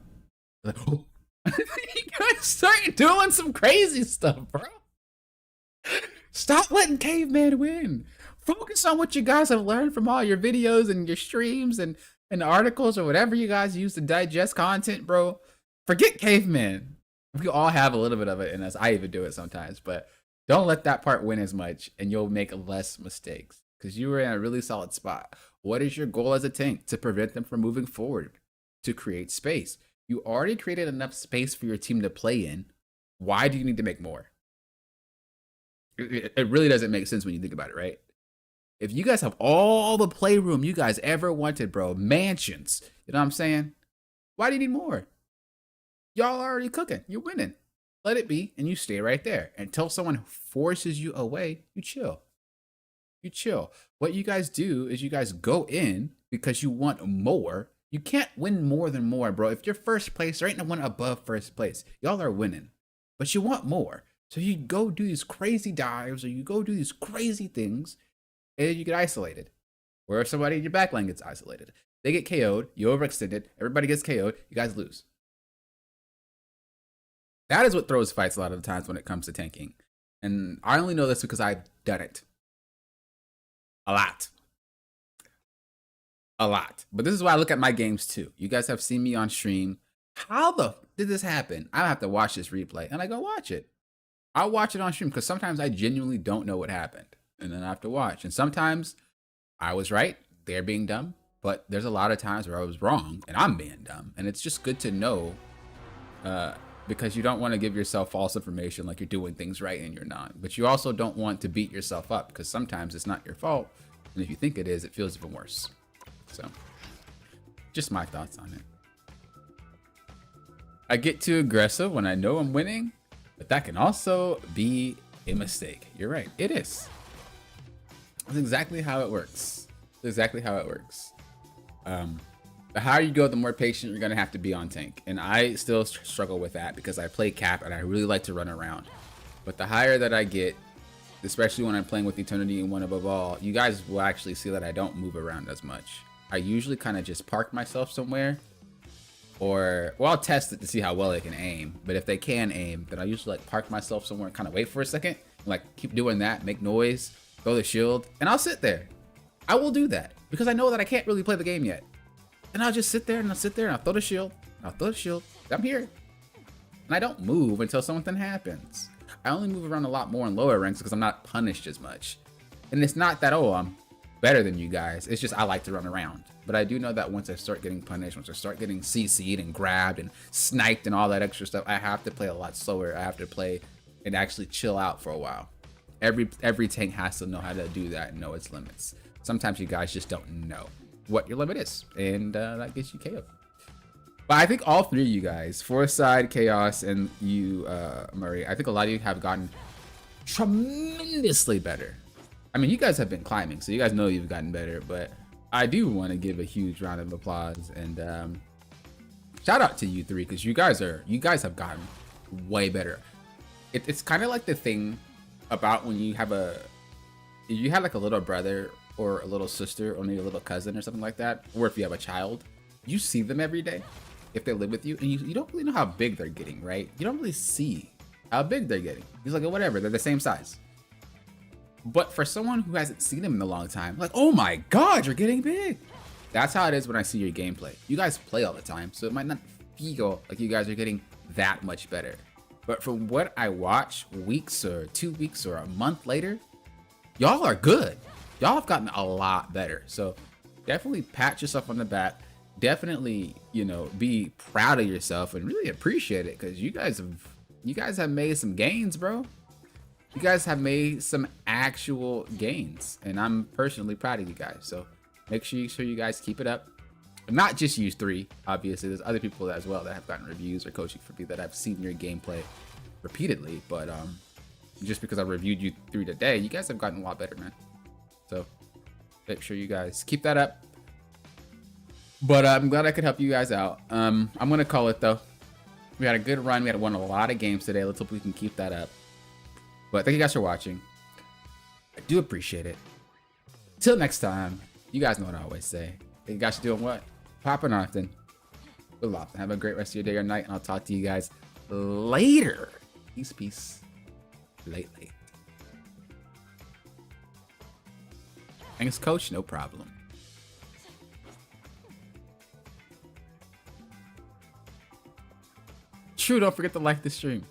like, oh. You guys start doing some crazy stuff, bro. Stop letting caveman win. Focus on what you guys have learned from all your videos and your streams and articles or whatever you guys use to digest content, bro. Forget caveman. We all have a little bit of it in us. I even do it sometimes, but don't let that part win as much and you'll make less mistakes because you were in a really solid spot. What is your goal as a tank? To prevent them from moving forward, to create space. You already created enough space for your team to play in. Why do you need to make more? It really doesn't make sense when you think about it, right? If you guys have all the playroom you guys ever wanted, bro, mansions, you know what I'm saying? Why do you need more? Y'all are already cooking. You're winning. Let it be, and you stay right there. Until someone forces you away, you chill. You chill. What you guys do is you guys go in because you want more. You can't win more than more, bro. If you're first place, there ain't no one above first place. Y'all are winning, but you want more. So you go do these crazy dives or you go do these crazy things and you get isolated. Or if somebody in your backline gets isolated. They get KO'd. You overextended. Everybody gets KO'd. You guys lose. That is what throws fights a lot of the times when it comes to tanking. And I only know this because I've done it. A lot. A lot. But this is why I look at my games too. You guys have seen me on stream. How the did this happen? I have to watch this replay. And I go watch it. I'll watch it on stream because sometimes I genuinely don't know what happened. And then I have to watch. And sometimes I was right. They're being dumb. But there's a lot of times where I was wrong and I'm being dumb. And it's just good to know because you don't want to give yourself false information like you're doing things right and you're not. But you also don't want to beat yourself up because sometimes it's not your fault. And if you think it is, it feels even worse. So just my thoughts on it. I get too aggressive when I know I'm winning, but that can also be a mistake. You're right. It is. That's exactly how it works. That's exactly how it works. The higher you go, the more patient you're going to have to be on tank. And I still struggle with that because I play cap and I really like to run around. But the higher that I get, especially when I'm playing with Eternity and One Above All, you guys will actually see that I don't move around as much. I usually kind of just park myself somewhere. Or, well, I'll test it to see how well they can aim. But if they can aim, then I usually like park myself somewhere and kind of wait for a second. And, like keep doing that, make noise, throw the shield, and I'll sit there. I will do that because I know that I can't really play the game yet. And I'll just sit there and I'll sit there and I'll throw the shield. I'll throw the shield. I'm here. And I don't move until something happens. I only move around a lot more in lower ranks because I'm not punished as much. And it's not that, oh, I'm better than you guys. It's just I like to run around. But I do know that once I start getting punished, once I start getting CC'd and grabbed and sniped and all that extra stuff, I have to play a lot slower. I have to play and actually chill out for a while. Every tank has to know how to do that and know its limits. Sometimes you guys just don't know what your limit is, and that gets you KO'd. But I think all three of you guys, Foresight, Chaos, and you, Murray, I think a lot of you have gotten tremendously better. I mean, you guys have been climbing, so you guys know you've gotten better, but I do want to give a huge round of applause and shout out to you three because you guys have gotten way better. It's kind of like the thing about when you have like a little brother or a little sister or maybe a little cousin or something like that, or if you have a child, you see them every day if they live with you and you don't really know how big they're getting, right? You don't really see how big they're getting. He's like, oh, whatever, they're the same size. But for someone who hasn't seen them in a long time, like, oh my God, you're getting big. That's how it is when I see your gameplay. You guys play all the time, so it might not feel like you guys are getting that much better. But from what I watch weeks or 2 weeks or a month later, y'all are good. Y'all have gotten a lot better. So definitely pat yourself on the back. Definitely, you know, be proud of yourself and really appreciate it because you guys have made some gains, bro. You guys have made some actual gains, and I'm personally proud of you guys. So make sure you guys keep it up. Not just you three, obviously. There's other people as well that have gotten reviews or coaching for me that I've seen your gameplay repeatedly. But just because I reviewed you three today, you guys have gotten a lot better, man. So make sure you guys keep that up. But I'm glad I could help you guys out. I'm gonna call it though. We had a good run. We had won a lot of games today. Let's hope we can keep that up. But thank you guys for watching. I do appreciate it. Till next time, you guys know what I always say. You guys are doing what? Popping often. Good luck. Have a great rest of your day or night, and I'll talk to you guys later. Peace. Late. Thanks, coach. No problem. True, don't forget to like the stream.